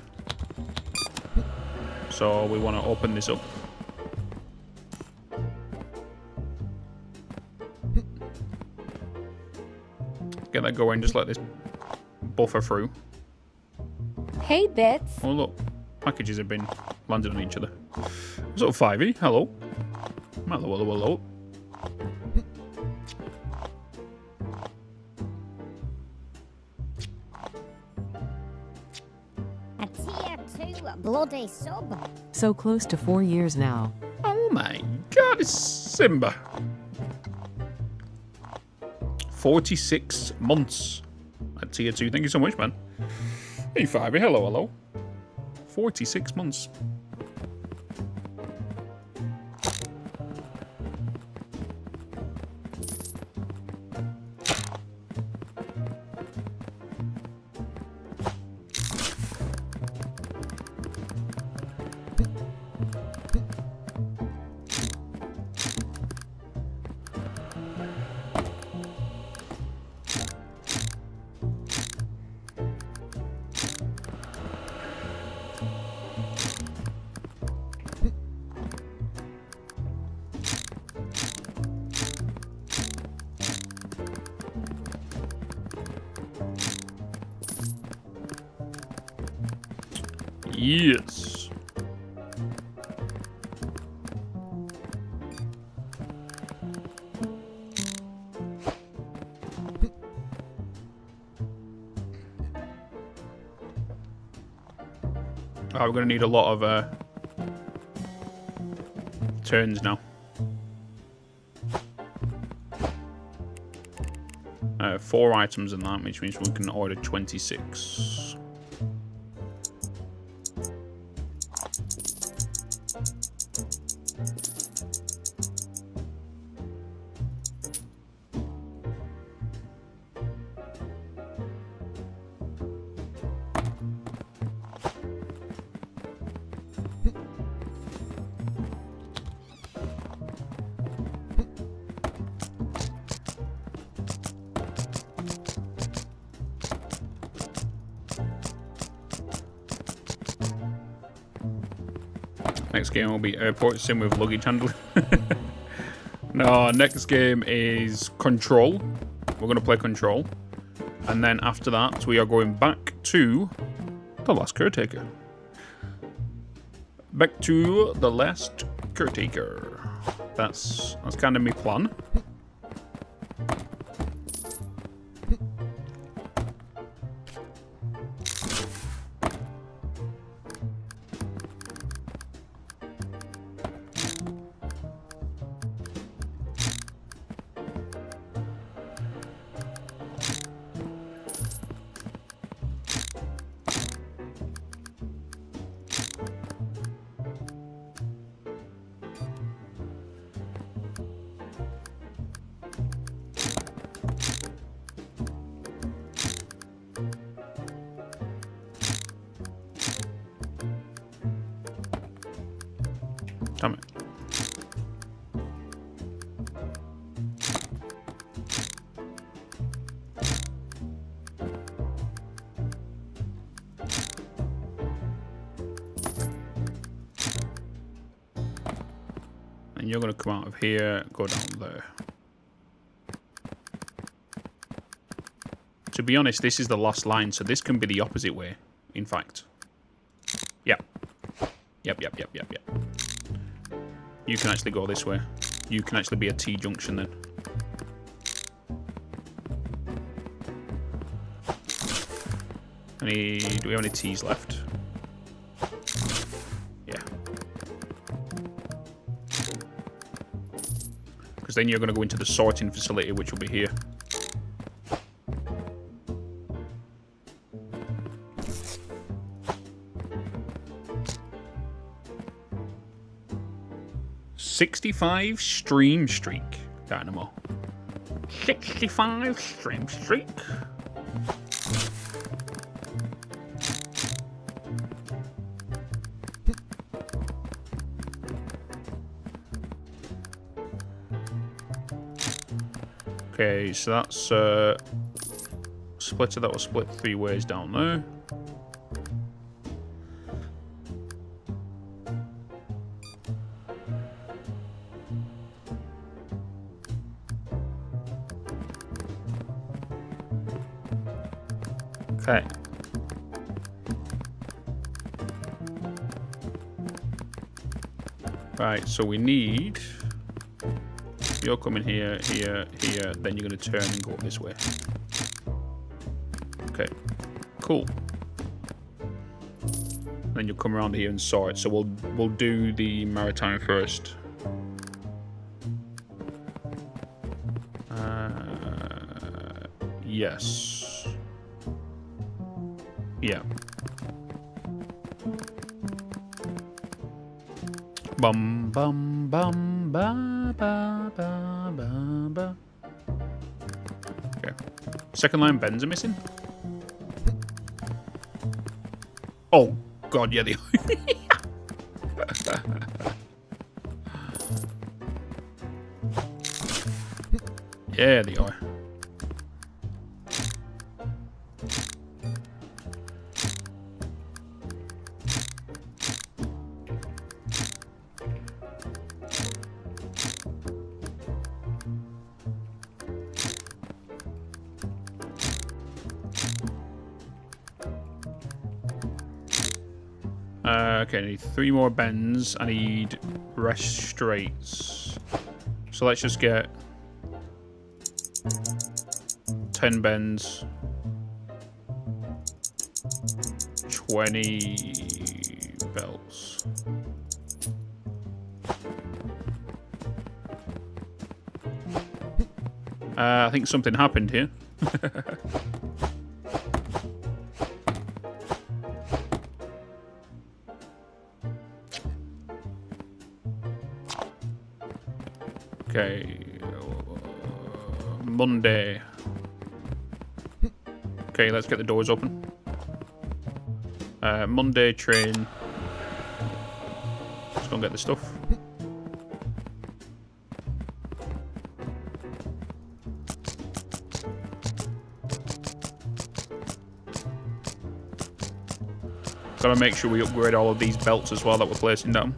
[SPEAKER 1] So we want to open this up. Get that going, just let this buffer through.
[SPEAKER 4] Hey, Bitz.
[SPEAKER 1] Oh look, packages have been landed on each other. What's up, 5e? Hello. Hello, hello, hello.
[SPEAKER 3] A tier 2 bloody sub.
[SPEAKER 6] So close to 4 years now.
[SPEAKER 1] Oh my god, it's Simba. 46 months at tier 2. Thank you so much, man. Hey, 5e. Hello, hello. 46 months. Yes. Oh, we're going to need a lot of turns now. 4 items in that, which means we can order 26. Next game will be airport sim with luggage handling. No, next game is Control. We're going to play Control. And then after that, we are going back to The Last Caretaker. Back to The Last Caretaker. That's kind of my plan. Damn it. And you're going to come out of here, go down there. To be honest, this is the last line, so this can be the opposite way, in fact. Yep. Yep. You can actually go this way. You can actually be a T-junction then. Do we have any T's left? Yeah. Because then you're going to go into the sorting facility, which will be here. '65 stream streak, Dynamo. 65 stream streak. Okay, so that's splitter that will split 3 ways down there. Okay. Right, so we need... You're coming here, here, here, then you're going to turn and go this way. Okay, cool. Then you'll come around here and sort. So we'll do the maritime first. Yes. Yeah. Bum bum bum ba ba ba ba ba. Okay. Second line bends are missing. Oh god, yeah, they yeah, they are. Okay, I need 3 more bends. I need rest straights. So let's just get 10 bends, 20 belts. I think something happened here. Okay, Monday. Okay, let's get the doors open. Monday train. Let's go and get the stuff. Gotta make sure we upgrade all of these belts as well that we're placing down.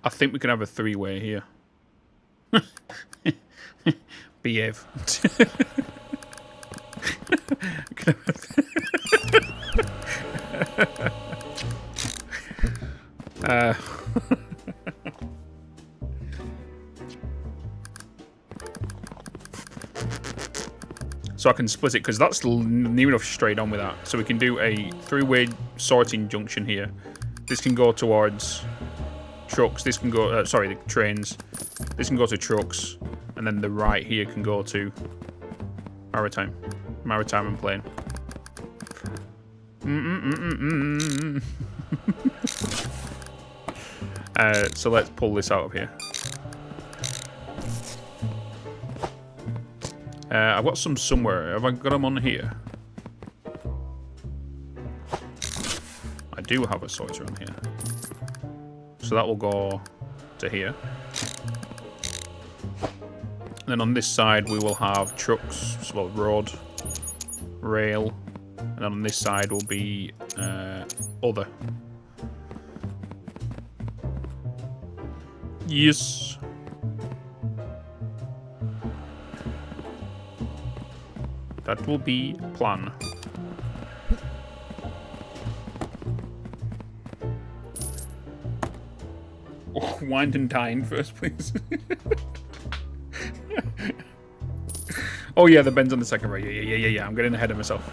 [SPEAKER 1] I think we can have a 3-way here. Behave. So I can split it because that's near enough straight on with that. So we can do a 3-way sorting junction here. This can go towards trucks. This can go, sorry, the trains. This can go to trucks, and then the right here can go to maritime and plane. So let's pull this out of here. I've got some somewhere. Have I got them on here? I do have a sorter on here. So that will go to here. And then on this side we will have trucks, well, road, rail, and then on this side will be other. Yes. That will be plan. Oh, wind and dine first, please. Oh yeah, the Ben's on the second row. Yeah. I'm getting ahead of myself.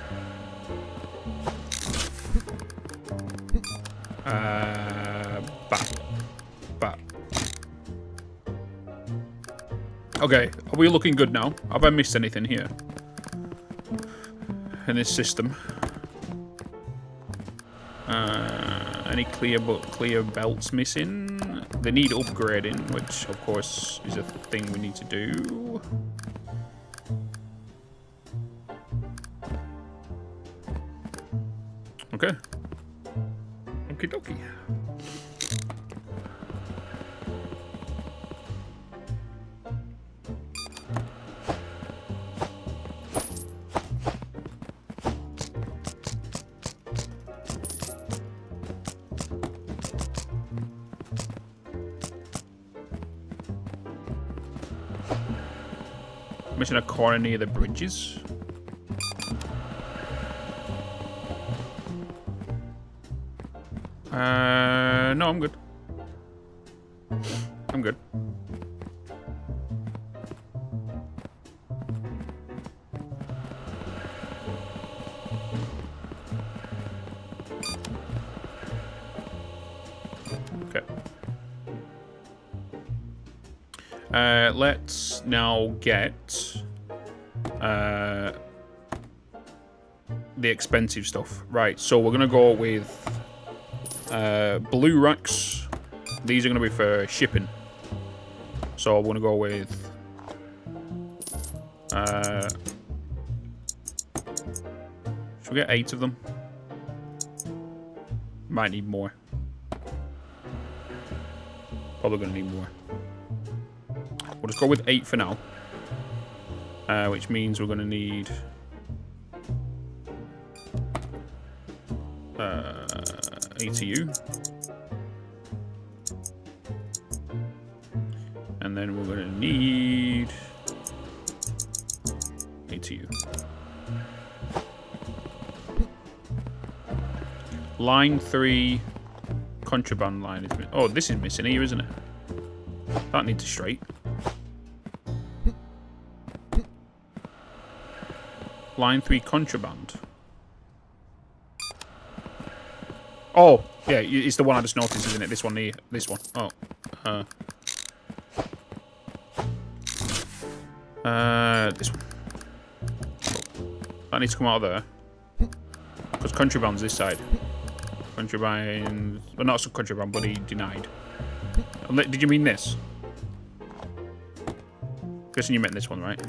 [SPEAKER 1] Bat. Okay, are we looking good now? Have I missed anything here? In this system? Any clear belts missing? They need upgrading, which of course is a thing we need to do. Okay. Okie dokie. Missing a corner near the bridges. No, I'm good. I'm good. Okay. Let's now get the expensive stuff. Right, so we're gonna go with blue racks. These are gonna be for shipping. So I'm gonna go with should we get 8 of them? Might need more. Probably gonna need more. We'll just go with 8 for now. Which means we're gonna need ATU. And then we're gonna need ATU. Line 3 contraband line is missing. Oh, this is missing here, isn't it? That needs a straight. Line 3 contraband. Oh, yeah, it's the one I just noticed, isn't it? This one here. This one. Oh. This one. Oh. That needs to come out of there. Because contraband's this side. Contraband... Well, not contraband, but he denied. Did you mean this? Guessing you meant this one, right?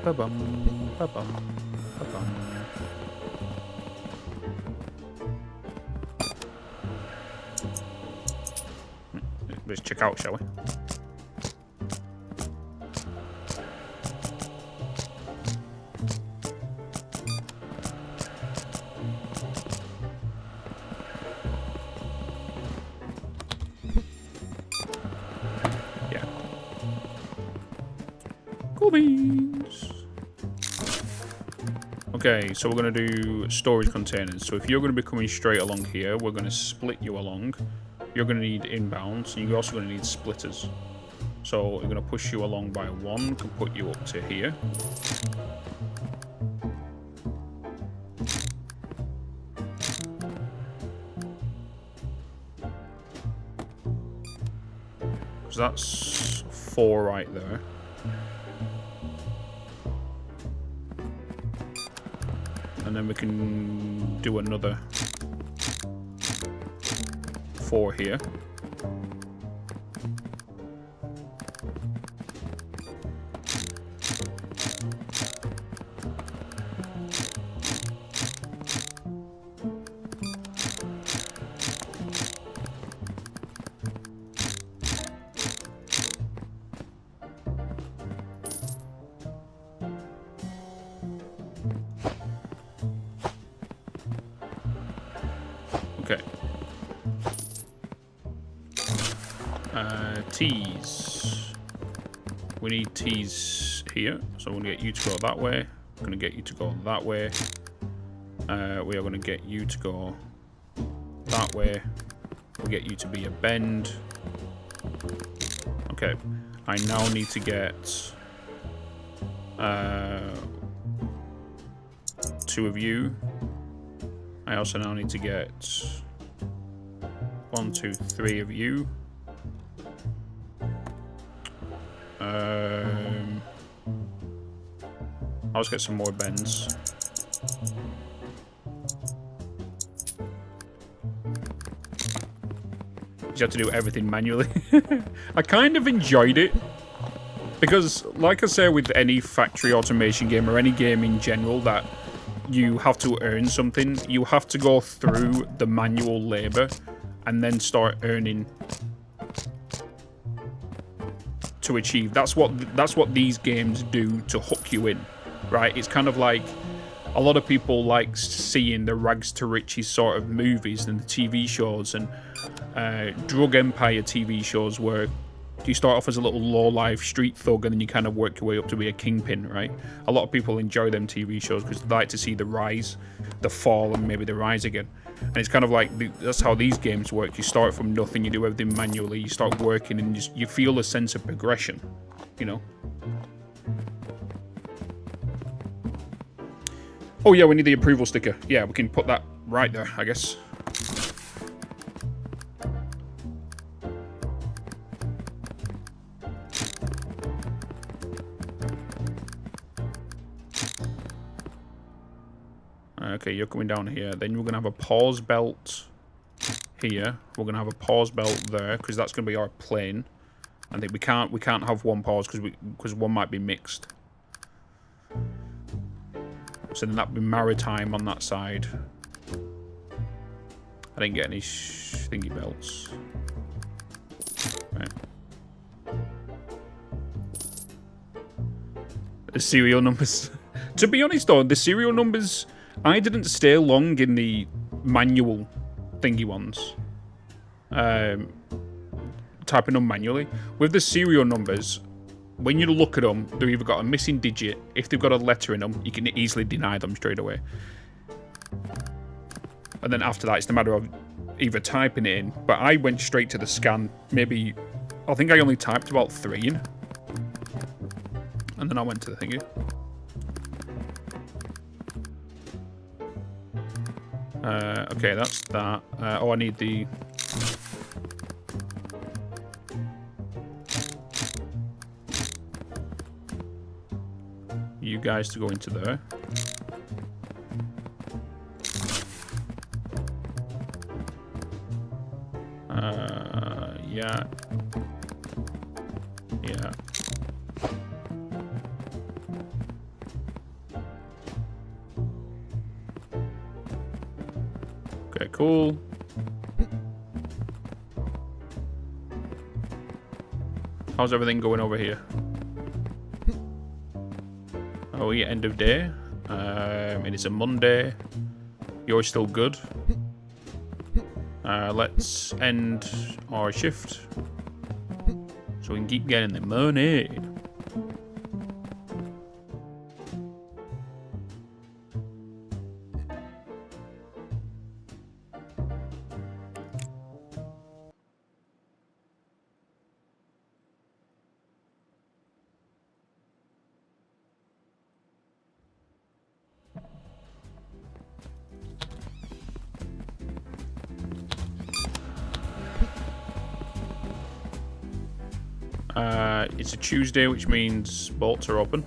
[SPEAKER 1] Ba-bum, ba-bum, ba-bum. Let's check out, shall we? Yeah. Cool beans. Okay, so we're going to do storage containers. So if you're going to be coming straight along here, we're going to split you along. You're going to need inbounds, and you're also going to need splitters. So we're going to push you along by 1, can put you up to here. So that's 4 right there. And then we can do another 4 here. Okay. T's. We need T's here, so I'm going to get you to go that way. I'm going to get you to go that way. We are going to get you to go that way. We'll get you to be a bend. Okay. I now need to get 2 of you. I also now need to get 1, 2, 3 of you. I'll just get some more bends. You have to do everything manually. I kind of enjoyed it. Because, like I say with any factory automation game or any game in general that you have to earn something, you have to go through the manual labor and then start earning to achieve. That's what these games do to hook you in, right? It's kind of like a lot of people like seeing the rags to riches sort of movies and the TV shows and drug empire TV shows where you start off as a little low-life street thug and then you kind of work your way up to be a kingpin, right? A lot of people enjoy them TV shows because they like to see the rise, the fall, and maybe the rise again. And it's kind of like, that's how these games work. You start from nothing, you do everything manually, you start working, and you feel a sense of progression, you know? Oh yeah, we need the approval sticker. Yeah, we can put that right there, I guess. Okay, you're coming down here. Then we're going to have a pause belt here. We're going to have a pause belt there, because that's going to be our plane. I think we can't have one pause, because one might be mixed. So then that'd be maritime on that side. I didn't get any thingy belts. Right. The serial numbers. To be honest though, the serial numbers, I didn't stay long in the manual thingy ones. Typing them manually. With the serial numbers, when you look at them, they've either got a missing digit. If they've got a letter in them, you can easily deny them straight away. And then after that, it's a matter of either typing it in. But I went straight to the scan. Maybe, I think I only typed about 3 in. And then I went to the thingy. Okay, that's that. Oh, I need the... you guys to go into there. Yeah. Yeah. Okay, cool. How's everything going over here? Oh yeah, end of day. It is a Monday. You're still good. Let's end our shift so we can keep getting the money. It's a Tuesday, which means bolts are open.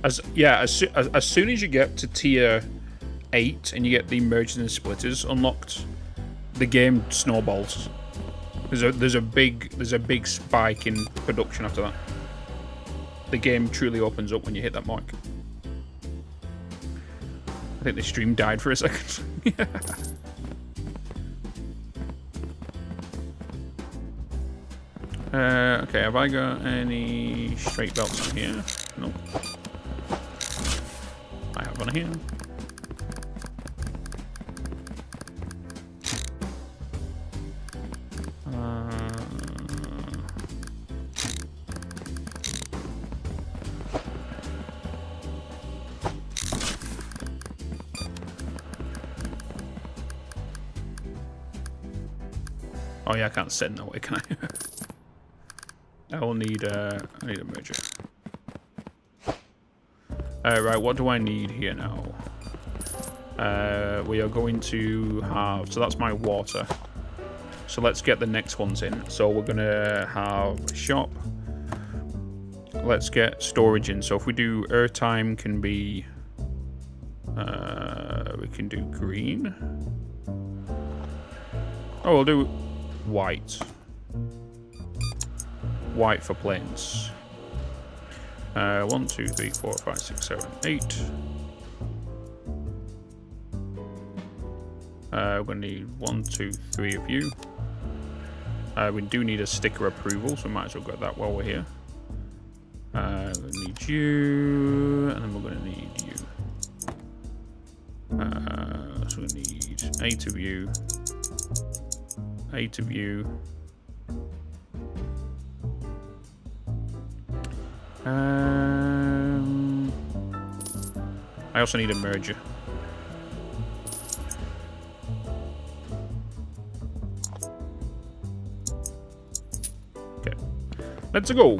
[SPEAKER 1] As soon as you get to tier 8 and you get the mergers and splitters unlocked, the game snowballs. There's a big spike in production after that. The game truly opens up when you hit that mark. I think the stream died for a second. Okay, have I got any straight belts on here? Nope. I have one here. Oh yeah, I can't send that way, can I? I need a merger. Right, what do I need here now? We are going to have... So that's my water. So let's get the next ones in. So we're going to have a shop. Let's get storage in. So if we do airtime can be... we can do green. Oh, we'll do white. White for planes. 1, 2, 3, 4, 5, 6, 7, 8. We're going to need 1, 2, 3 of you. We do need a sticker approval, so we might as well get that while we're here. We're going to need you, and then we're going to need you. So we need 8 of you. 8 of you. I also need a merger. Okay, let's go.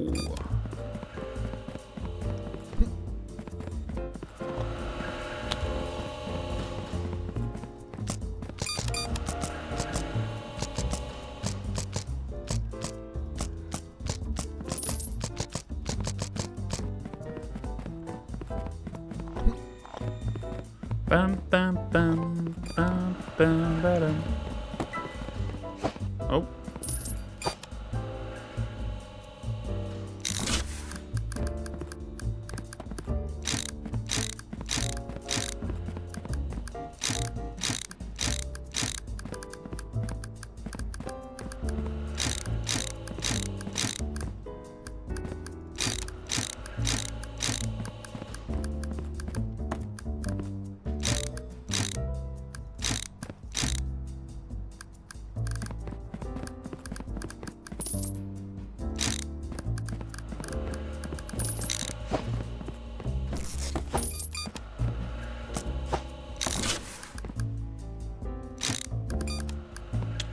[SPEAKER 1] Bum, bum, bum, bum, bum, ba-dum. Oh.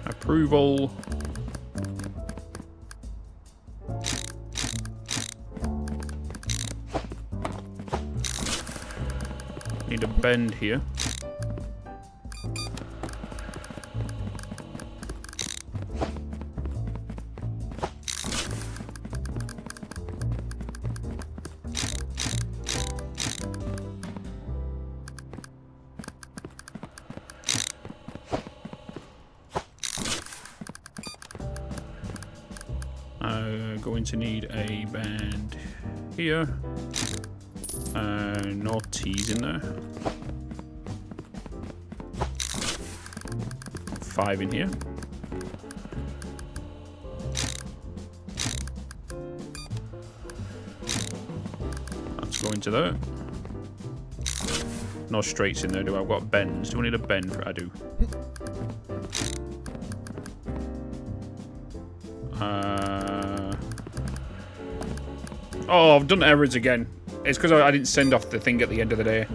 [SPEAKER 1] Approval. Need a bend here. Going to need a band here. No T's in there. 5 in here. That's going to there. No straights in there, do I? I've got bends. Do I need a bend? I do. Oh, I've done errors again. It's because I didn't send off the thing at the end of the day.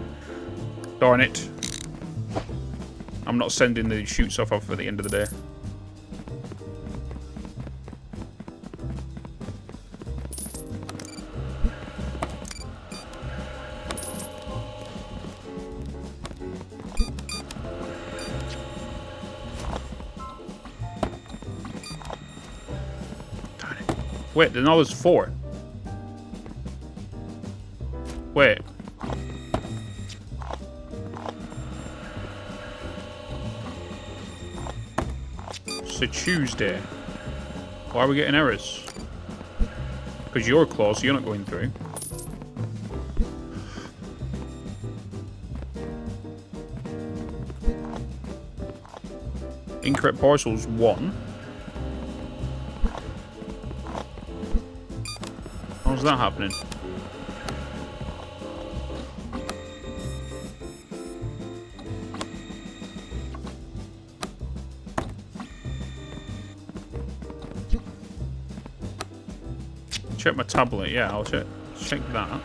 [SPEAKER 1] Darn it. I'm not sending the shoot stuff off at the end of the day. Darn it. Wait, then all was 4. Wait. So Tuesday. Why are we getting errors? Because you're close, you're not going through. Incorrect parcels 1. How's that happening? Check my tablet, yeah, I'll check that.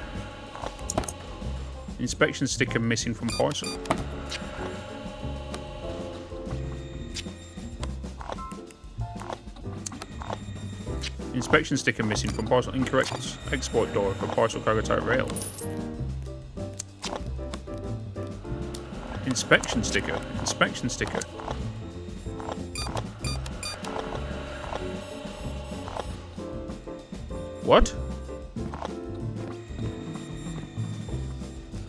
[SPEAKER 1] Inspection sticker missing from parcel. Inspection sticker missing from parcel. Incorrect export door for parcel cargo type rail. Inspection sticker. Inspection sticker. What?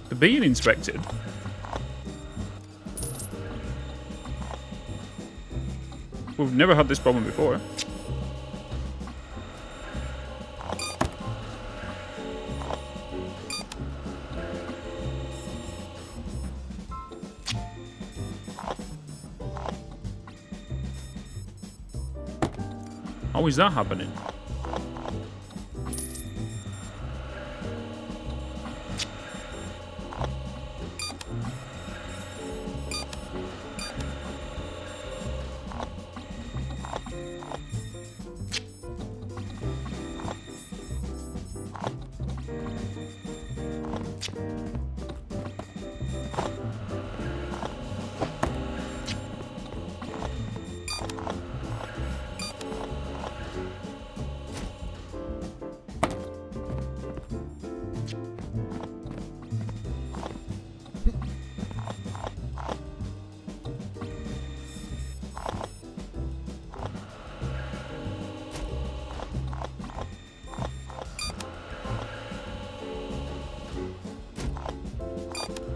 [SPEAKER 1] They're being inspected. We've never had this problem before. How is that happening?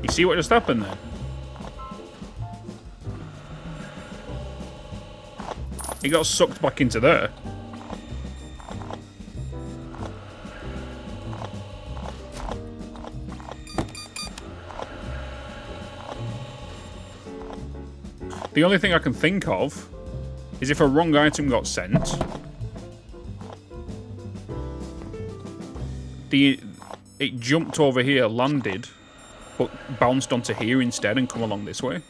[SPEAKER 1] You see what just happened then? He got sucked back into there. The only thing I can think of is if a wrong item got sent, it jumped over here, landed, but bounced onto here instead and come along this way.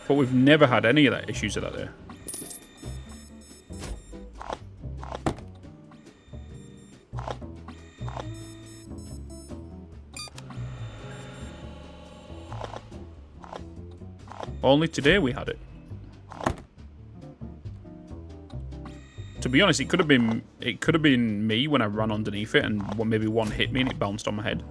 [SPEAKER 1] But we've never had any of that issues of that there. Only today we had it. To be honest, it could have been me when I ran underneath it and maybe one hit me and it bounced on my head.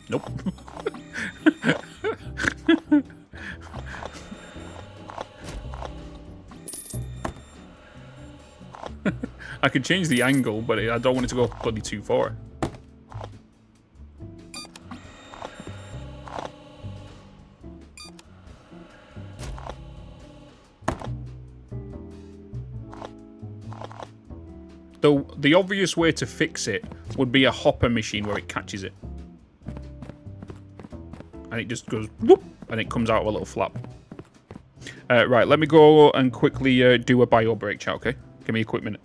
[SPEAKER 1] Nope. I could change the angle, but I don't want it to go bloody too far. Though the obvious way to fix it would be a hopper machine where it catches it. And it just goes whoop, and it comes out of a little flap. Right, let me go and quickly do a bio break, chat, okay? Give me a quick minute.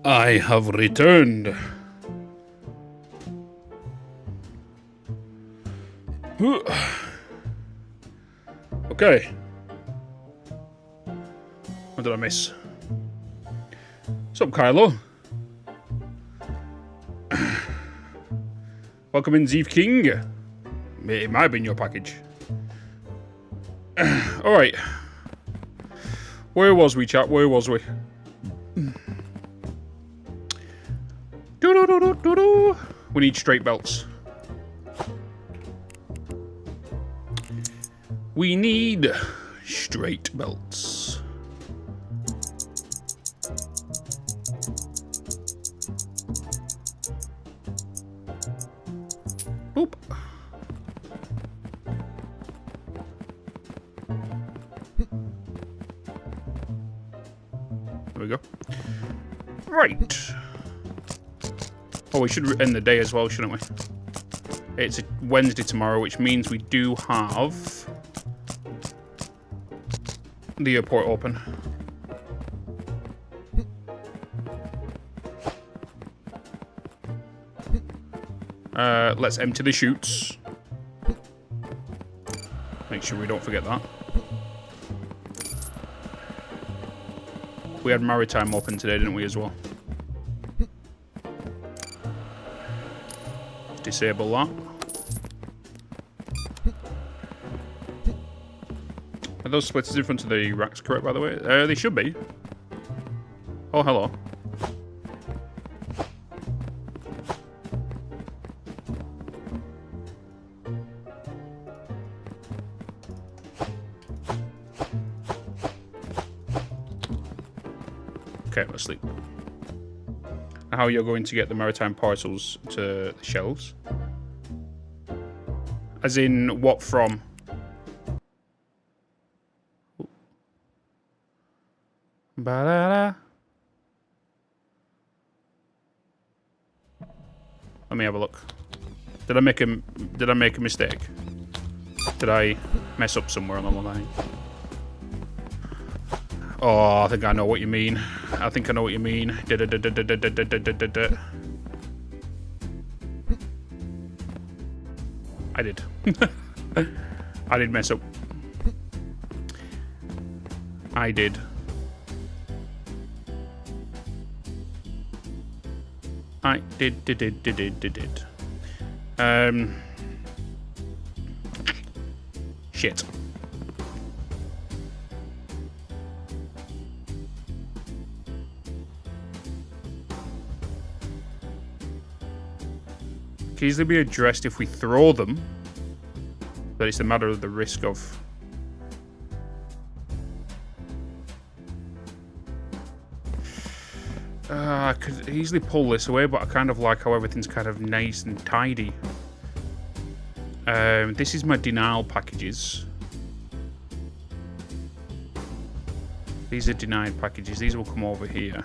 [SPEAKER 1] I have returned. Okay. What did I miss? What's up, Kylo? Welcome in, Zeef King. It might have been your package. Alright. Where was we, chat? Where was we? We need straight belts. We need straight belts. Boop. There we go. Right. Oh, we should end the day as well, shouldn't we? It's a Wednesday tomorrow, which means we do have the airport open. Let's empty the chutes. Make sure we don't forget that. We had maritime open today, didn't we, as well? Let's disable that. Are those splitters in front of the racks correct, by the way? They should be. Oh, hello. Okay, let's sleep. How you're going to get the maritime parcels to the shelves? As in, what from? Ba-da-da. Let me have a look. Did I make a mistake? Did I mess up somewhere along the line? Oh, I think I know what you mean. I think I know what you mean. I did. I did mess up. I did. I did. Shit. Can easily be addressed if we throw them, but it's a matter of the risk of. I could easily pull this away, but I kind of like how everything's kind of nice and tidy. This is my denial packages. These are denied packages. These will come over here.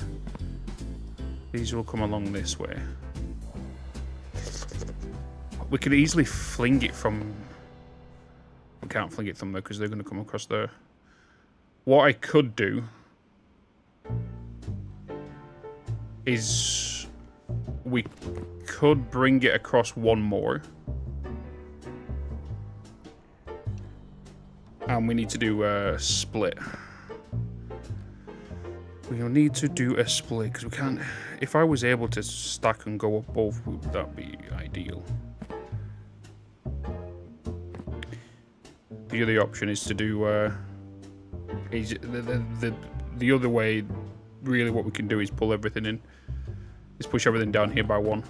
[SPEAKER 1] These will come along this way. We could easily fling it from... We can't fling it from there because they're going to come across there. What I could do is we could bring it across one more. And we need to do a split. We'll need to do a split because we can't... If I was able to stack and go up both, would that be ideal? The other option is to do the other way. Really, what we can do is pull everything in. Is push everything down here by one.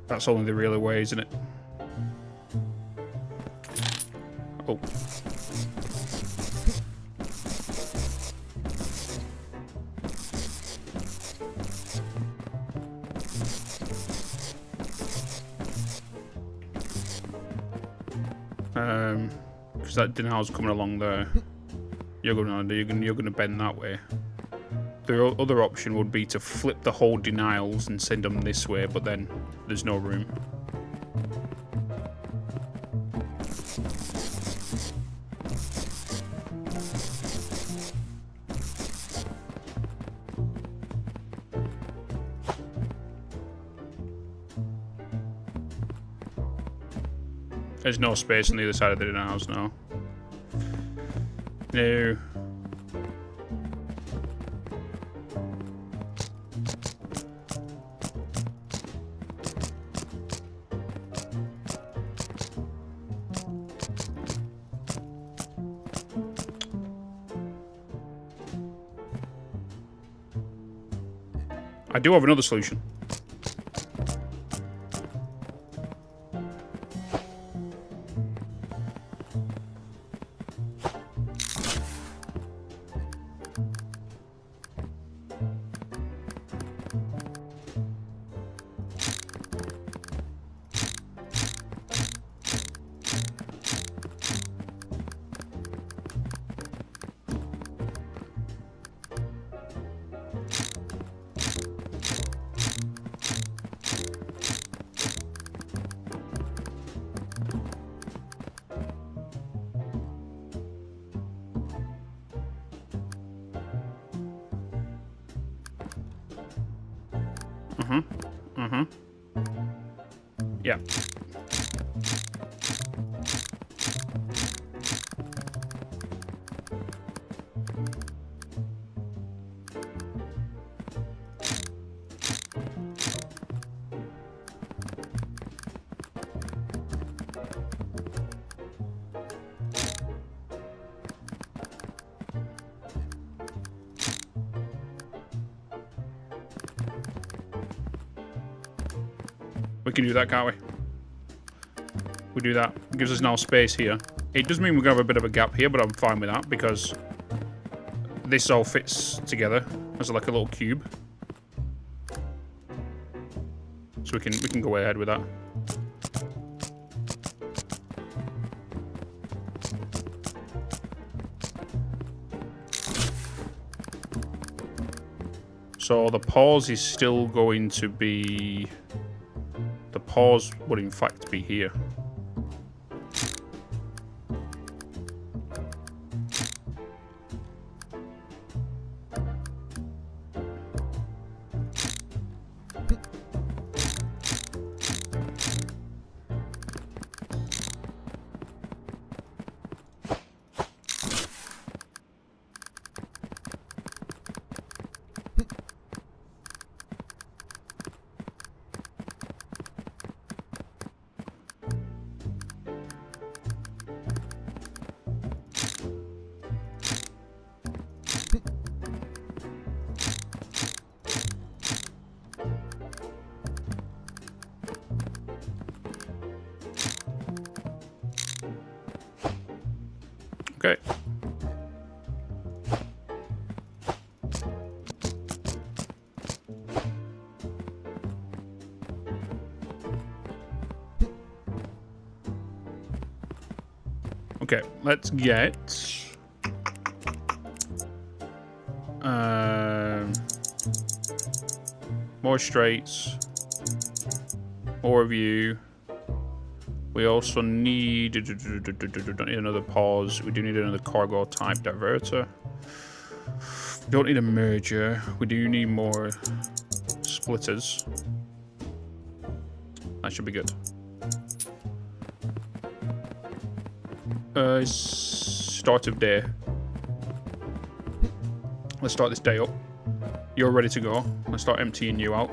[SPEAKER 1] That's only the real way, isn't it? Oh. Because that denial's coming along there. You're gonna bend that way. The other option would be to flip the whole denials and send them this way, but then there's no room. There's no space on the other side of the dinner house now. No. I do have another solution. Yeah. We can do that, can't we? We do that. It gives us now space here. It does mean we're going to have a bit of a gap here, but I'm fine with that because this all fits together as like a little cube. So we can go ahead with that. So the pause is still going to be... The pause would in fact be here. Okay. Okay, let's get more straights, more of you. We also need, don't need another pause. We do need another cargo type diverter. Don't need a merger. We do need more splitters. That should be good. Start of day. Let's start this day up. You're ready to go. Let's start emptying you out.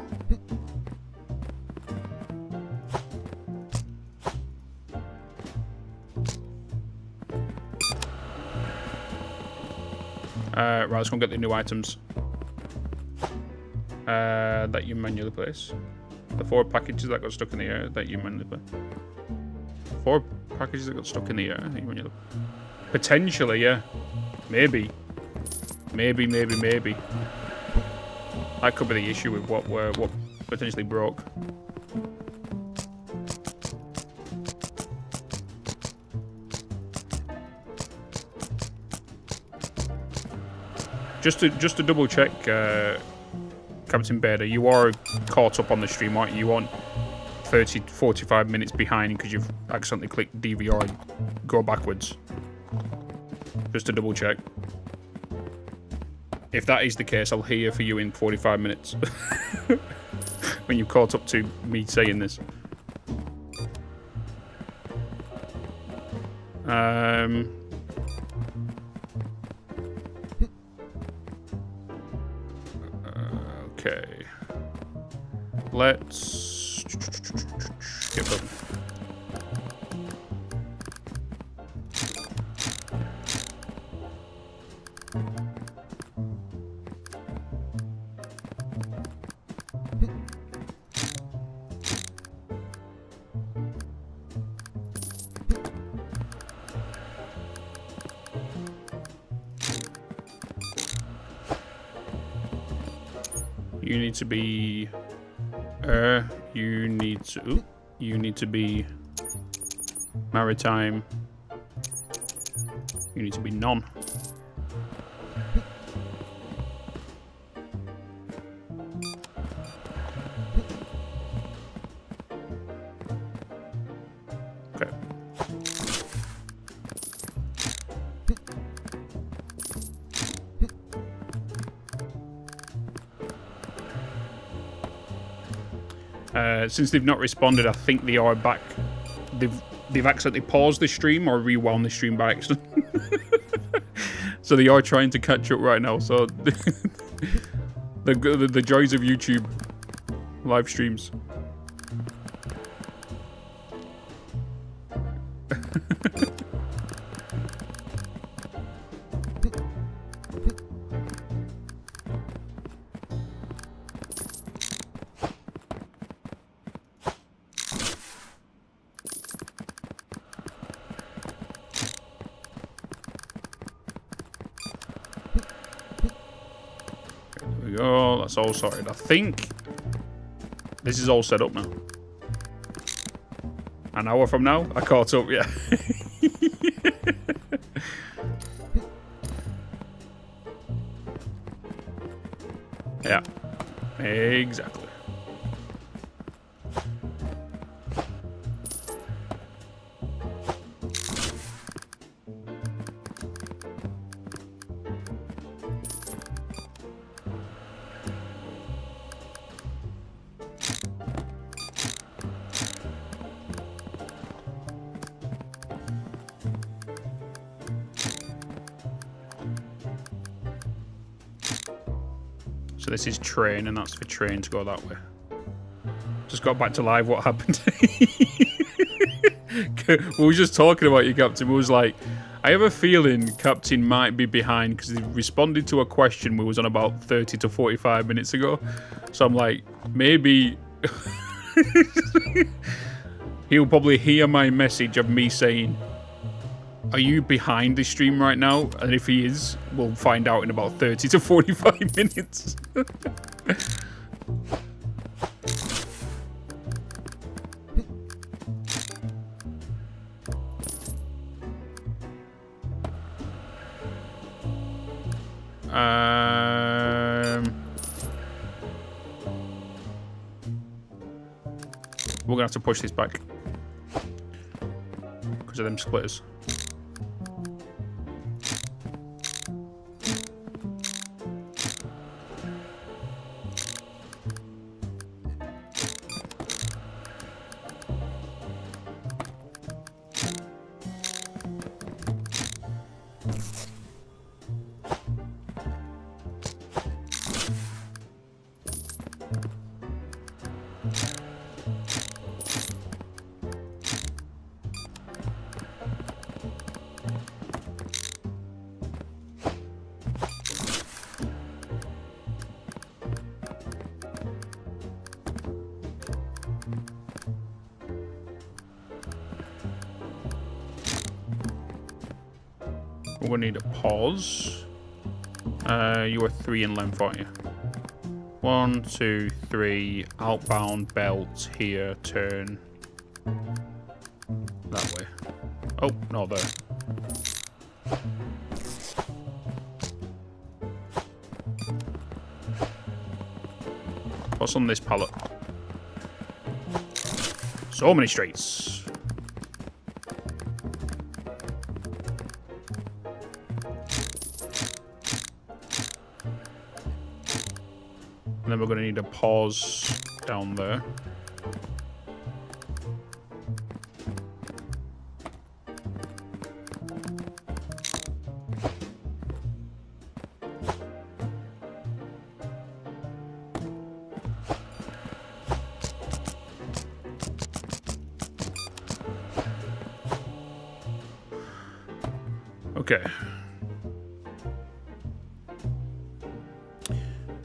[SPEAKER 1] Right, let's go and get the new items that you manually place. The 4 packages that got stuck in the air that you manually place. 4 packages that got stuck in the air that you manually place. Potentially, yeah. Maybe. Maybe. That could be the issue with what potentially broke. Just to double check, Captain Bader, you are caught up on the stream, aren't you? You aren't 30, 45 minutes behind because you've accidentally clicked DVR and go backwards. Just to double check. If that is the case, I'll hear for you in 45 minutes. When you've caught up to me saying this. Okay. Let's get going. You need to be you need to be maritime. You need to be none. Okay. Since they've not responded, I think they are back. They've accidentally paused the stream or rewound the stream by accident. So they are trying to catch up right now. So the joys of YouTube live streams. Oh, that's all sorted. I think this is all set up now. An hour from now, I caught up, yeah. Yeah, exactly. So this is train, and that's for train to go that way. Just got back to live. What happened? We were just talking about you, Captain. We was like, I have a feeling Captain might be behind because he responded to a question we was on about 30 to 45 minutes ago. So I'm like, maybe he'll probably hear my message of me saying, are you behind the stream right now? And if he is, we'll find out in about 30 to 45 minutes. We're gonna have to push this back because of them splitters. We're gonna need a pause. You are 3 in length, aren't you? 1, 2, 3. Outbound belt here. Turn that way. Oh, no, there. What's on this pallet? So many streets. And then we're going to need a pause down there. Okay.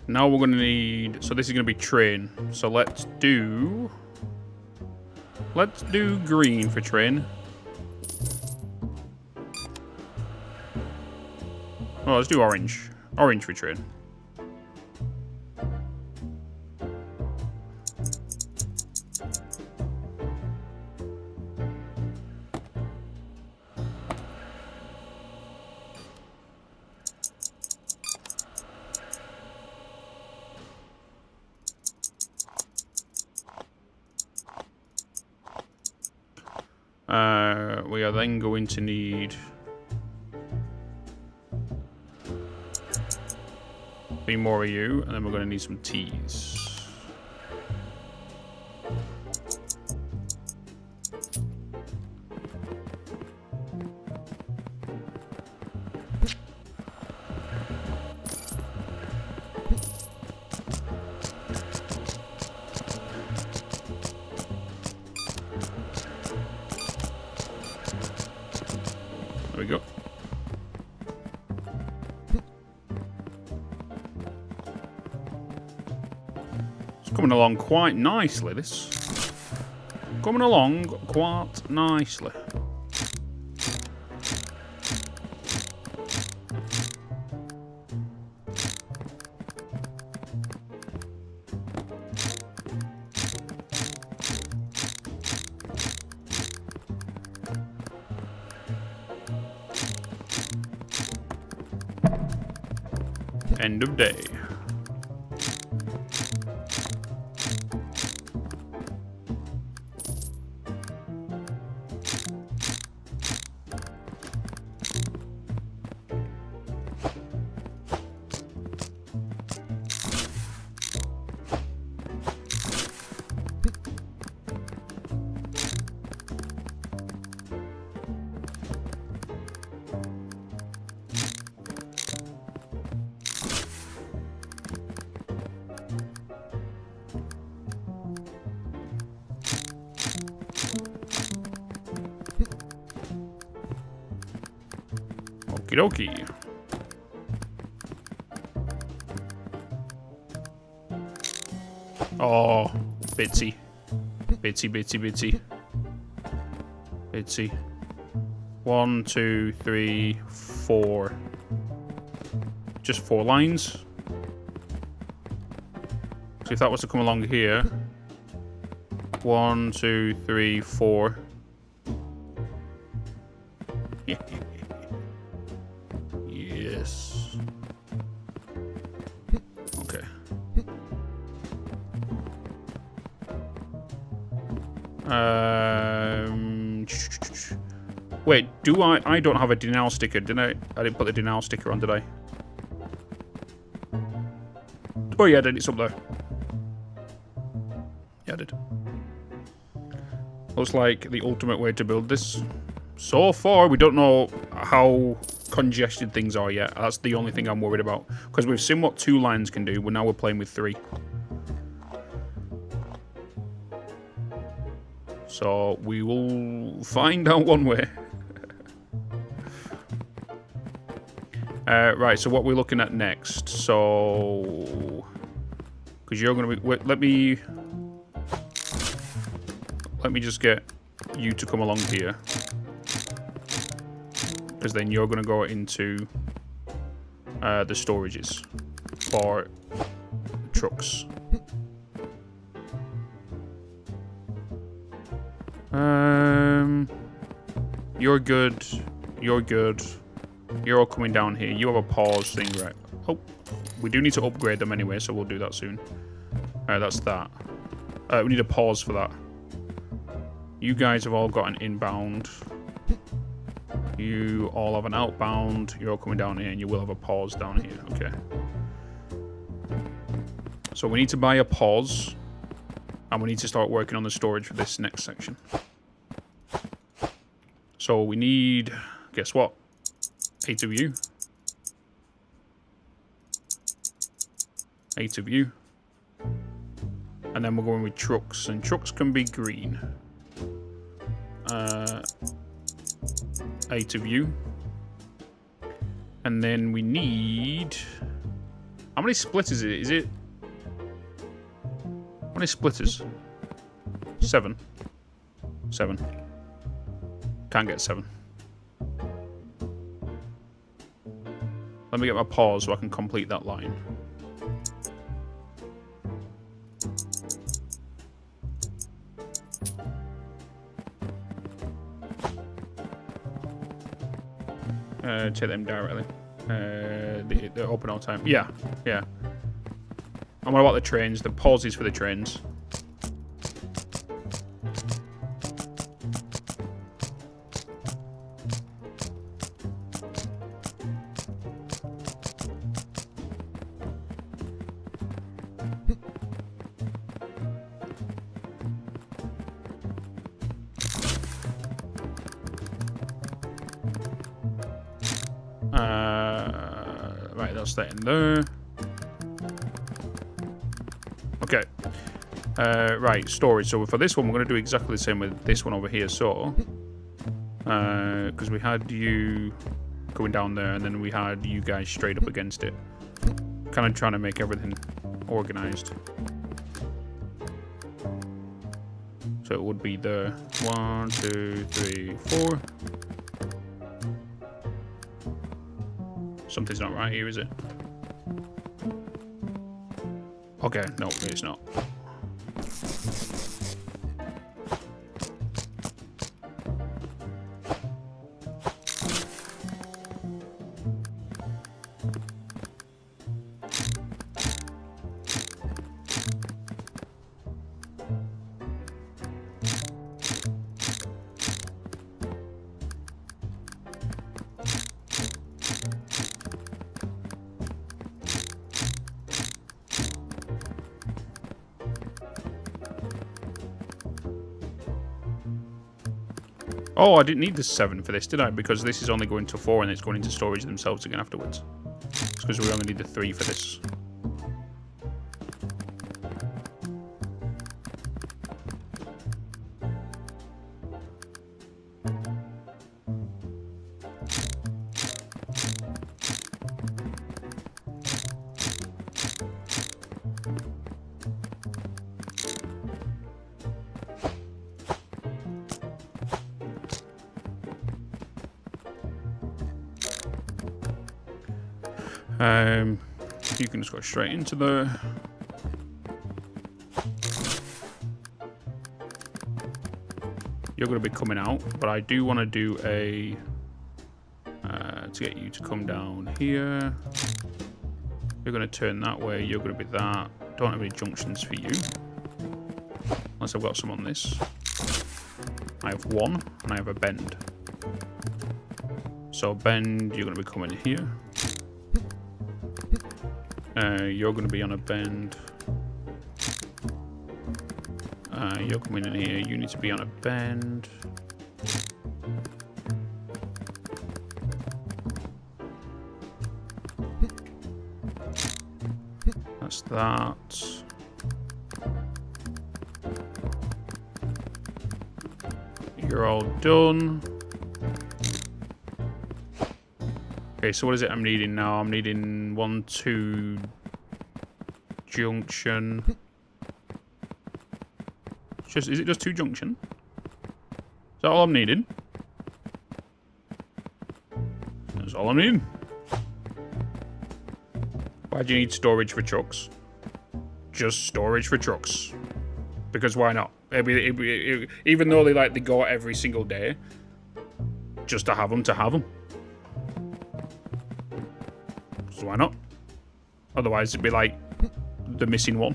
[SPEAKER 1] Now we're going to need... So this is going to be train. So let's do green for train. Oh, let's do orange. Orange for train. We are then going to need 3 more of you, and then we're going to need some T's. There we go. It's coming along quite nicely, this. Coming along quite nicely. End of day. Okie dokie. Oh, Bitsy. Bitsy, Bitsy, Bitsy. Bitsy. 1, 2, 3, 4. Just 4 lines. So if that was to come along here. 1, 2, 3, 4. Yes. Okay. Wait, do I don't have a denial sticker, didn't I? I didn't put the denial sticker on, did I? Oh yeah, I did. It's up there. Yeah, I did. Looks like the ultimate way to build this. So far, we don't know how congested things are yet. That's the only thing I'm worried about. Because we've seen what 2 lines can do, but now we're playing with 3. So we will find out one way. Right, so what we're looking at next. So... Because you're going to be... Wait, let me just get you to come along here. Because then you're going to go into the storages for trucks. You're good. You're good. You're all coming down here. You have a pause thing, right? Oh, we do need to upgrade them anyway, so we'll do that soon. That's that. We need a pause for that. You guys have all got an inbound. You all have an outbound. You're all coming down here, and you will have a pause down here. Okay. So we need to buy a pause, and we need to start working on the storage for this next section. So we need, guess what? 8 of you. 8 of you. And then we're going with trucks, and trucks can be green. 8 of you. And then we need... How many splitters is it? Is it... How many splitters? 7. 7. Can't get 7. Let me get my pause so I can complete that line. Take them directly. The open all time. Yeah, yeah. And what about the trains? The pauses for the trains. Right, that's that in there. Okay. Right, storage. So for this one, we're going to do exactly the same with this one over here. So, because we had you going down there, and then we had you guys straight up against it. Kind of trying to make everything organized. So it would be the 1, 2, 3, 4. Something's not right here, is it? Okay, no, it's not. Oh, I didn't need the 7 for this, did I? Because this is only going to 4 and it's going into storage themselves again afterwards. It's because we only need the 3 for this. You can just go straight into the... You're going to be coming out, but I do want to do a... to get you to come down here. You're going to turn that way, you're going to be that. Don't have any junctions for you. Unless I've got some on this. I have 1, and I have a bend. So bend, you're going to be coming here. You're going to be on a bend. You're coming in here. You need to be on a bend. That's that. You're all done. Okay, so what is it I'm needing now? I'm needing 1, 2 junction. Is it just 2 junction? Is that all I'm needing? That's all I'm needing. Why do you need storage for trucks? Just storage for trucks. Because why not? Even though they go every single day, just to have them. So why not? Otherwise, it'd be like the missing one.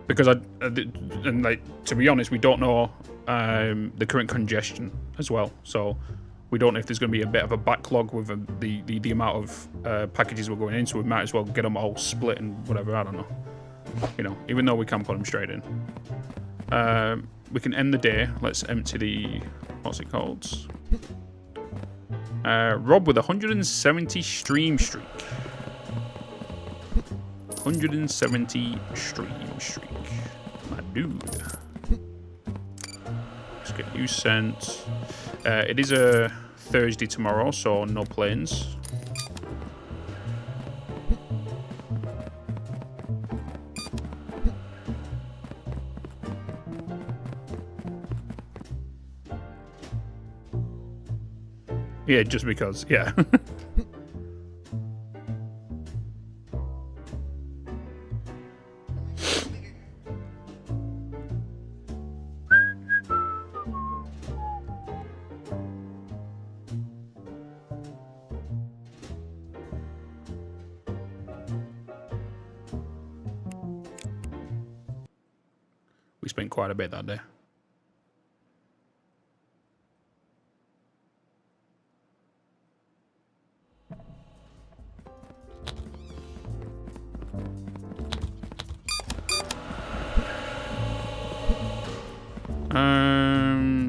[SPEAKER 1] Because to be honest, we don't know the current congestion as well. So we don't know if there's going to be a bit of a backlog with the amount of packages we're going in. So we might as well get them all split and whatever. I don't know. You know, even though we can put them straight in. We can end the day. Let's empty the... What's it called? Rob with 170 stream streak. 170 stream streak. My dude. Let's get you sent. It is a Thursday tomorrow, so no planes. Yeah, just because, yeah. We spent quite a bit that day.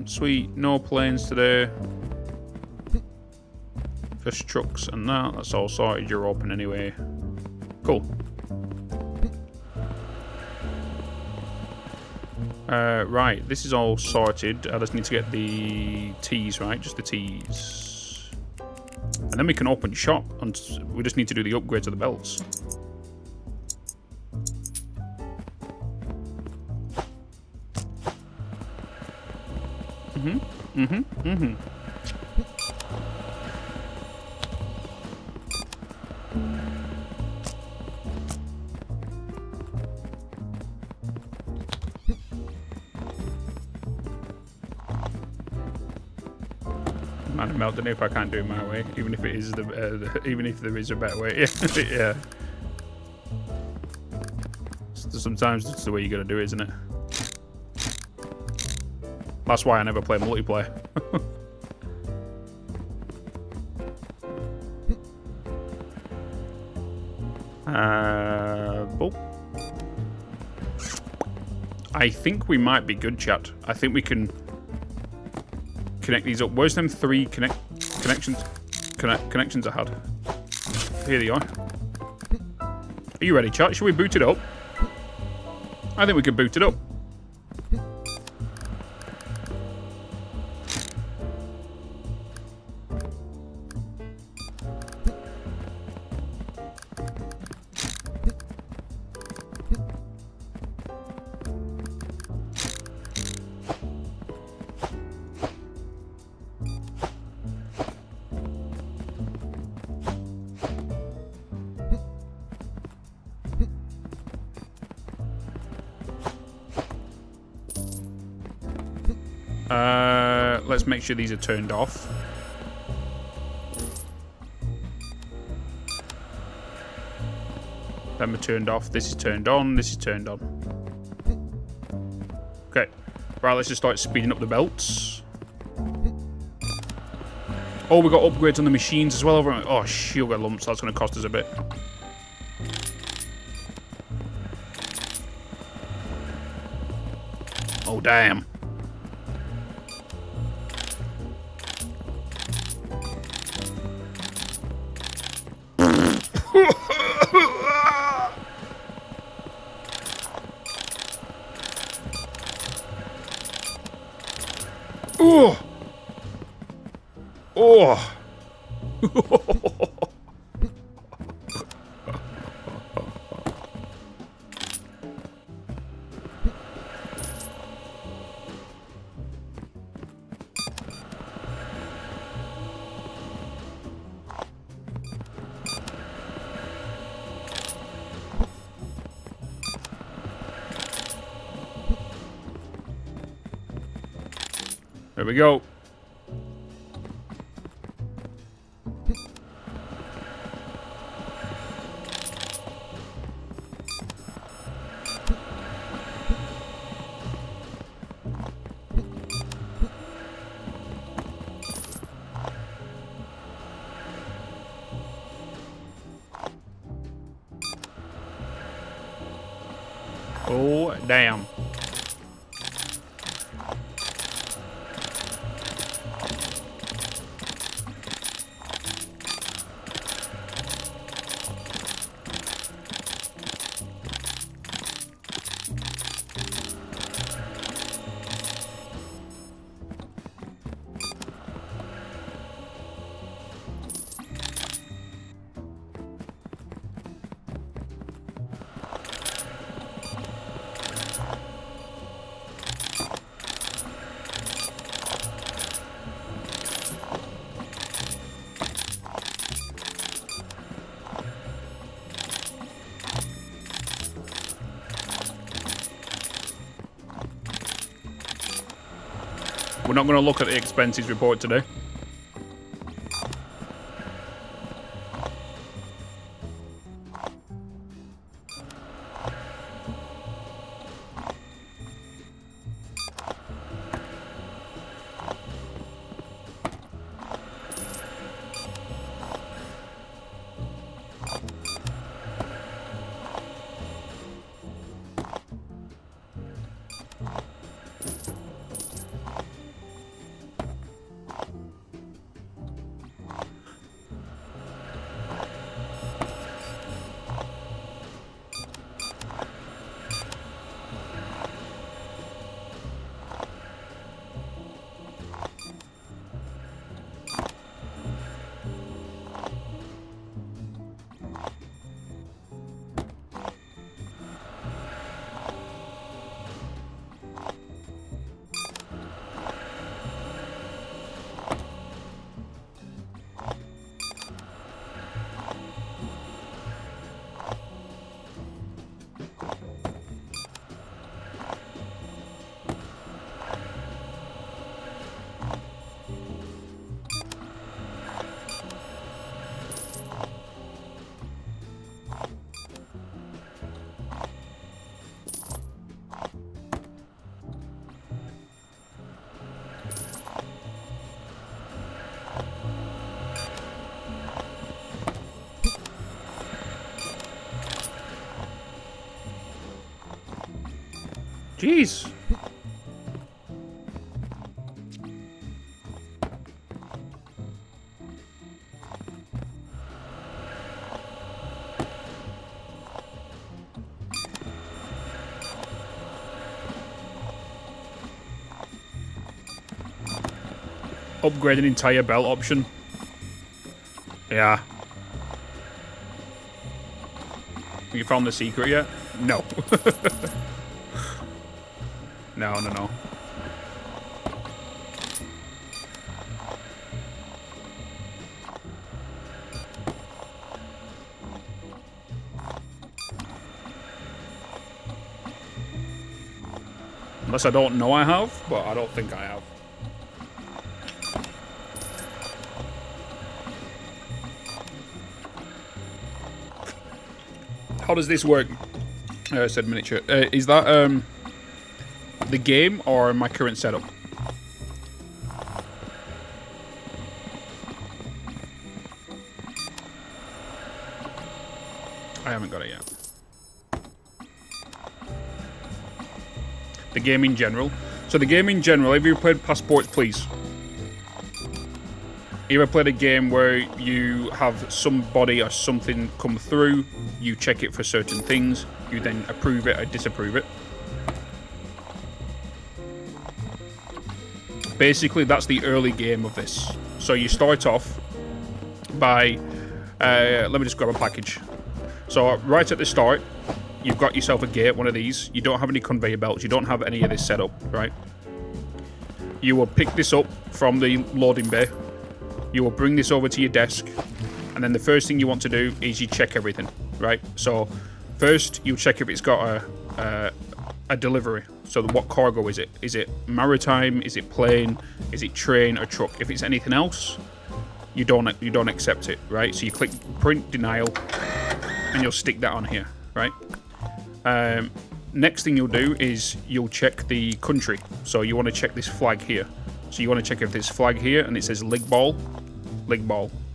[SPEAKER 1] Sweet, no planes today. Just trucks and that's all sorted. You're open anyway. Cool. Right, this is all sorted. I just need to get the T's right, just the T's. And then we can open shop, and we just need to do the upgrades of the belts. Man, I'm melting if I can't do it my way, even if it is even if there is a better way. Yeah. Sometimes it's the way you gotta do it, isn't it? That's why I never play multiplayer. Oh. I think we might be good, chat. I think we can connect these up. Where's them 3 connections I had? Here they are. Are you ready, chat? Should we boot it up? I think we can boot it up. Let's make sure these are turned off. Them are turned off. This is turned on. This is turned on. Okay. Right, let's just start speeding up the belts. Oh, we got upgrades on the machines as well. Oh, sugar lumps. That's going to cost us a bit. Oh, damn. Oh! Oh! There we go. Oh, damn. We're not going to look at the expenses report today. Jeez. Upgrade an entire belt option. Yeah. You found the secret yet? No. No. Unless I don't know I have, but I don't think I have. How does this work? I said miniature. Is that the game or my current setup? I haven't got it yet. The game in general. So the game in general, have you played Passports, Please? You ever played a game where you have somebody or something come through, you check it for certain things, you then approve it or disapprove it? Basically, that's the early game of this. So you start off by... let me just grab a package. So right at the start, you've got yourself a gate, one of these. You don't have any conveyor belts. You don't have any of this set up, right? You will pick this up from the loading bay. You will bring this over to your desk. And then the first thing you want to do is you check everything, right? So first, you check if it's got a delivery. So what cargo is it? Is it maritime? Is it plane? Is it train or truck? If it's anything else, you don't accept it, right? So you click print denial, and you'll stick that on here, right? Next thing you'll do is you'll check the country. So you want to check this flag here. So you want to check if this flag here and it says lig ball,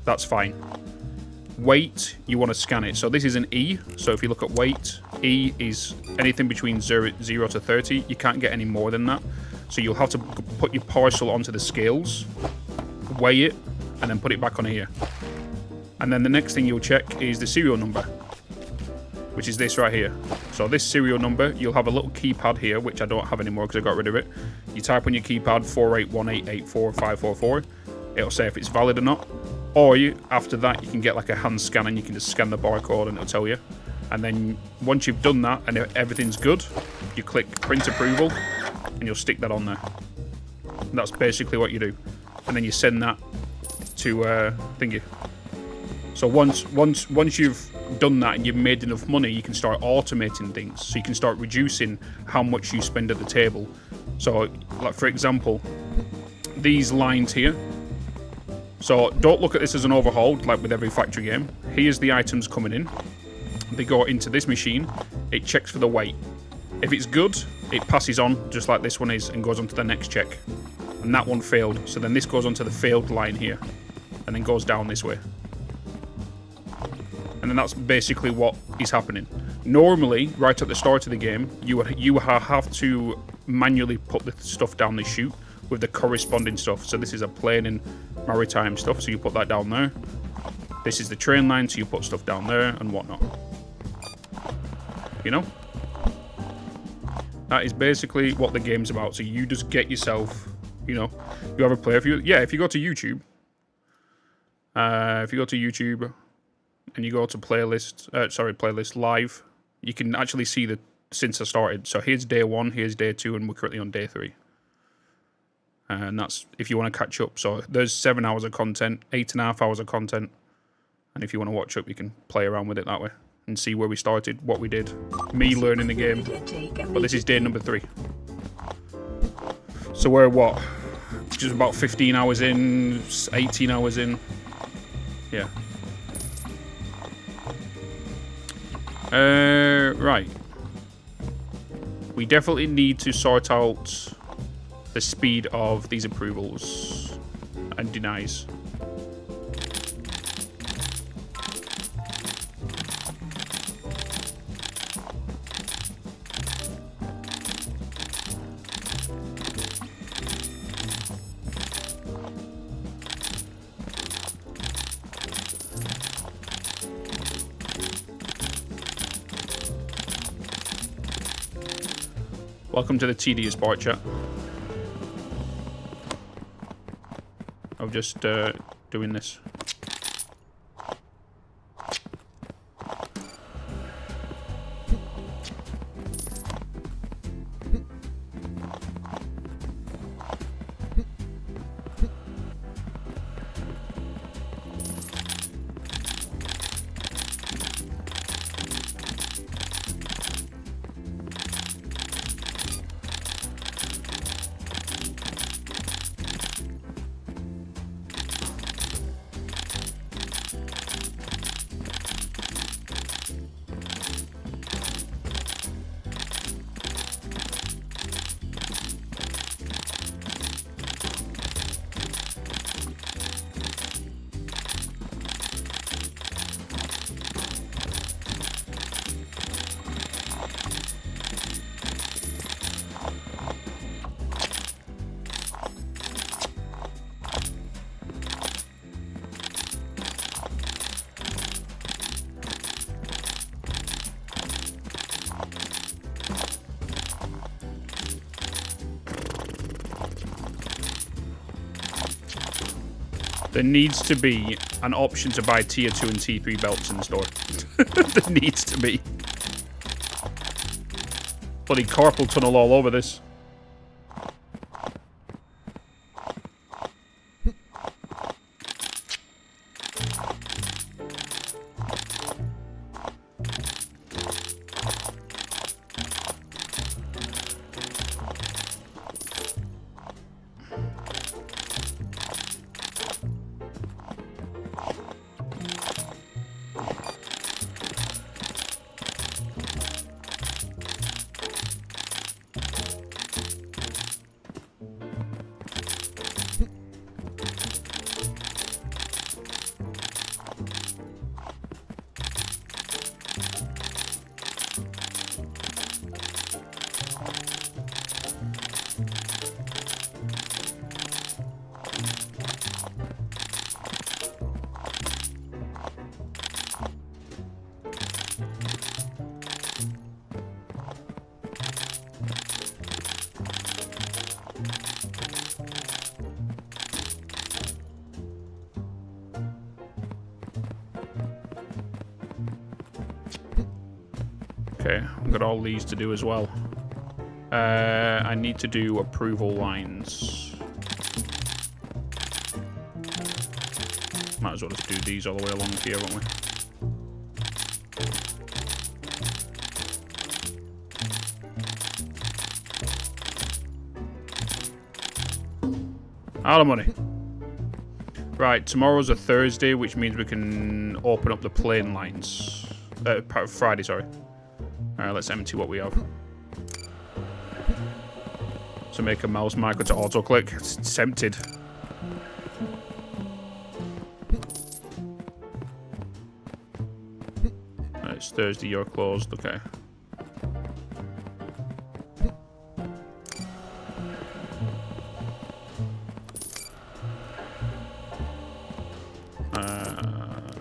[SPEAKER 1] that's fine. Weight, you want to scan it. So this is an E. So if you look at weight, E is anything between 0 to 30. You can't get any more than that. So you'll have to put your parcel onto the scales, weigh it, and then put it back on here. And then the next thing you'll check is the serial number, which is this right here. So this serial number, you'll have a little keypad here, which I don't have anymore because I got rid of it. You type on your keypad 481884544. It'll say if it's valid or not. Or after that, you can get like a hand scan and you can just scan the barcode and it'll tell you. And then once you've done that and everything's good, you click print approval and you'll stick that on there. And that's basically what you do. And then you send that to thingy. So once you've done that and you've made enough money, you can start automating things. So you can start reducing how much you spend at the table. So like for example, these lines here. So don't look at this as an overhaul, like with every factory game. Here's the items coming in. They go into this machine. It checks for the weight. If it's good, it passes on, just like this one is, and goes on to the next check. And that one failed. So then this goes onto the failed line here, and then goes down this way. And then that's basically what is happening. Normally, right at the start of the game, you have to manually put the stuff down the chute with the corresponding stuff. So this is a plane and maritime stuff, so you put that down there. This is the train line, so you put stuff down there and whatnot. You know? That is basically what the game's about. So you just get yourself, you know, you have a player. If you go to YouTube, and you go to playlist live, you can actually see the since I started. So here's day 1, here's day 2, and we're currently on day 3. And that's if you want to catch up. So there's 7 hours of content, 8.5 hours of content. And if you want to watch up, you can play around with it that way and see where we started, what we did, me learning the game. But this is day number 3. So we're what? Just about 15 hours in, 18 hours in. Yeah. Right. We definitely need to sort out the speed of these approvals and denies. Welcome to the tedious part, chat. I'm just doing this. There needs to be an option to buy tier 2 and tier 3 belts in the store. There needs to be. Bloody carpal tunnel all over this. Okay, I've got all these to do as well. I need to do approval lines. Might as well just do these all the way along here, won't we? Out of money. Right, tomorrow's a Thursday, which means we can open up the plane lines. Friday, sorry. Alright, let's empty what we have. To make a mouse marker to auto-click. It's tempted. Right, it's Thursday, you're closed. Okay.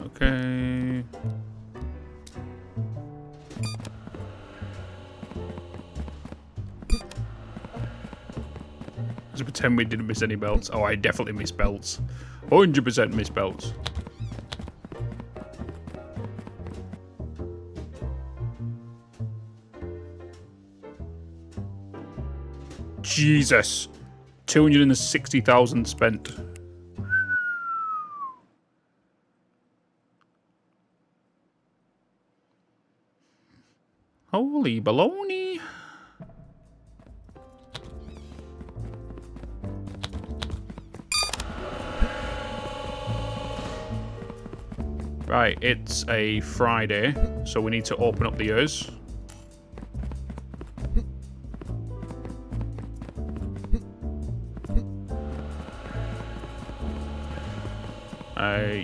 [SPEAKER 1] Okay. Let's pretend we didn't miss any belts. Oh, I definitely missed belts. 100% missed belts. Jesus. 260,000 spent. Holy baloney. Right, it's a Friday, so we need to open up the ears.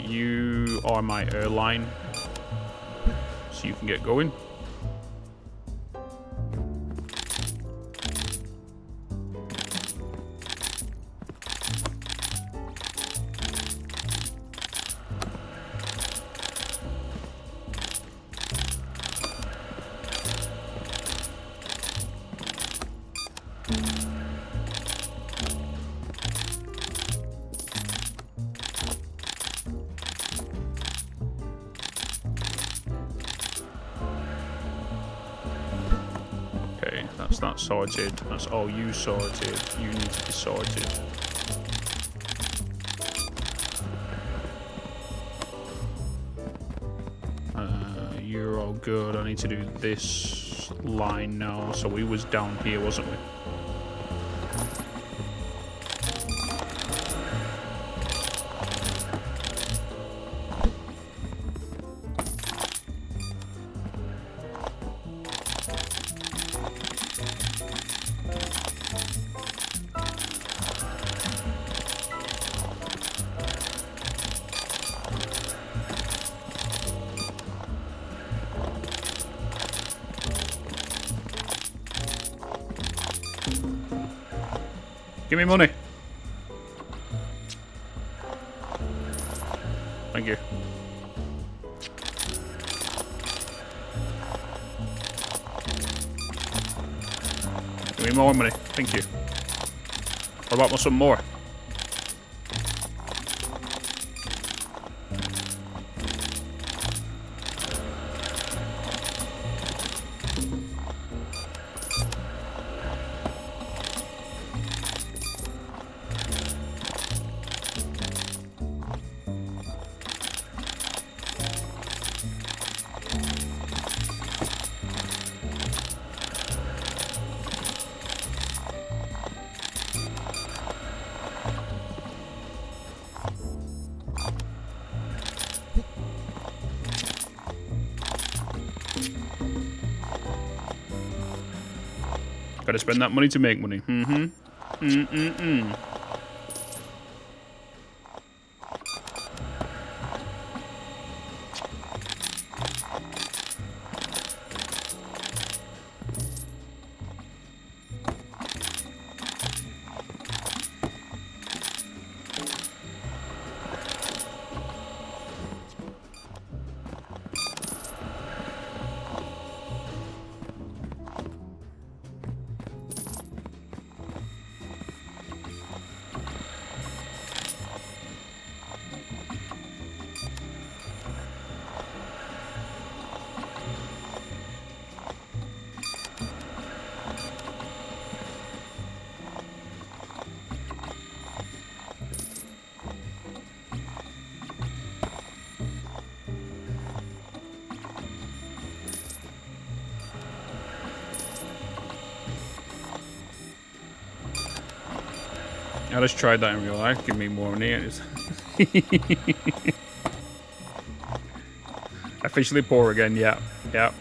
[SPEAKER 1] You are my airline, so you can get going. That's that sorted. That's all you sorted. You need to be sorted. You're all good. I need to do this line now. So we was down here, wasn't we? Give me money. Thank you. Give me more money. Thank you. What about some more? Gotta spend that money to make money. I just tried that in real life. Give me more money. Officially poor again. Yeah. Yeah.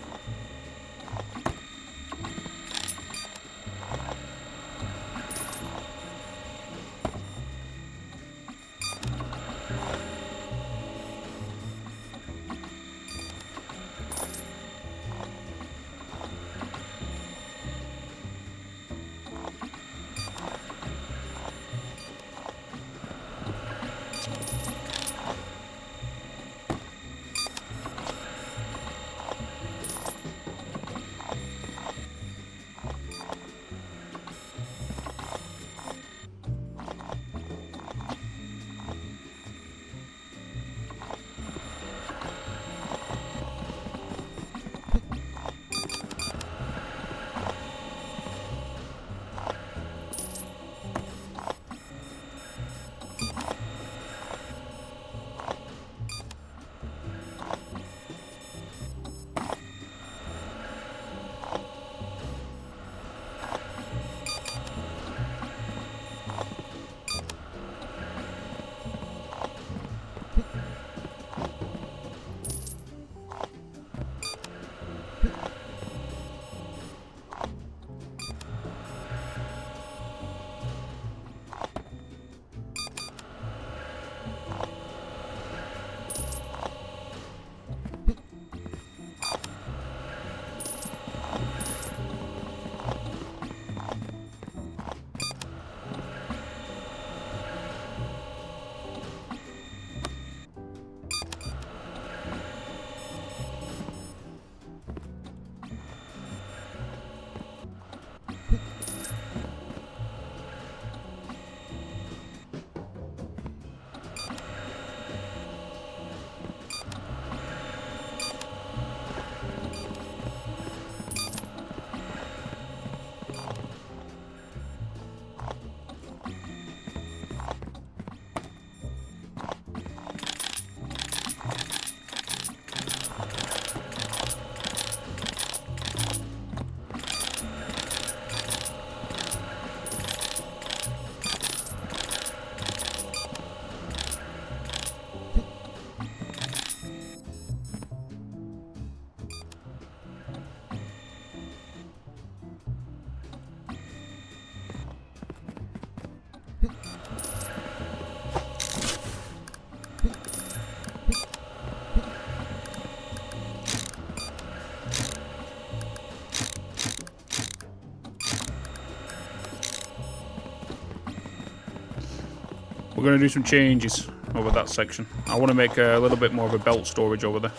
[SPEAKER 1] We're going to do some changes over that section. I want to make a little bit more of a belt storage over there.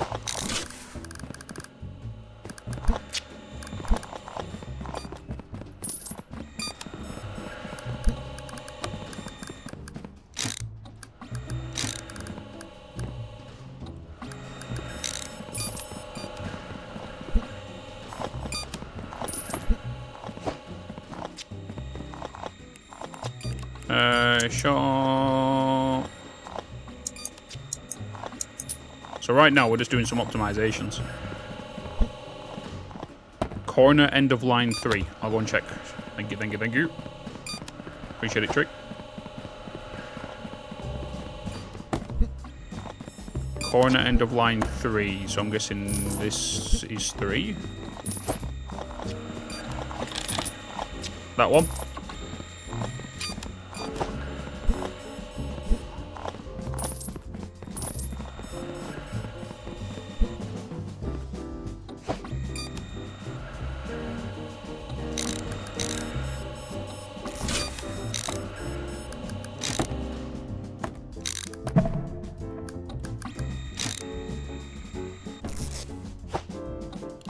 [SPEAKER 1] Sure. So right now we're just doing some optimizations. Corner end of line 3. I'll go and check. Thank you, thank you, thank you. Appreciate it, Trick. Corner end of line 3. So I'm guessing this is 3. That one.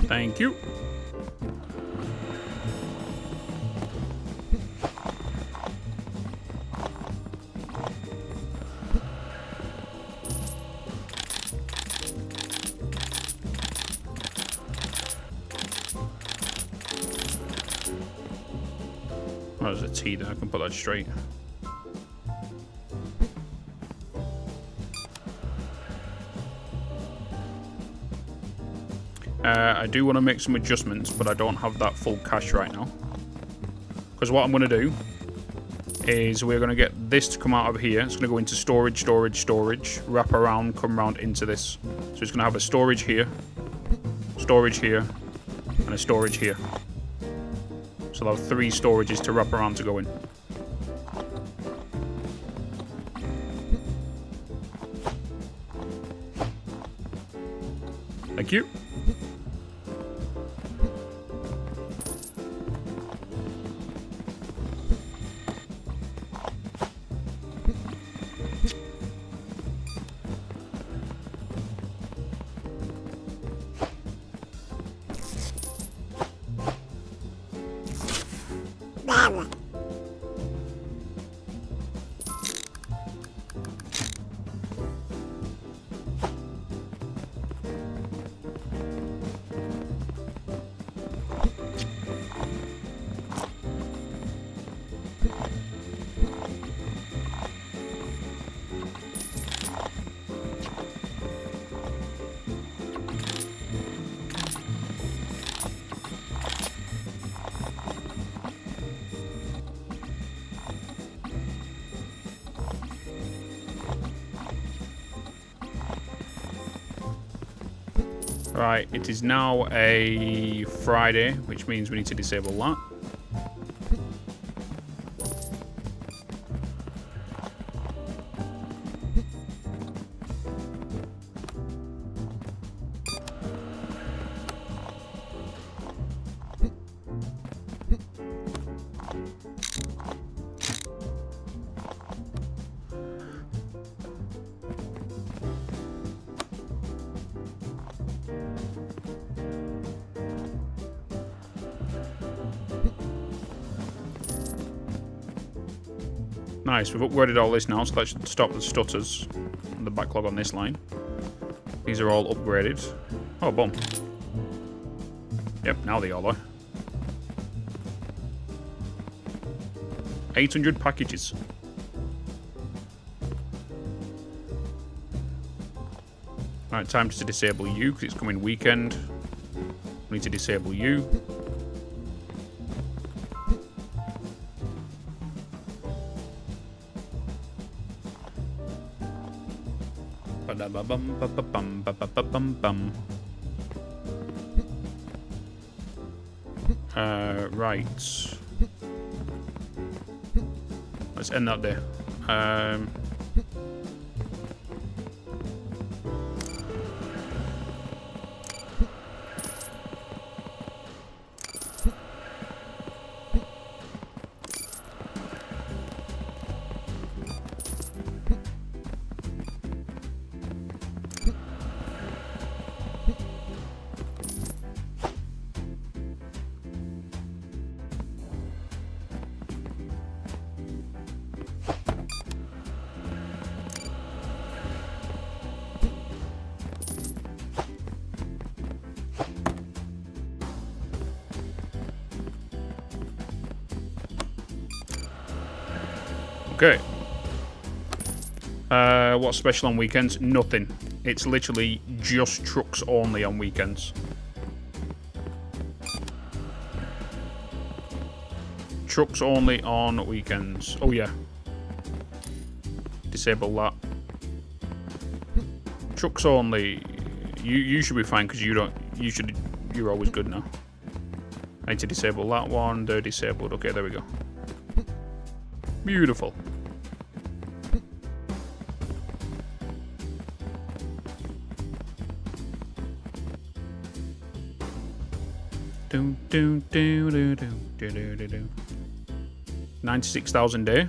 [SPEAKER 1] Thank you. Oh, there's a T there. I can put that straight. I do want to make some adjustments, but I don't have that full cache right now. Because what I'm going to do is we're going to get this to come out of here. It's going to go into storage, storage, storage, wrap around, come around into this. So it's going to have a storage here, and a storage here. So they'll have 3 storages to wrap around to go in. Thank you. Right, it is now a Friday, which means we need to disable that. Nice, we've upgraded all this now, so that should stop the stutters and the backlog on this line. These are all upgraded. Oh, boom. Yep, now they all are. 800 packages. Right, time to disable you, because it's coming weekend. We need to disable you. Right. Let's end that there. Okay. What's special on weekends? Nothing. It's literally just trucks only on weekends. Trucks only on weekends. Oh yeah. Disable that. Trucks only. You should be fine because you don't. You're always good now. I need to disable that one. They're disabled. Okay, there we go. Beautiful. Do do do do do do do do do. 96,000 day.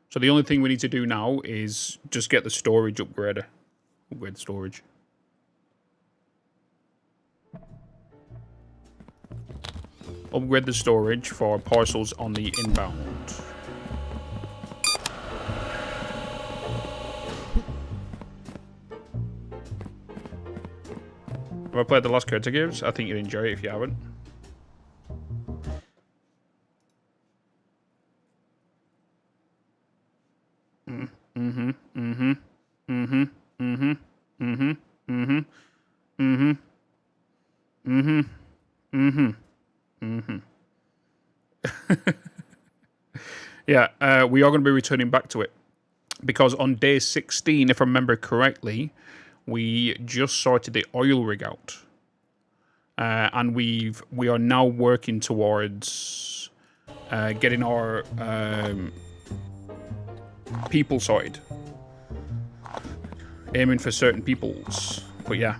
[SPEAKER 1] So the only thing we need to do now is just get the storage upgrader. Upgrade storage. Upgrade the storage for parcels on the inbound. Have I played the last Curta games? I think you'd enjoy it if you haven't. Yeah, we are going to be returning back to it. Because on day 16, if I remember correctly, we just sorted the oil rig out. And we are now working towards getting our people sorted. Aiming for certain peoples. But yeah.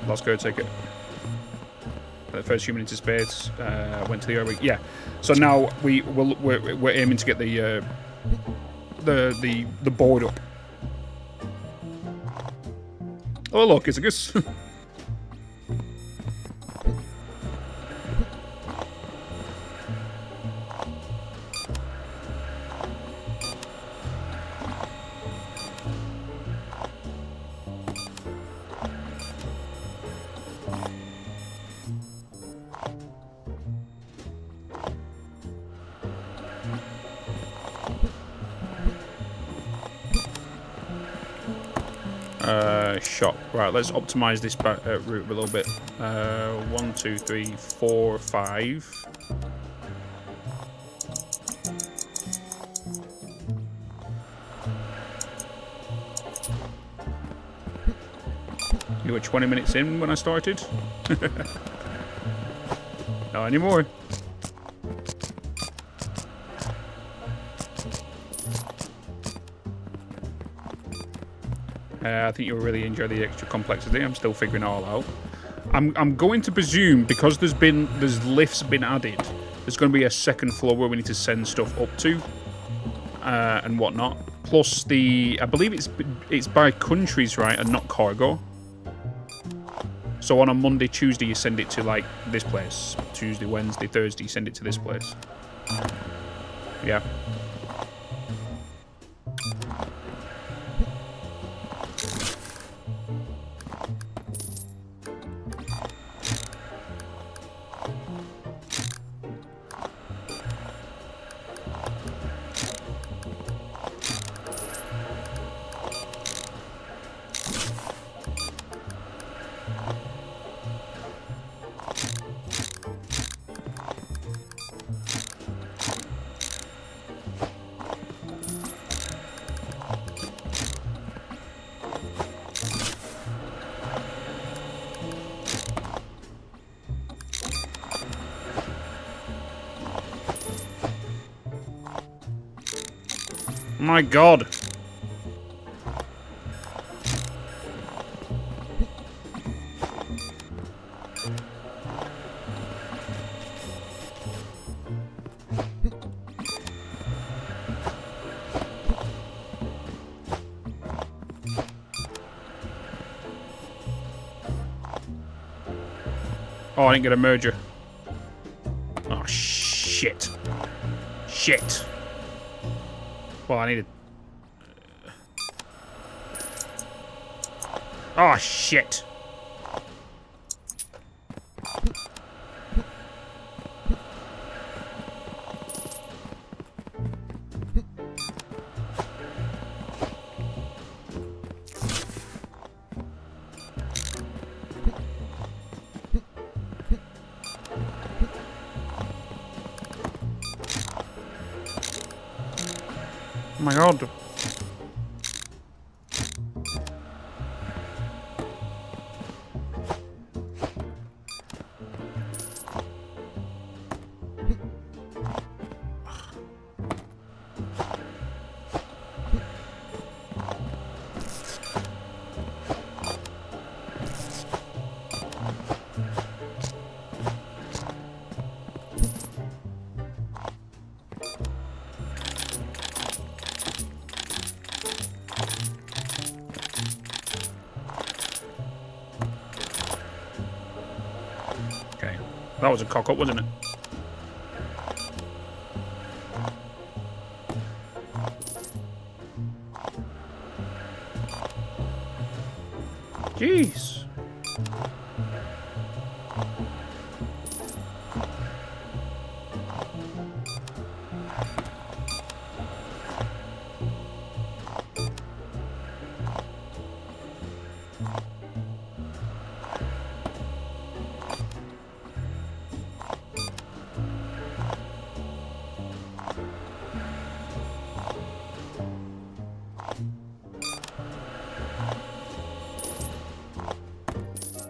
[SPEAKER 1] Let's go take it. The first human into space. Went to the oil rig. Yeah. So now we're aiming to get the board up. Oh look, it's a goose. Shop. Right, let's optimize this route a little bit. 1, 2, 3, 4, 5. You were 20 minutes in when I started? Not anymore. I think you'll really enjoy the extra complexity. I'm still figuring it all out. I'm going to presume, because there's lifts been added, there's going to be a second floor where we need to send stuff up to and whatnot. Plus I believe it's by countries, right, and not cargo. So on a Monday, Tuesday, you send it to like this place. Tuesday, Wednesday, Thursday, you send it to this place. Yeah. My God. Oh, I didn't get a merger. Oh, shit. Shit. Well, I needed... Oh, shit. Oh my God. That was a cock up, wasn't it? Jeez.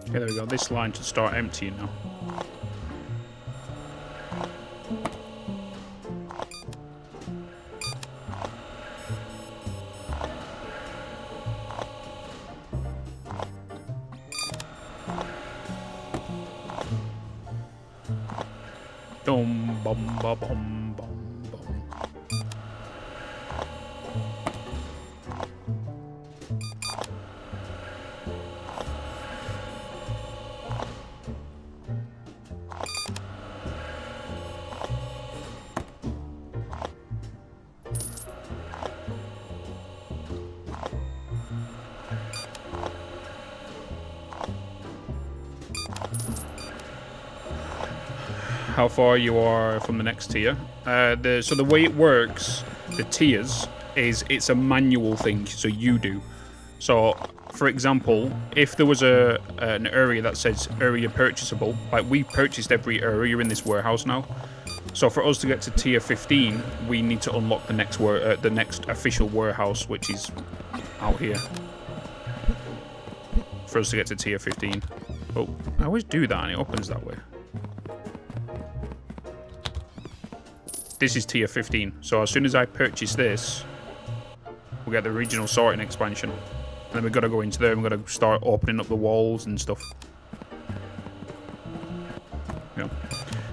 [SPEAKER 1] Okay, there we go. This line should start emptying now. Dum bum ba bum bum bum. How far you are from the next tier. So the way it works, the tiers, is it's a manual thing, so you do. So, for example, if there was an area that says area purchasable, like we purchased every area in this warehouse now. So for us to get to tier 15, we need to unlock the next official warehouse, which is out here. For us to get to tier 15. Oh, I always do that and it opens that way. This is tier 15, so as soon as I purchase this, we'll get the regional sorting expansion. And then we've got to go into there and we've got to start opening up the walls and stuff. Yeah.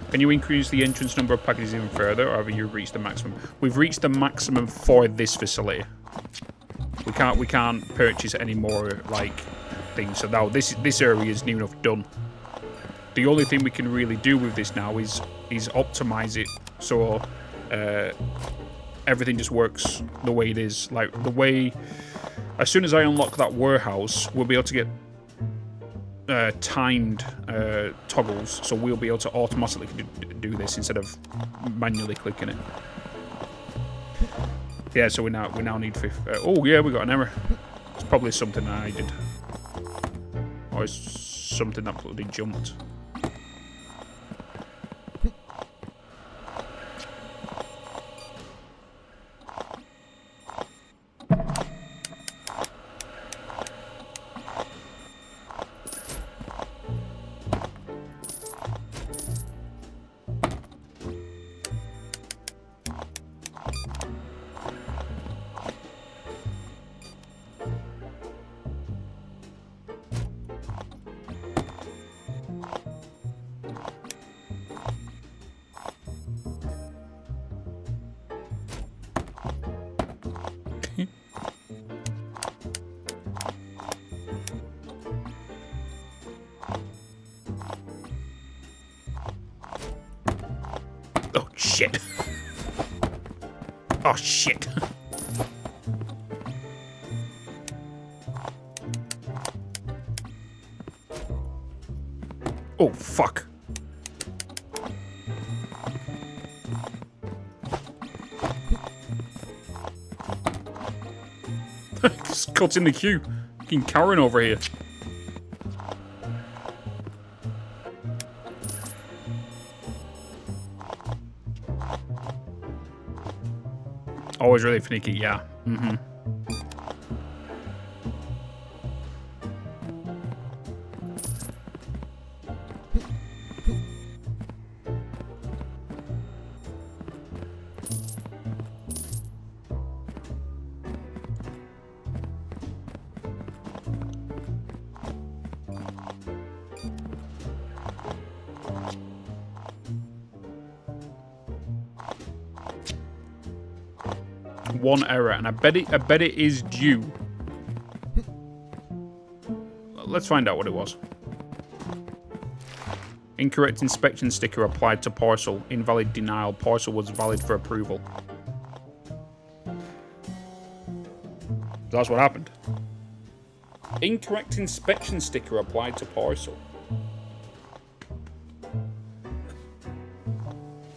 [SPEAKER 1] Can you increase the entrance number of packages even further, or have you reached the maximum? We've reached the maximum for this facility. We can't purchase any more, like, things. So now this area is near enough done. The only thing we can really do with this now is optimize it so everything just works the way it is. Like the way, as soon as I unlock that warehouse, we'll be able to get timed toggles, so we'll be able to automatically do this instead of manually clicking it. Yeah, so we now need 50. Oh yeah, we got an error. It's probably something I did, or it's something that bloody jumped. Oh shit. Oh shit. Oh fuck. Just cut in the queue. Fucking Karen over here. Always really finicky, yeah. Mm-hmm. One error, and I bet it is due. Let's find out what it was. Incorrect inspection sticker applied to parcel. Invalid denial. Parcel was valid for approval. That's what happened. Incorrect inspection sticker applied to parcel.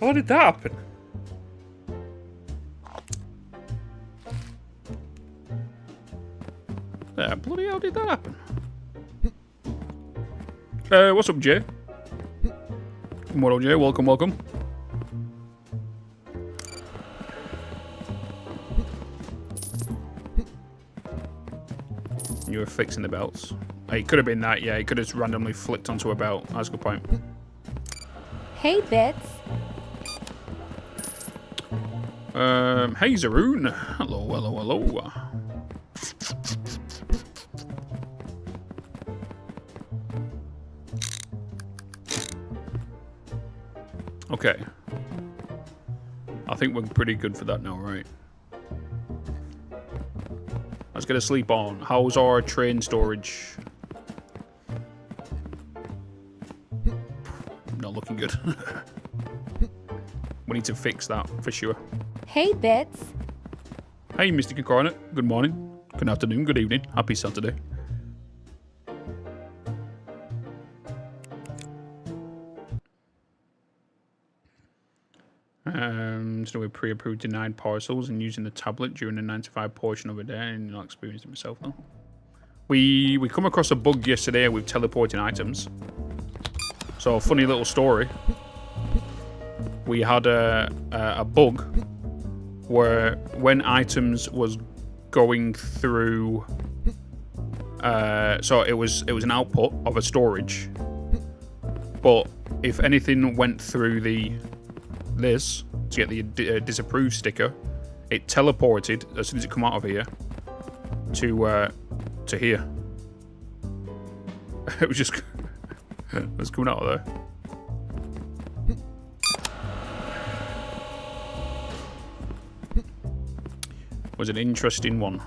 [SPEAKER 1] How did that happen? Bloody hell did that happen? What's up, Jay? What up, Jay? Welcome, welcome. You were fixing the belts. It could have been that, yeah. It could have just randomly flicked onto a belt. That's a good point.
[SPEAKER 4] Hey, Bitz.
[SPEAKER 1] Hey, Zaroon. Hello, hello, hello. Okay. I think we're pretty good for that now, right? Let's get a sleep on. How's our train storage? Not looking good. We need to fix that for sure.
[SPEAKER 4] Hey, Bitz.
[SPEAKER 1] Hey, Mr. Incarnate. Good morning. Good afternoon. Good evening. Happy Saturday. So we pre-approved denied parcels and using the tablet during the 9 to 5 portion of a day, and not experienced it myself though. We come across a bug yesterday with teleporting items. So funny little story. We had a bug where when items was going through, so it was an output of a storage, but if anything went through this to get the disapprove sticker, it teleported as soon as it come out of here to here. It was just it was coming out of there. Was an interesting one.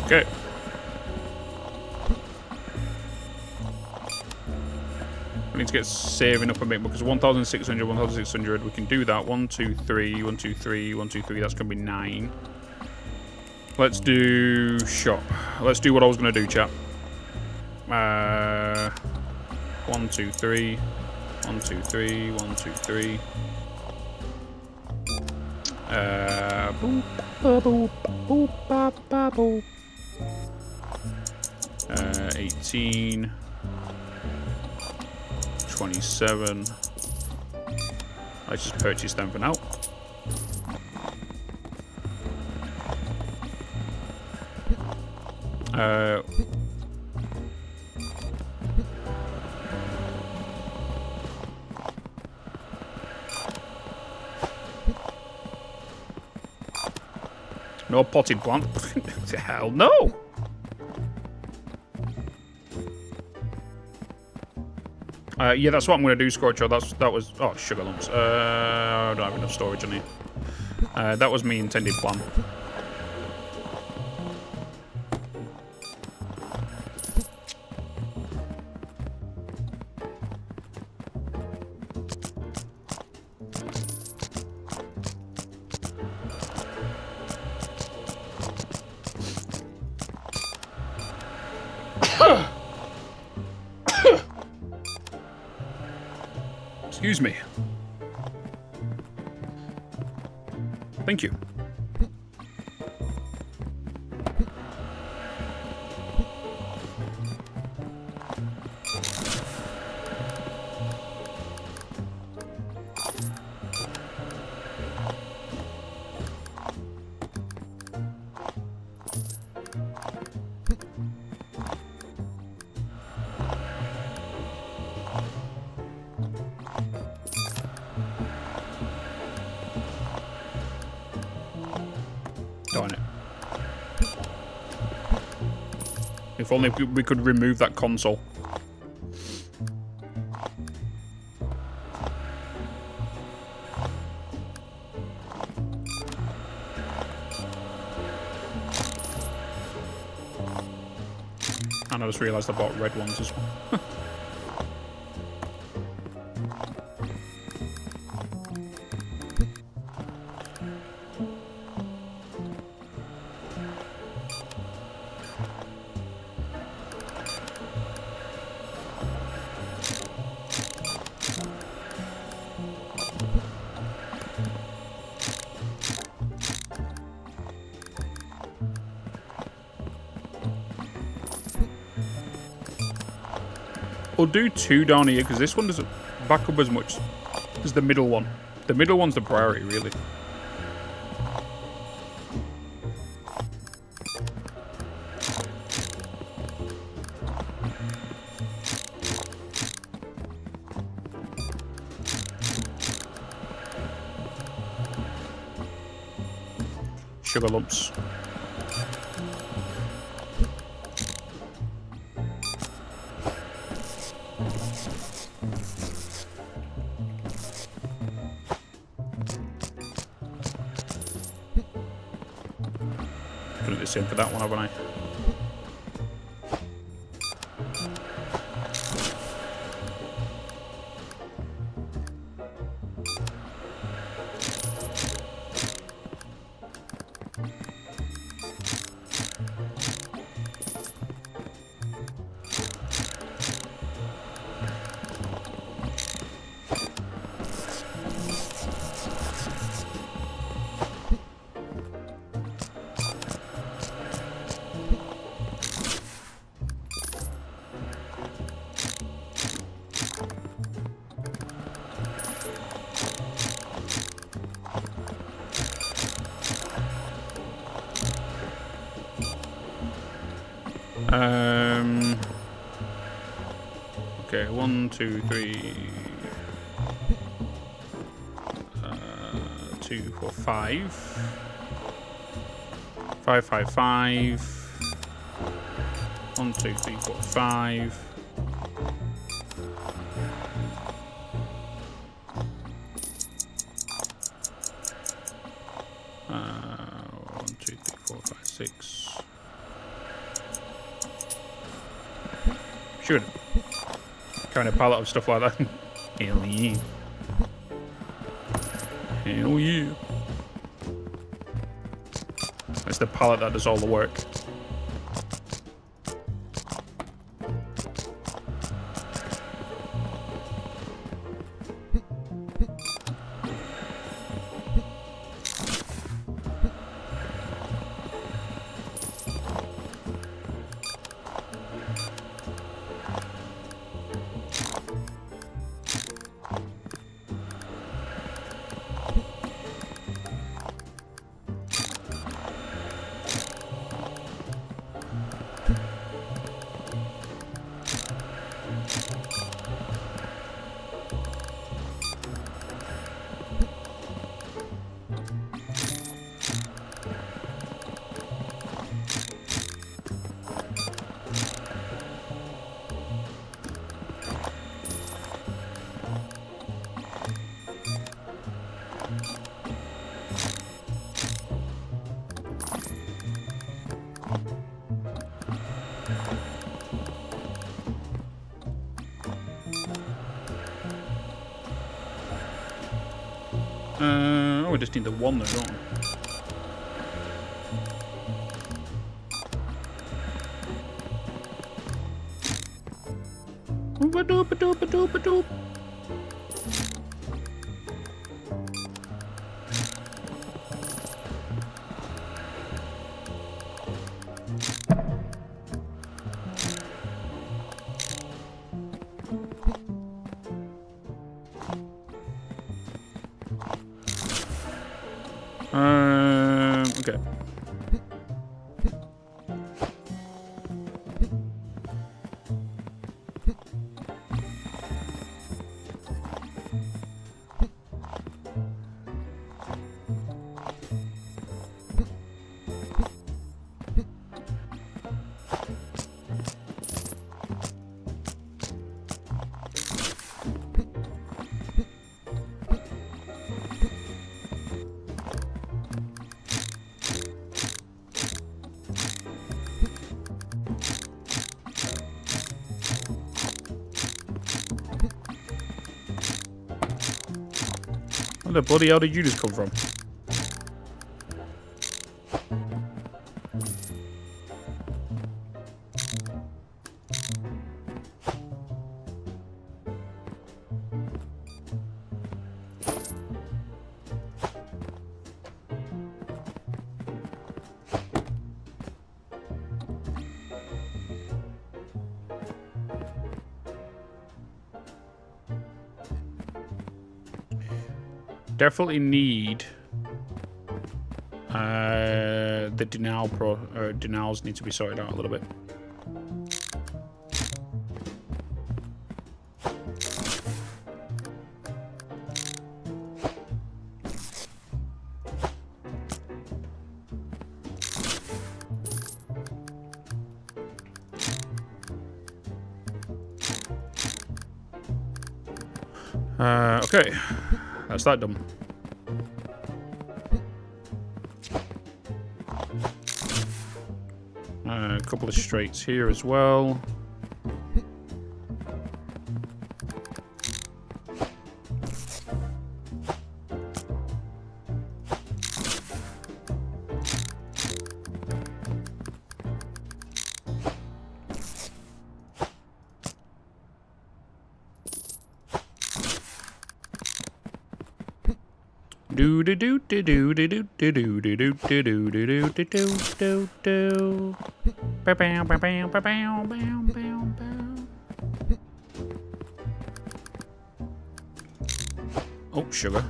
[SPEAKER 1] Okay. We need to get saving up a bit because 1,600, 1,600. We can do that. 1, 2, 3, 1, 2, 3, 1, 2, 3. That's going to be 9. Let's do shop. Let's do what I was going to do, chat. 1, 2, 3. 1, 2, 3. 1, 2, 3. Boop, boop, boop, boop, boop. 18, 27. Let's just purchase them for now. No potted plant. Hell no. Yeah, that's what I'm going to do, Scorcho. That was... Oh, sugar lumps. I don't have enough storage on here. That was my intended plan. Excuse me. Thank you. If only we could remove that console. And I just realised I bought red ones as well. We'll do 2 down here, because this one doesn't back up as much as the middle one. The middle one's the priority, really. Sugar lumps. Do the same for that one, haven't I? Okay, 1, 2, 3, 2, 4, 5. 5, 5, 5. 1, 2, 3, 4, 5. One, 2, 3, 4, 5, 6. Should kind of palette of stuff like that. Hell yeah. Hell yeah. It's the palette that does all the work. Oh, we just need the one there, don't we? Ba-doop-a-doop-a-doop-a-doop. Okay. Where the bloody hell did you just come from? Definitely need the denials need to be sorted out a little bit. Okay, that's that done. A couple of straights here as well. Do do do do do do do do do do do do do do do do do. Bow bow bow bow bow bow bow bow. Oh, sugar.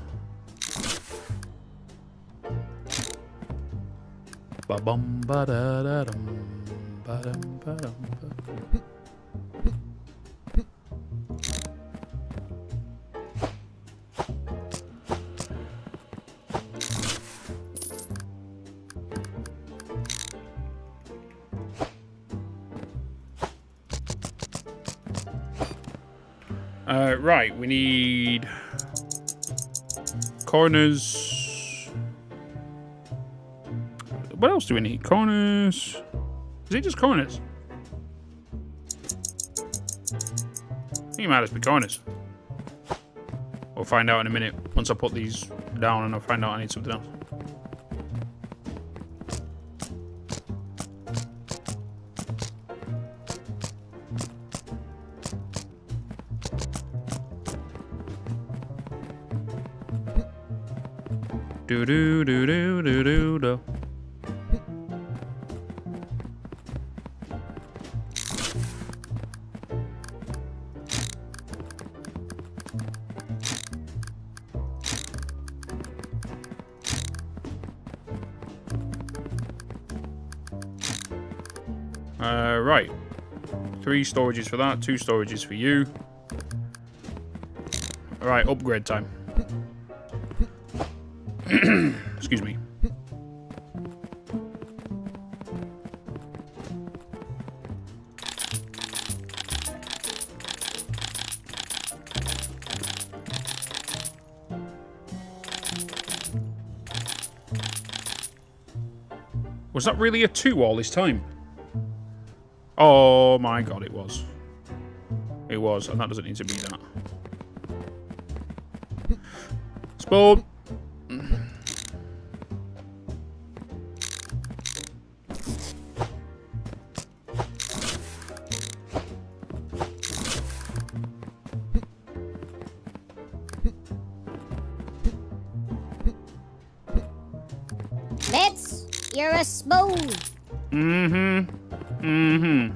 [SPEAKER 1] Ba bum ba da da dum ba dum ba dum ba. Right, we need corners. What else do we need? Corners. Is it just corners? I think it might just be corners. We'll find out in a minute. Once I put these down and I'll find out I need something else. Do do do do do do do. Right. 3 storages for that, 2 storages for you. Alright, upgrade time. Excuse me. Was that really a 2 all this time? Oh my god, it was. It was, and that doesn't need to be that. Spawn!
[SPEAKER 3] Bitz, you're a spoon.
[SPEAKER 1] Mm-hmm. Mm-hmm.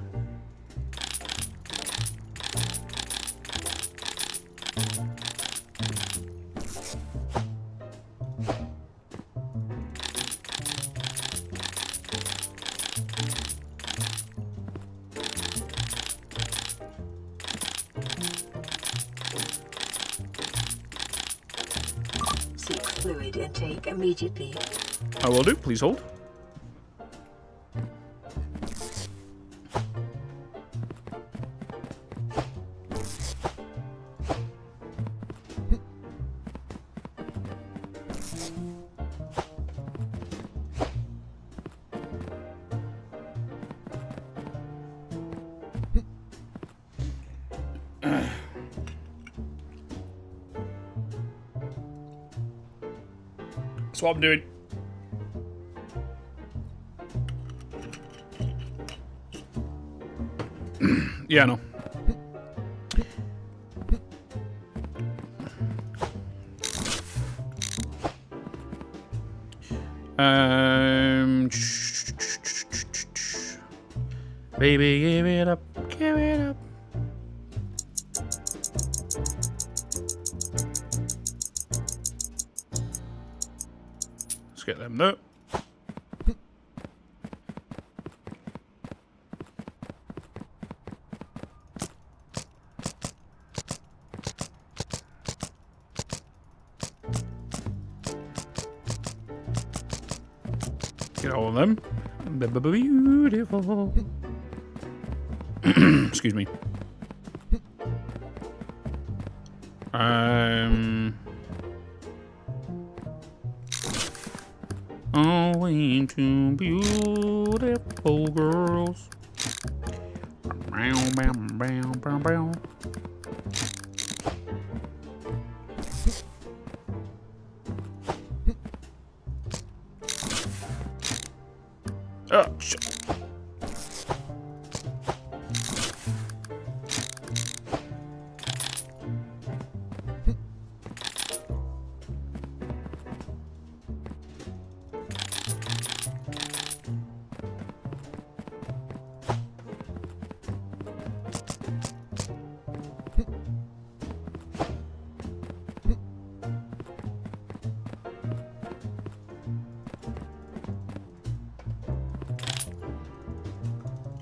[SPEAKER 5] Seek fluid intake immediately.
[SPEAKER 1] I will do. Please hold. That's what I'm doing. Yeah, I know. Baby, give it up, give it up. Let's get them there. Get all of them. Beautiful. Excuse me. Oh, ain't two beautiful girls. Bow, bow, bow, bow, bow. Oh, shit.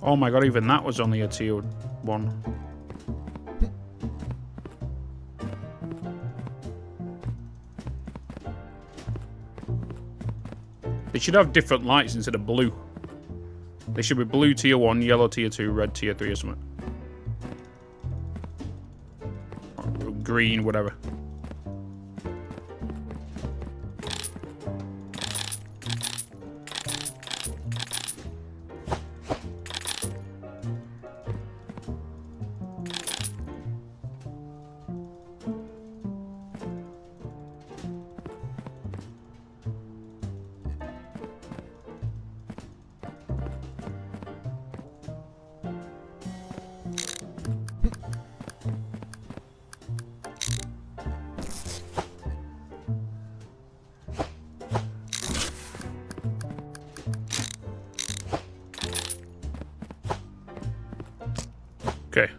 [SPEAKER 1] Oh my god, even that was only a tier 1. They should have different lights instead of blue. They should be blue tier 1, yellow tier 2, red tier 3 or something. Or green, whatever. Okay.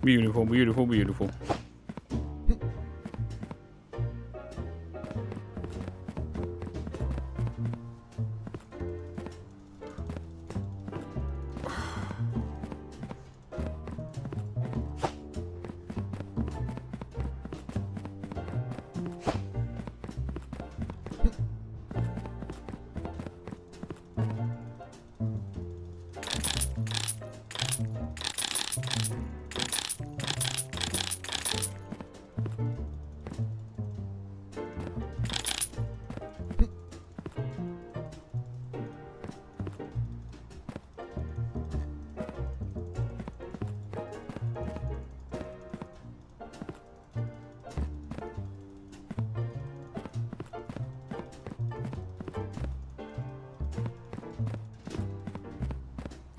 [SPEAKER 1] Beautiful, beautiful, beautiful.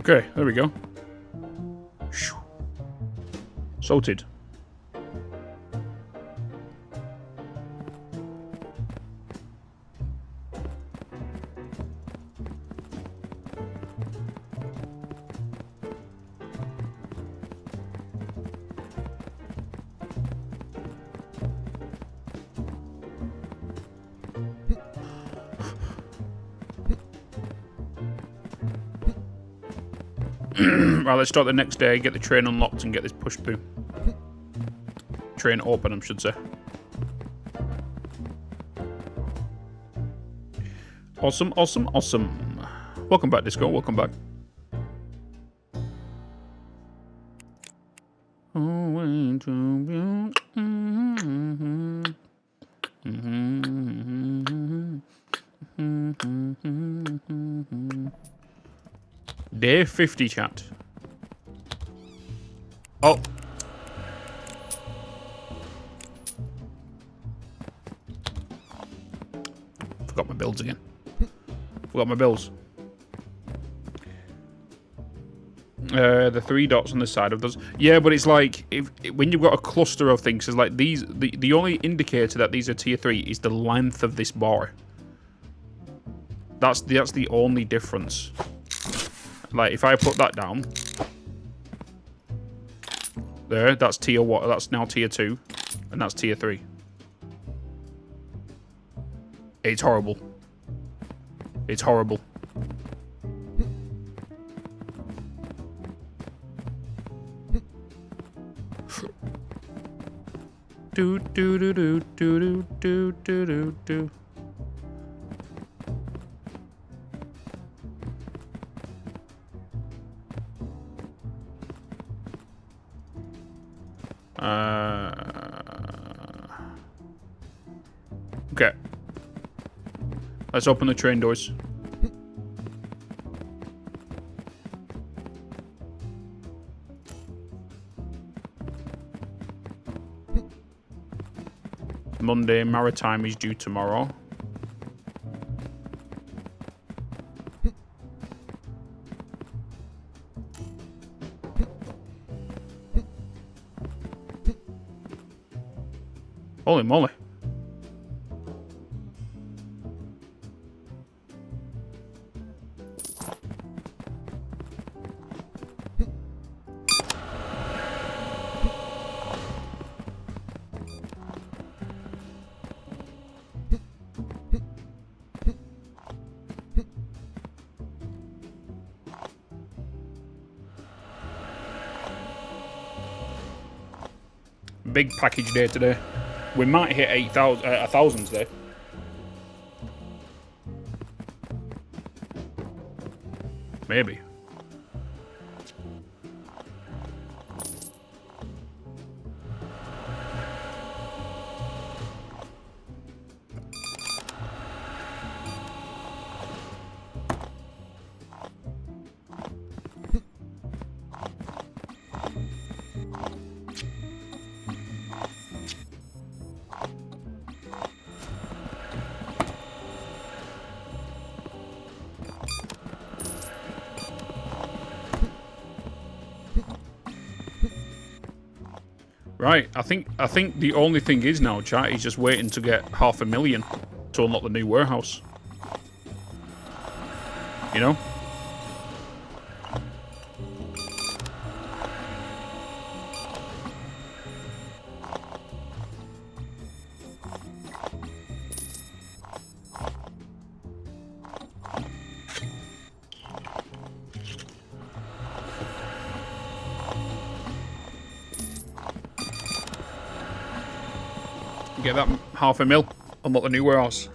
[SPEAKER 1] Okay, there we go. Sorted. Right, let's start the next day, get the train unlocked and get this push through. Train open, I should say. Awesome, awesome, awesome. Welcome back, Disco, welcome back. Day 50, chat. Oh. Forgot my builds again. Forgot my bills. The 3 dots on the side of those. Yeah, but it's like when you've got a cluster of things, it's like these. The only indicator that these are tier 3 is the length of this bar. That's the only difference. Like if I put that down there, that's tier 1. That's now tier 2, and that's tier 3. It's horrible. It's horrible. Do do do do do do do do do. Okay. Let's open the train doors. Monday, Maritime is due tomorrow. Holy moly. Big package day today. We might hit 1,000 today. Maybe. Right, I think the only thing is now, chat, is just waiting to get 500,000 to unlock the new warehouse. You know? Get that 500,000, unlock the new warehouse.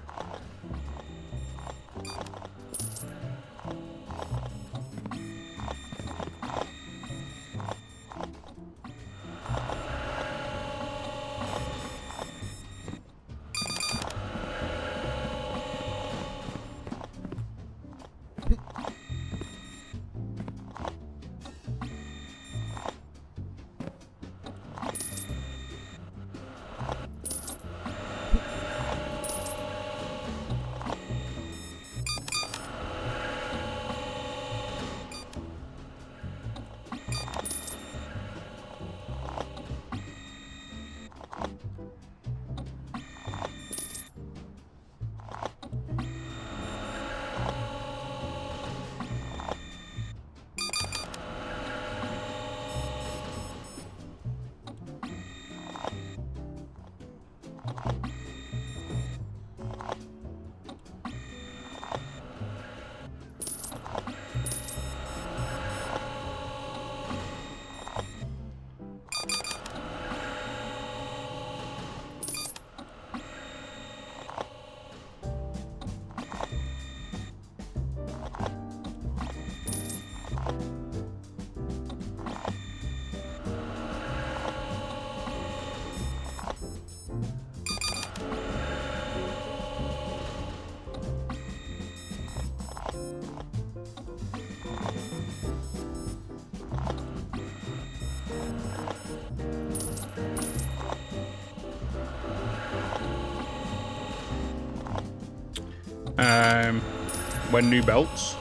[SPEAKER 1] When new belts?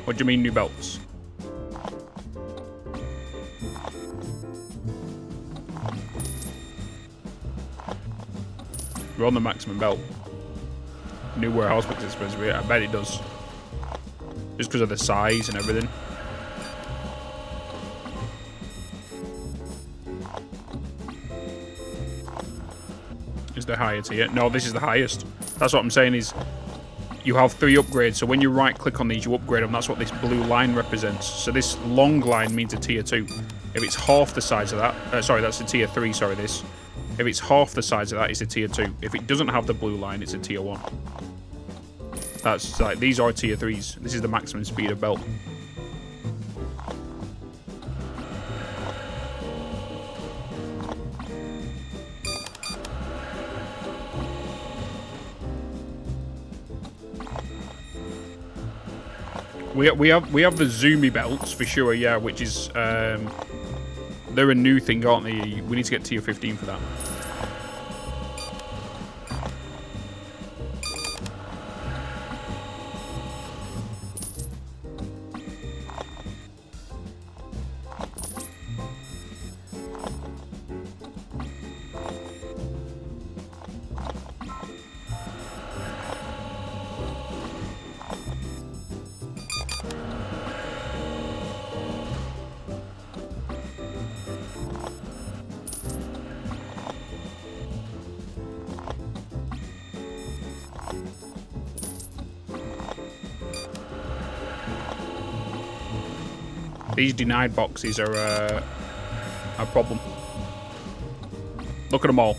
[SPEAKER 1] What do you mean new belts? We're on the maximum belt. New warehouse looks expensive. I bet it does. Just because of the size and everything. Is the higher tier? No, this is the highest. That's what I'm saying is you have 3 upgrades. So when you right click on these, you upgrade them. That's what this blue line represents. So this long line means a tier 2. If it's half the size of that, sorry, that's a tier 3, sorry, this. If it's half the size of that, it's a tier 2. If it doesn't have the blue line, it's a tier 1. That's like, these are tier 3s. This is the maximum speed of belt. We have the zoomy belts for sure, yeah, which is they're a new thing, aren't they? We need to get tier 15 for that. These denied boxes are a problem. Look at them all.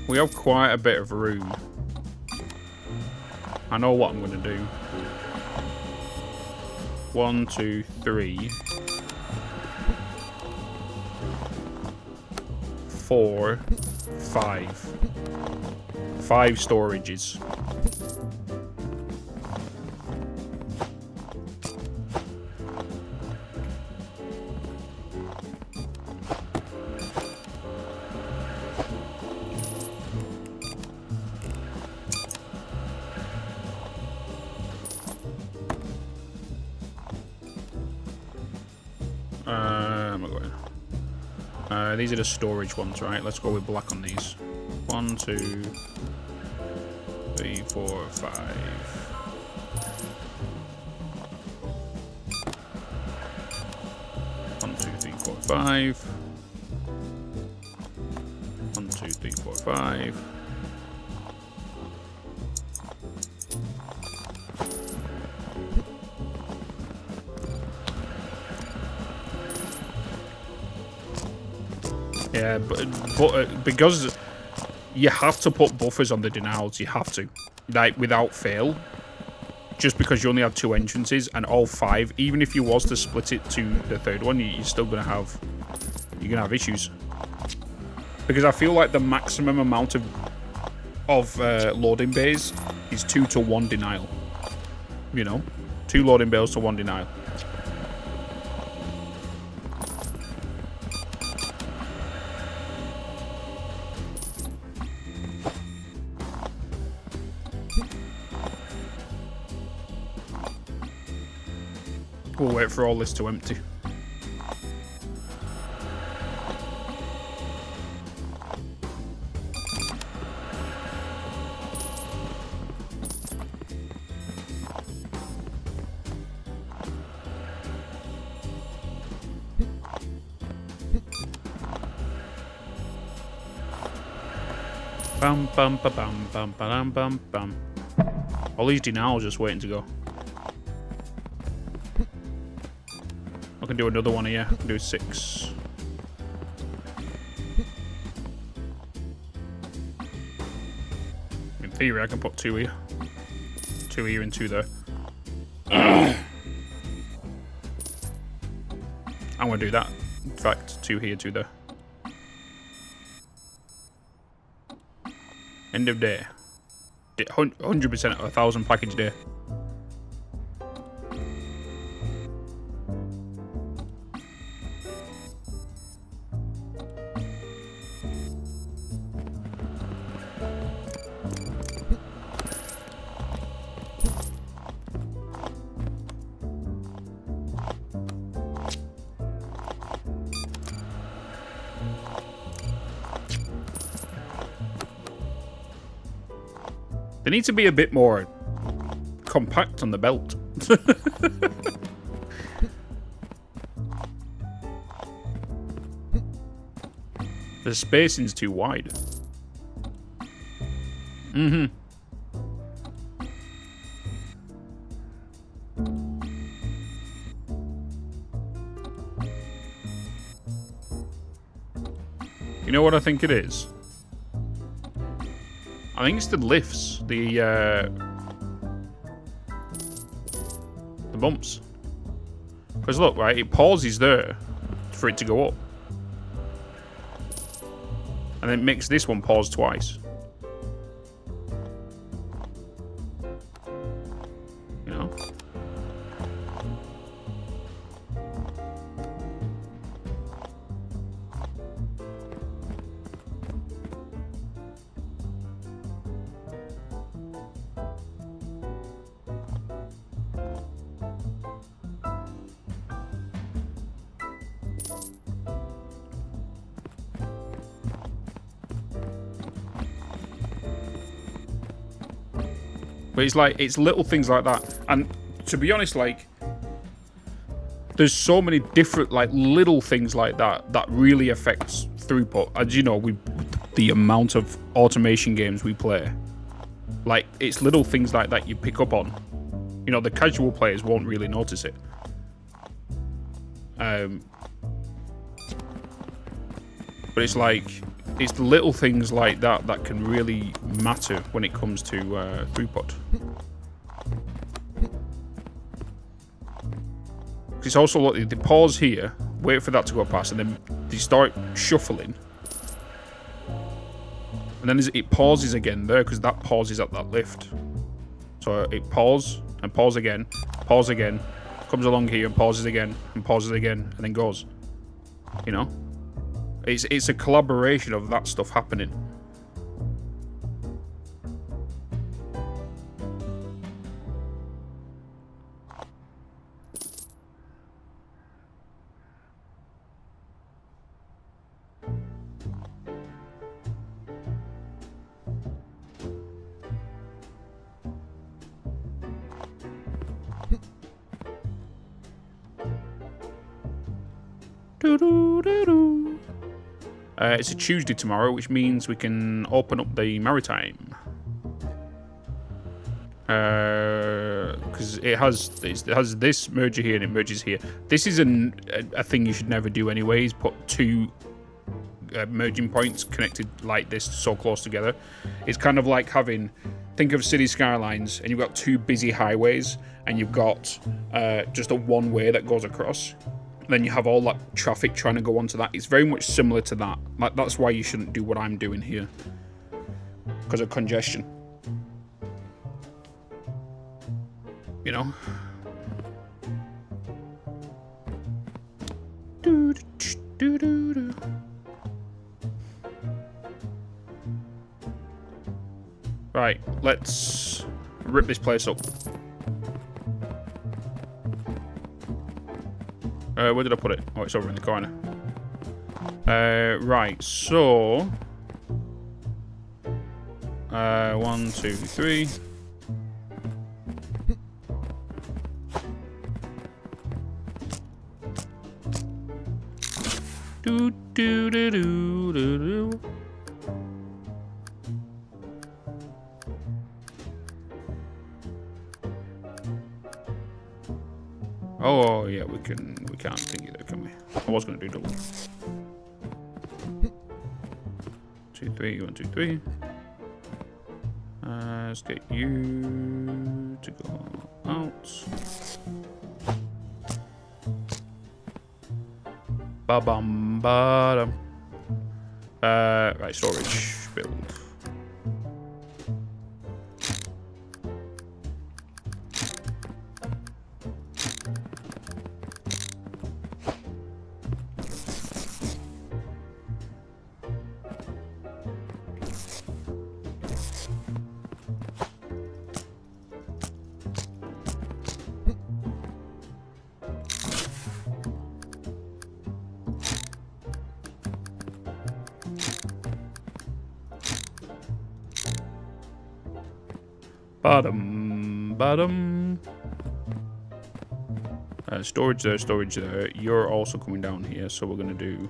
[SPEAKER 1] We have quite a bit of room. I know what I'm going to do. 1, 2, 3, 4, 5. 5 storages. These are the storage ones, right? Let's go with black on these. 1, 2, 3, 4, 5. 1, 2, 3, 4, 5. 1, 2, 3, 4, 5. Yeah, but because you have to put buffers on the denials, you have to, like, without fail. Just because you only have 2 entrances and all 5, even if you was to split it to the 3rd one, you're still gonna have issues. Because I feel like the maximum amount of loading bays is 2 to 1 denial. You know, 2 loading bays to 1 denial. We'll wait for all this to empty. Bam bam ba bam bam bam bam bam. All these denials just waiting to go. I can do another one here. I can do 6. In theory, I can put 2 here. 2 here and 2 there. I'm gonna do that. fact, 2 here, 2 there. End of day. 100% 1,000 package day. They need to be a bit more compact on the belt. The spacing's too wide. Mm-hmm. You know what I think it is? I think it's the lifts, the bumps. Because look, right, it pauses there for it to go up. And then it makes this one pause twice. You know? But it's like, it's little things like that. And to be honest, like, there's so many different, like, little things like that that really affects throughput. As you know, the amount of automation games we play, like, it's little things like that you pick up on. You know, the casual players won't really notice it. But it's like, it's the little things like that that can really matter when it comes to throughput. It's also like they pause here, wait for that to go past, and then they start shuffling. And then it pauses again there because that pauses at that lift. So it pause and pause again, comes along here and pauses again, and then goes. You know? It's a collaboration of that stuff happening. It's a Tuesday tomorrow, which means we can open up the maritime. Because it has this merger here and it merges here. This is a thing you should never do anyways. Put 2 merging points connected like this so close together. It's kind of like having, think of city skylines and you've got 2 busy highways and you've got just a one way that goes across. Then you have all that traffic trying to go onto that. It's very much similar to that. Like, that's why you shouldn't do what I'm doing here, because of congestion. You know. Right, let's rip this place up. Where did I put it? Oh, it's over in the corner. Right, so... 1, 2, 3. Do do do do do do. Oh yeah, we can't think of that, can we? I was gonna do double. 2, 3, 1, 2, 3. Let's get you to go out. Ba bum ba dum. Right, storage build. Bottom, bottom. Storage there, storage there. You're also coming down here, so we're gonna do.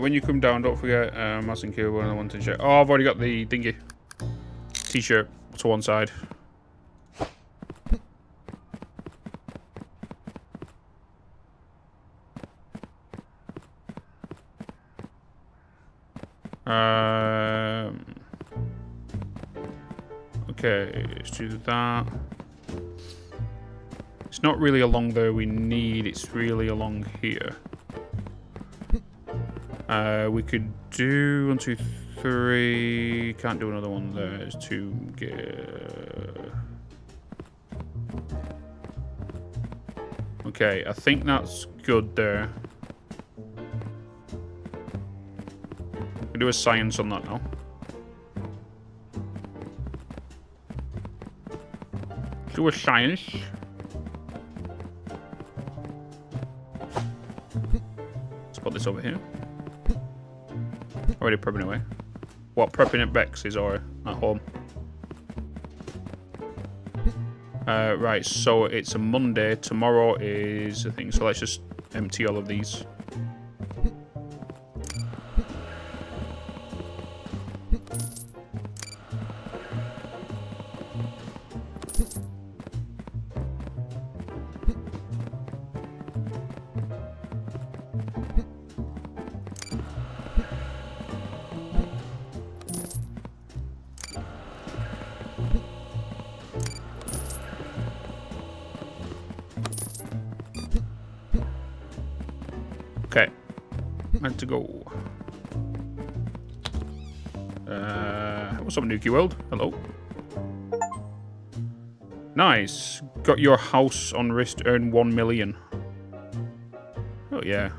[SPEAKER 1] When you come down, don't forget Mass and Q, one of the ones in shirt. Oh, I've already got the thingy. T-shirt to one side. Okay, let's do that. It's not really along there we need, it's really along here. We could do 1, 2, 3. Can't do another one there. It's too good. Okay, I think that's good there. We'll do a science on that now. Do a science. Let's put this over here. Already prepping away. What, prepping at Bex's or at home? Right, so it's a Monday. Tomorrow is a thing. So let's just empty all of these. Okay, meant to go. What's up, Nuki World? Hello. Nice. Got your house on wrist, earn 1 million. Oh yeah.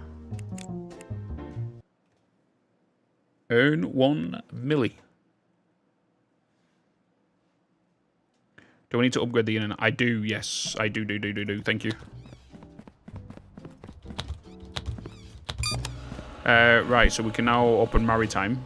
[SPEAKER 1] Earn 1 milli. Do I need to upgrade the internet? I do, yes. I do. Thank you. Right, so we can now open maritime.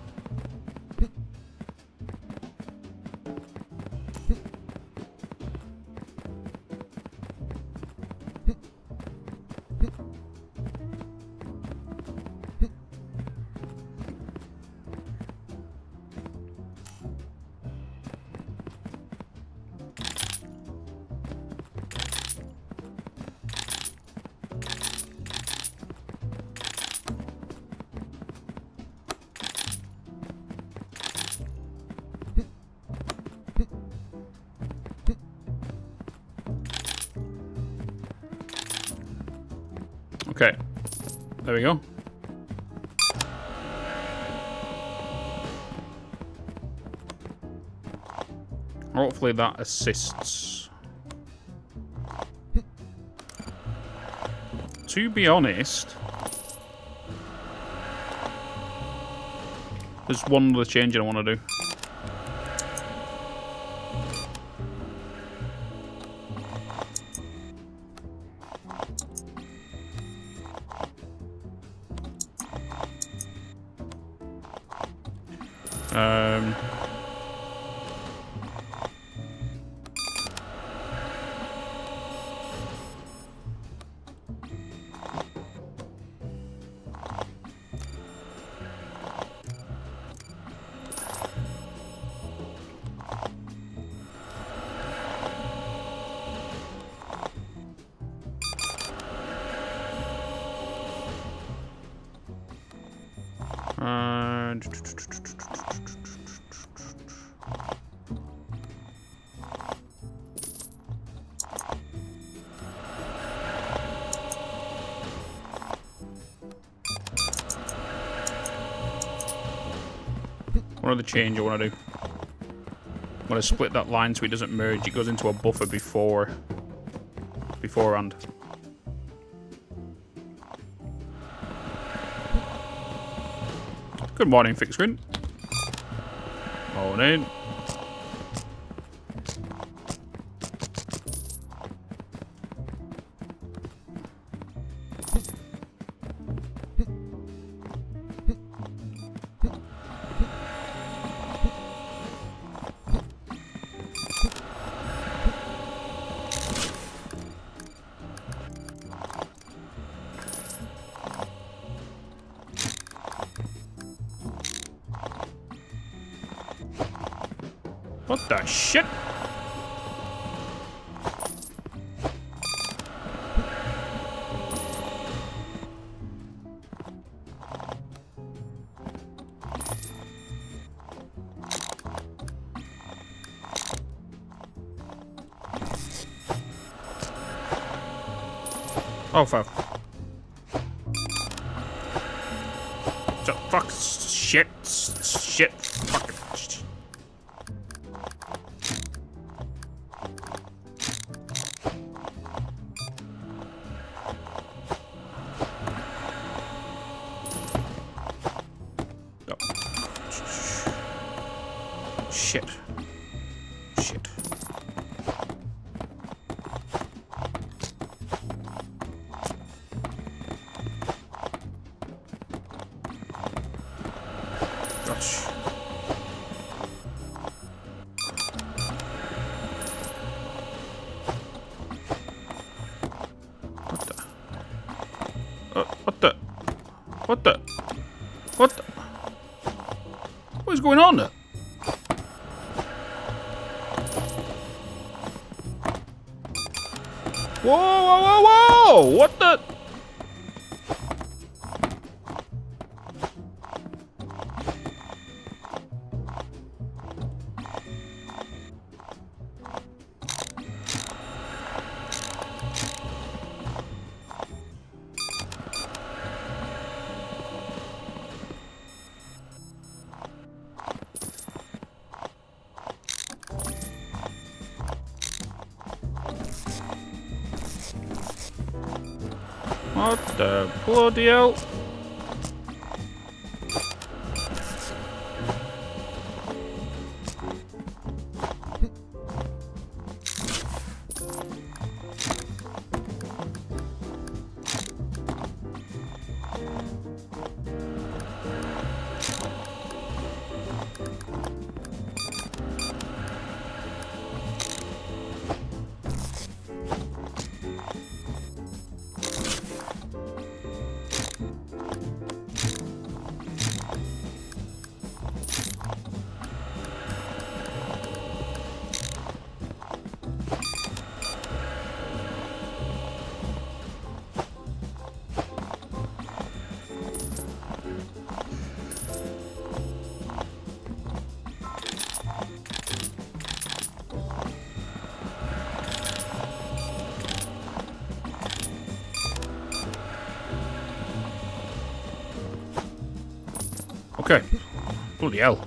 [SPEAKER 1] Okay, there we go. Hopefully that assists. to be honest, there's one other change I want to do. One other change I want to do. I'm going to split that line so it doesn't merge. It goes into a buffer beforehand. Good morning, Fix Screen. Morning. What the shit? Oh fuck. Fuck. Shit. Shit. Fuck. Shit. Shit. Gosh. What the? What the? What the? What the? What is going on there? Whoa, whoa, whoa, whoa! What the? What the bloody hell? Okay. Bloody hell.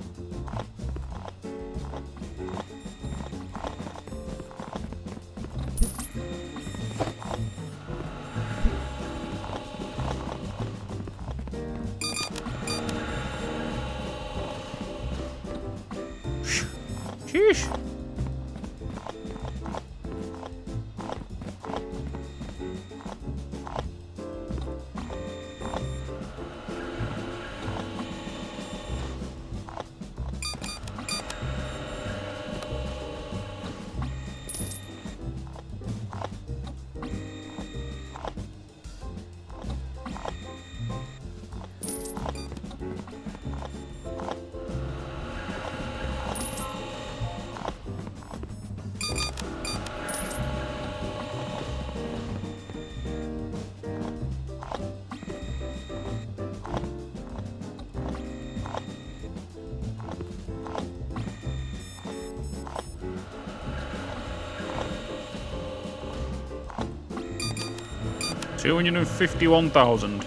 [SPEAKER 1] 251,000.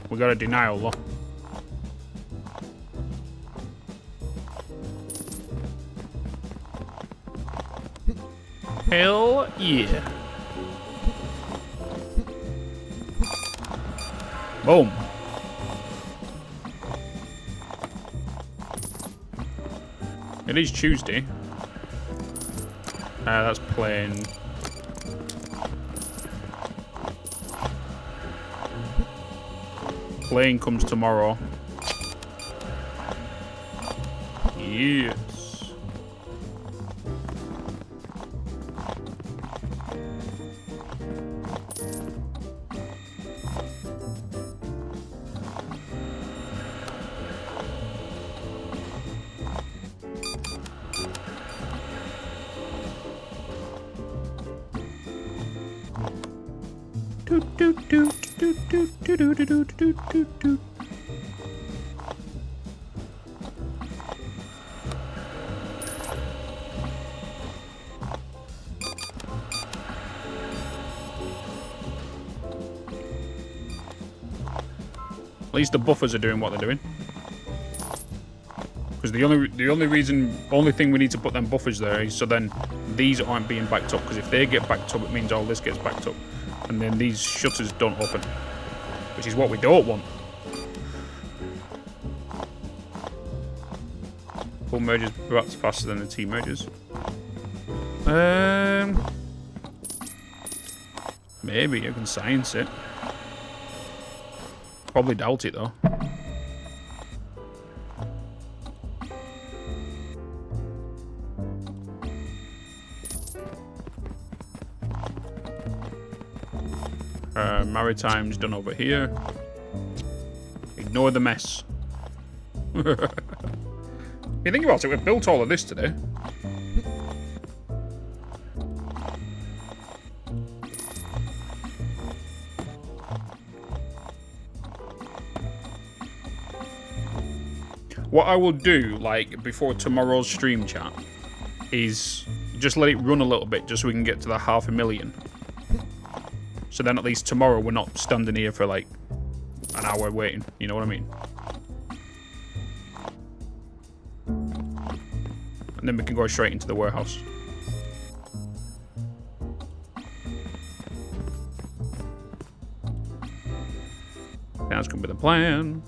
[SPEAKER 1] We got a denial though. Hell yeah. Boom. It is Tuesday. That's plain. Plane comes tomorrow. Yes. At least the buffers are doing what they're doing. Because the only thing we need to put them buffers there is so then these aren't being backed up. Because if they get backed up, it means all this gets backed up, and then these shutters don't open, which is what we don't want. Full merges perhaps faster than the T merges. Maybe you can science it. Probably doubt it though. Maritime's done over here. Ignore the mess. If you think about it, we've built all of this today. What I will do, like, before tomorrow's stream chat, is just let it run a little bit, just so we can get to the 500,000. So then at least tomorrow we're not standing here for, like, an hour waiting. You know what I mean? And then we can go straight into the warehouse. That's gonna be the plan.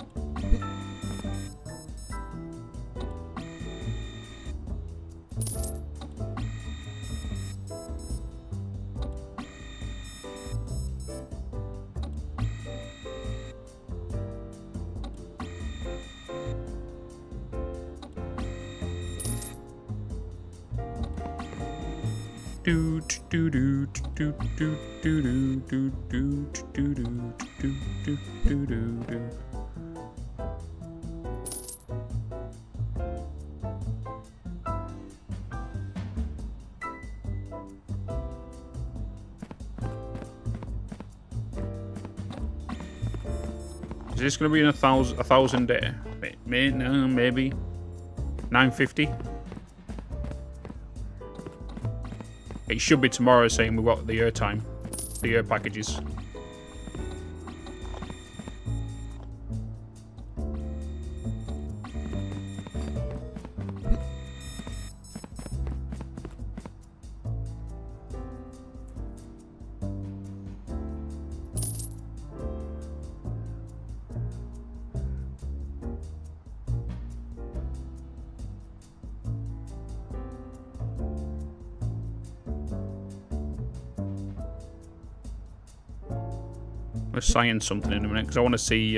[SPEAKER 1] Is this going to be in a thousand day? No, maybe 950. It should be tomorrow saying we've got the air time, the air packages. Let's science something in a minute because I want to see.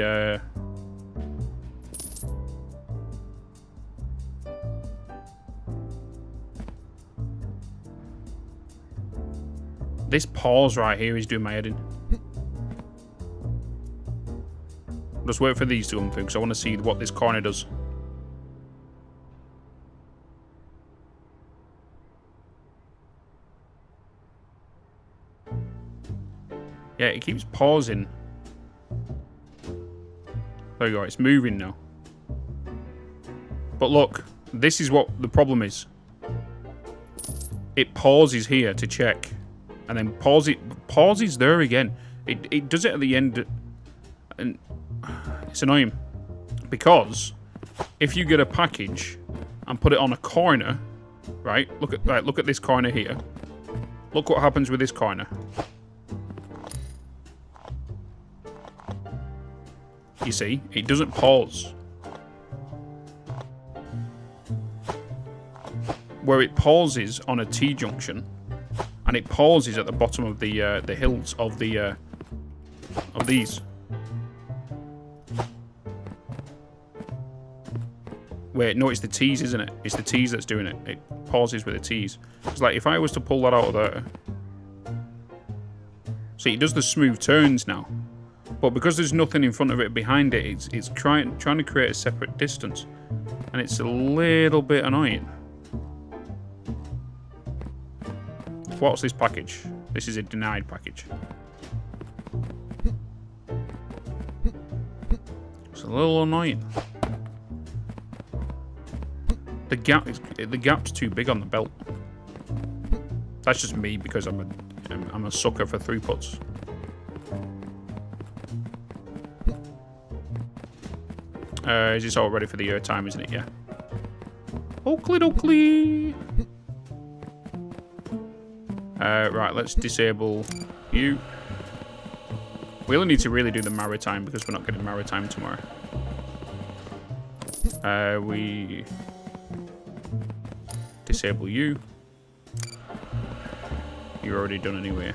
[SPEAKER 1] This pause right here is doing my head in. Just wait for these to come through because I want to see what this corner does. Yeah, it keeps pausing. There you go, it's moving now. But look, this is what the problem is. It pauses here to check. And then pauses there again. It does it at the end, and it's annoying because if you get a package and put it on a corner, right? Look at this corner here. Look what happens with this corner. You see, it doesn't pause. Where it pauses on a T-junction, and it pauses at the bottom of the hills of the of these. Wait, no, it's the T's, isn't it? It's the T's that's doing it. It pauses with the T's. It's like if I was to pull that out of there. See, it does the smooth turns now. But because there's nothing in front of it behind it, it's trying to create a separate distance. And it's a little bit annoying. What's this package? This is a denied package. It's a little annoying. The gap's too big on the belt. That's just me because I'm a sucker for throughputs. Is this all ready for the airtime, isn't it? Yeah. Oakley dokley. Right, let's disable you. We only need to really do the maritime because we're not getting maritime tomorrow. We disable you. You're already done anyway.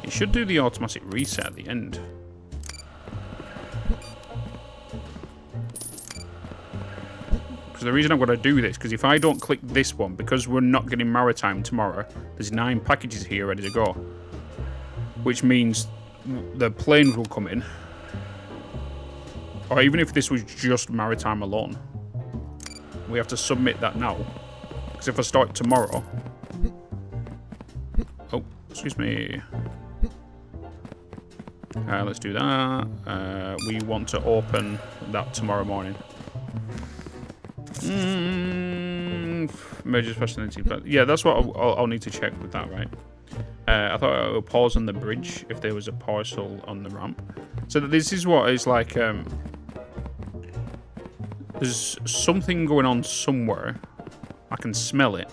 [SPEAKER 1] It should do the automatic reset at the end. Because the reason I'm going to do this, because if I don't click this one, because we're not getting maritime tomorrow, there's 9 packages here ready to go. Which means the planes will come in. Or even if this was just maritime alone. We have to submit that now. Because if I start tomorrow... Oh, excuse me. Let's do that. We want to open that tomorrow morning. Major specialty. Yeah, that's what I'll need to check with that, right? I thought I would pause on the bridge if there was a parcel on the ramp. So this is what is like... there's something going on somewhere. I can smell it.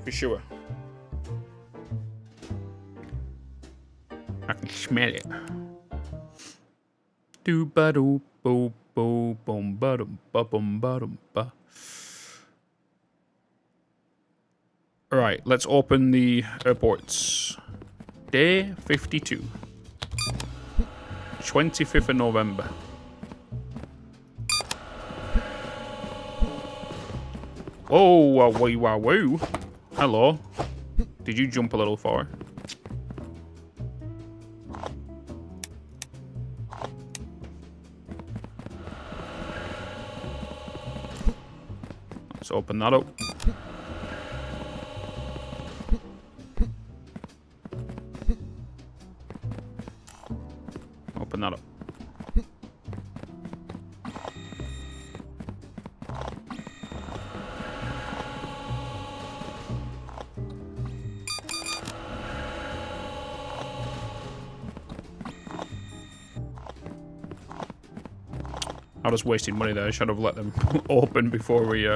[SPEAKER 1] For sure. I can smell it. Do ba do bo bo bum ba dum ba bum ba dum ba. Alright, let's open the airports. Day 52. 25th of November. Oh, wow, wow. Hello. Did you jump a little far? Let's open that up. Open that up. I just wasted money there. I should have let them open before we...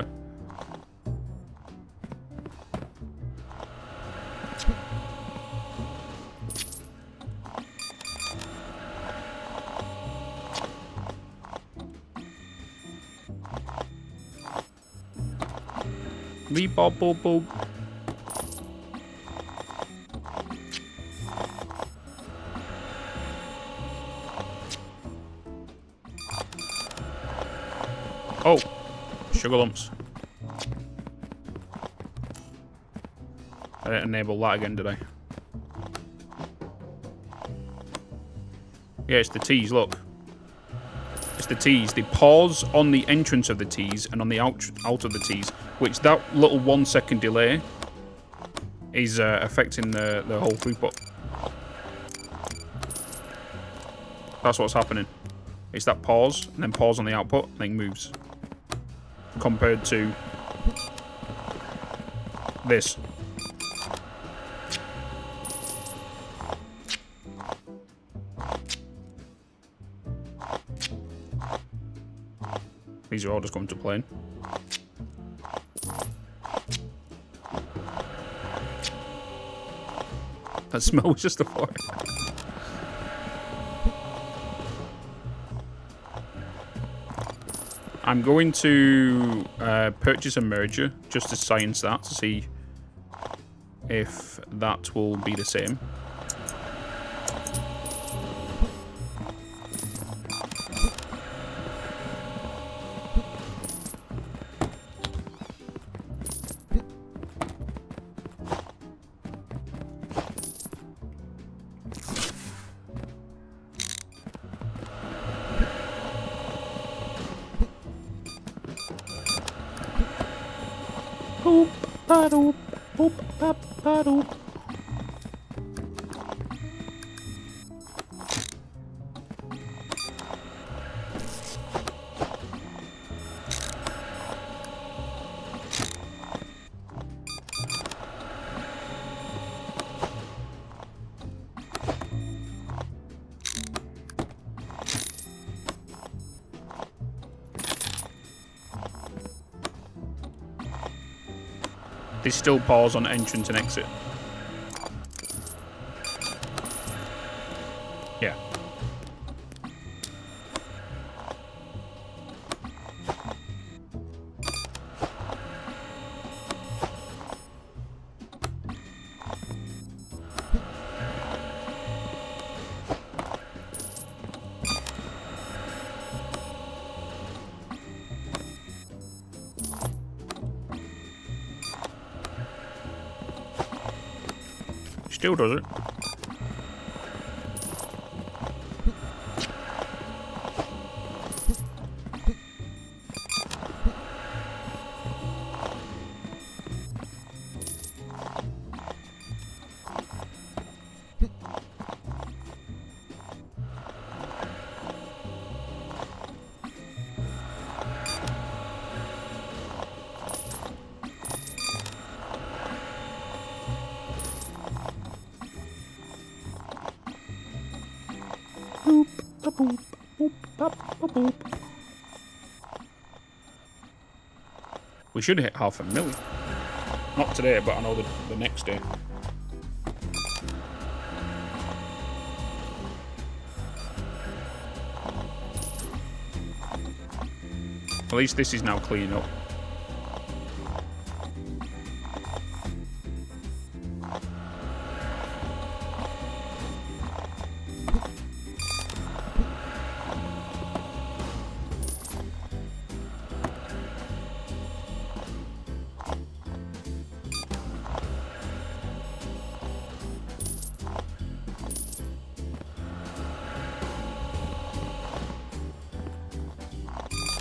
[SPEAKER 1] Beep, bop, boop, boop. Oh, sugar lumps. I didn't enable that again, did I? Yeah, it's the T's, look. It's the T's. They pause on the entrance of the T's and on the out of the T's, which that little 1 second delay is affecting the whole throughput. That's what's happening. It's that pause, and then pause on the output, and then moves. compared to this. These are all just going to plane. That smells just a fire. I'm going to purchase a merger just to science that to see if that will be the same. Boop, ba-doop, boop, bap, ba-doop. They still pause on entrance and exit. Yeah. Still does it. Boop, ba-boop, boop, bap, ba-boop. We should hit 500,000. Not today, but I know the next day. At least this is now clean up.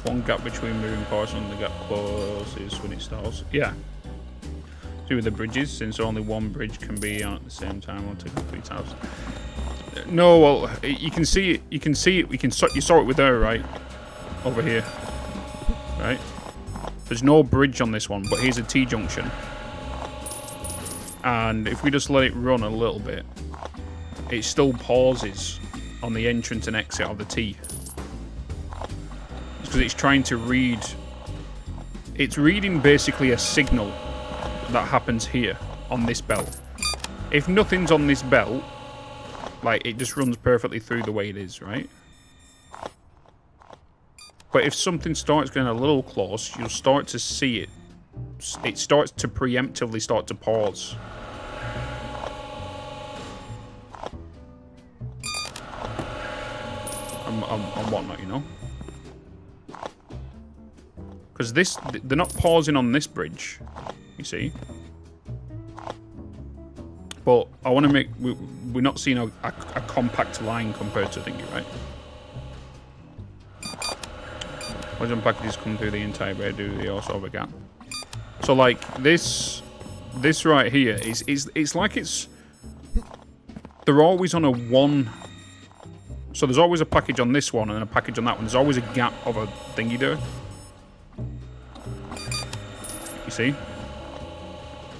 [SPEAKER 1] One gap between moving parts and the gap closes when it starts. Yeah. Do with the bridges, since only one bridge can be on at the same time, I'll take 3,000. No, well, you can see it. You can see it. You saw it with her, right? Over here, right? There's no bridge on this one, but here's a T-junction. And if we just let it run a little bit, it still pauses on the entrance and exit of the T. Because it's trying to read. It's reading basically a signal that happens here on this belt. If nothing's on this belt, like, it just runs perfectly through the way it is, right? But if something starts getting a little close, you'll start to see it. It starts to preemptively start to pause. And whatnot, you know? Because this, they're not pausing on this bridge, you see? But I want to make, we're not seeing a compact line compared to thingy, right? When packages come through the entire bay, do they also have a gap? So like this right here it's like it's, they're always on a one. So there's always a package on this one and a package on that one. There's always a gap of a thingy there. see?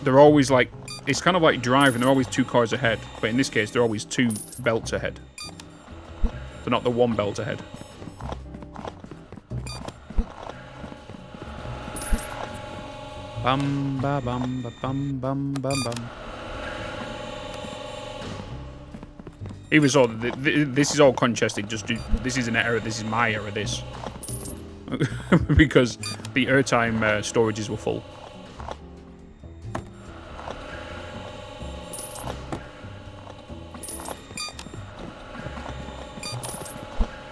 [SPEAKER 1] They're always like, it's kind of like driving. They're always 2 cars ahead. But in this case, they're always 2 belts ahead. They're not the 1 belt ahead. Bum ba bum ba bum bum bum bum. It was all. This is all congested. This is an error. This is my error. This because the airtime storages were full.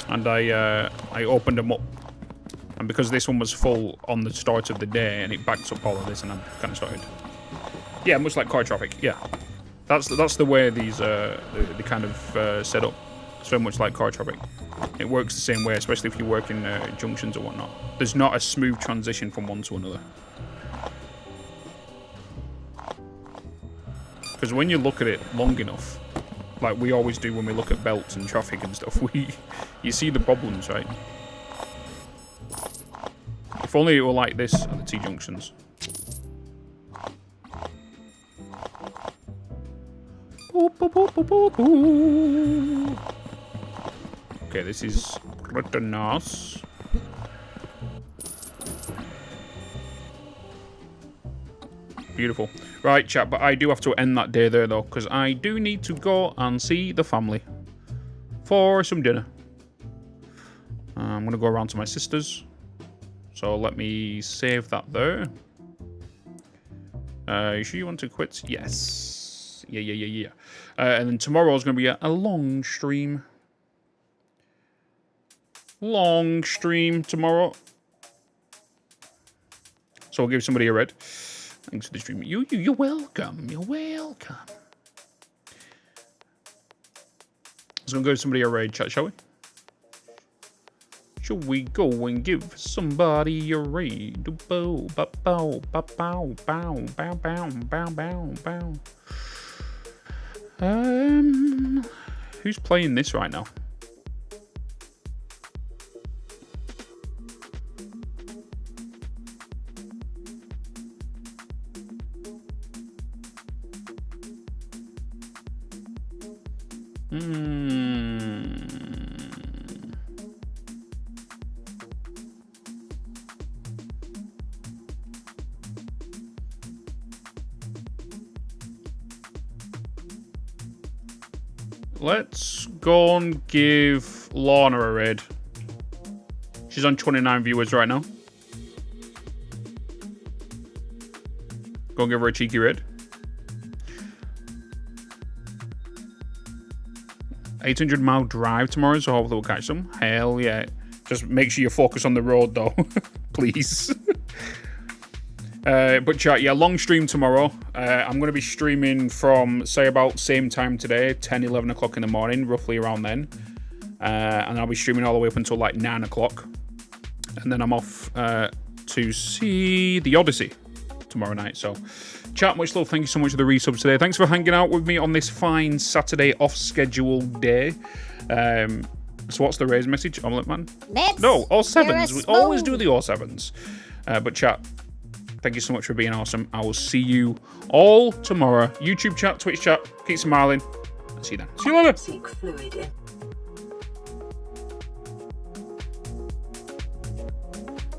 [SPEAKER 1] And I opened them up, and because this one was full on the start of the day, and it backed up all of this, and I kind of started. Yeah, much like car traffic. Yeah, that's the way these they kind of set up. It's very much like car traffic. It works the same way, especially if you work in junctions or whatnot. There's not a smooth transition from one to another. Because when you look at it long enough, like we always do when we look at belts and traffic and stuff, you see the problems, right? If only it were like this at the T-junctions. Okay, this is pretty nice. Beautiful. Right, chat, but I do have to end that day there, though, because I do need to go and see the family for some dinner. I'm going to go around to my sister's. So let me save that there. You sure you want to quit? Yes. Yeah. And then tomorrow's going to be a long stream. Long stream tomorrow. So I'll give somebody a red. Thanks for the stream. You're welcome. You're welcome. Let's go give somebody a raid chat, shall we? Shall we go and give somebody a raid? Bow, bow, bow, bow, bow, bow, bow, bow, bow, bow. Who's playing this right now? Let's go and give Lorna a raid. She's on 29 viewers right now. Go and give her a cheeky raid. 800-mile drive tomorrow, so hopefully we'll catch some. Hell yeah. Just make sure you focus on the road, though. Please. But chat, yeah, long stream tomorrow. I'm going to be streaming from, say, about same time today, 10, 11 o'clock in the morning, roughly around then. And I'll be streaming all the way up until like 9 o'clock. And then I'm off to see The Odyssey tomorrow night. So, chat, much love. Thank you so much for the resubs today. Thanks for hanging out with me on this fine Saturday off-schedule day. So what's the raise message, Omelette Man?
[SPEAKER 3] Bitz,
[SPEAKER 1] No, all sevens.
[SPEAKER 3] you're
[SPEAKER 1] We
[SPEAKER 3] a
[SPEAKER 1] always do
[SPEAKER 3] spoon.
[SPEAKER 1] the all sevens. But chat, thank you so much for being awesome. I will see you all tomorrow. YouTube chat, Twitch chat. Keep smiling. See you then. See you later.
[SPEAKER 5] Seek fluid in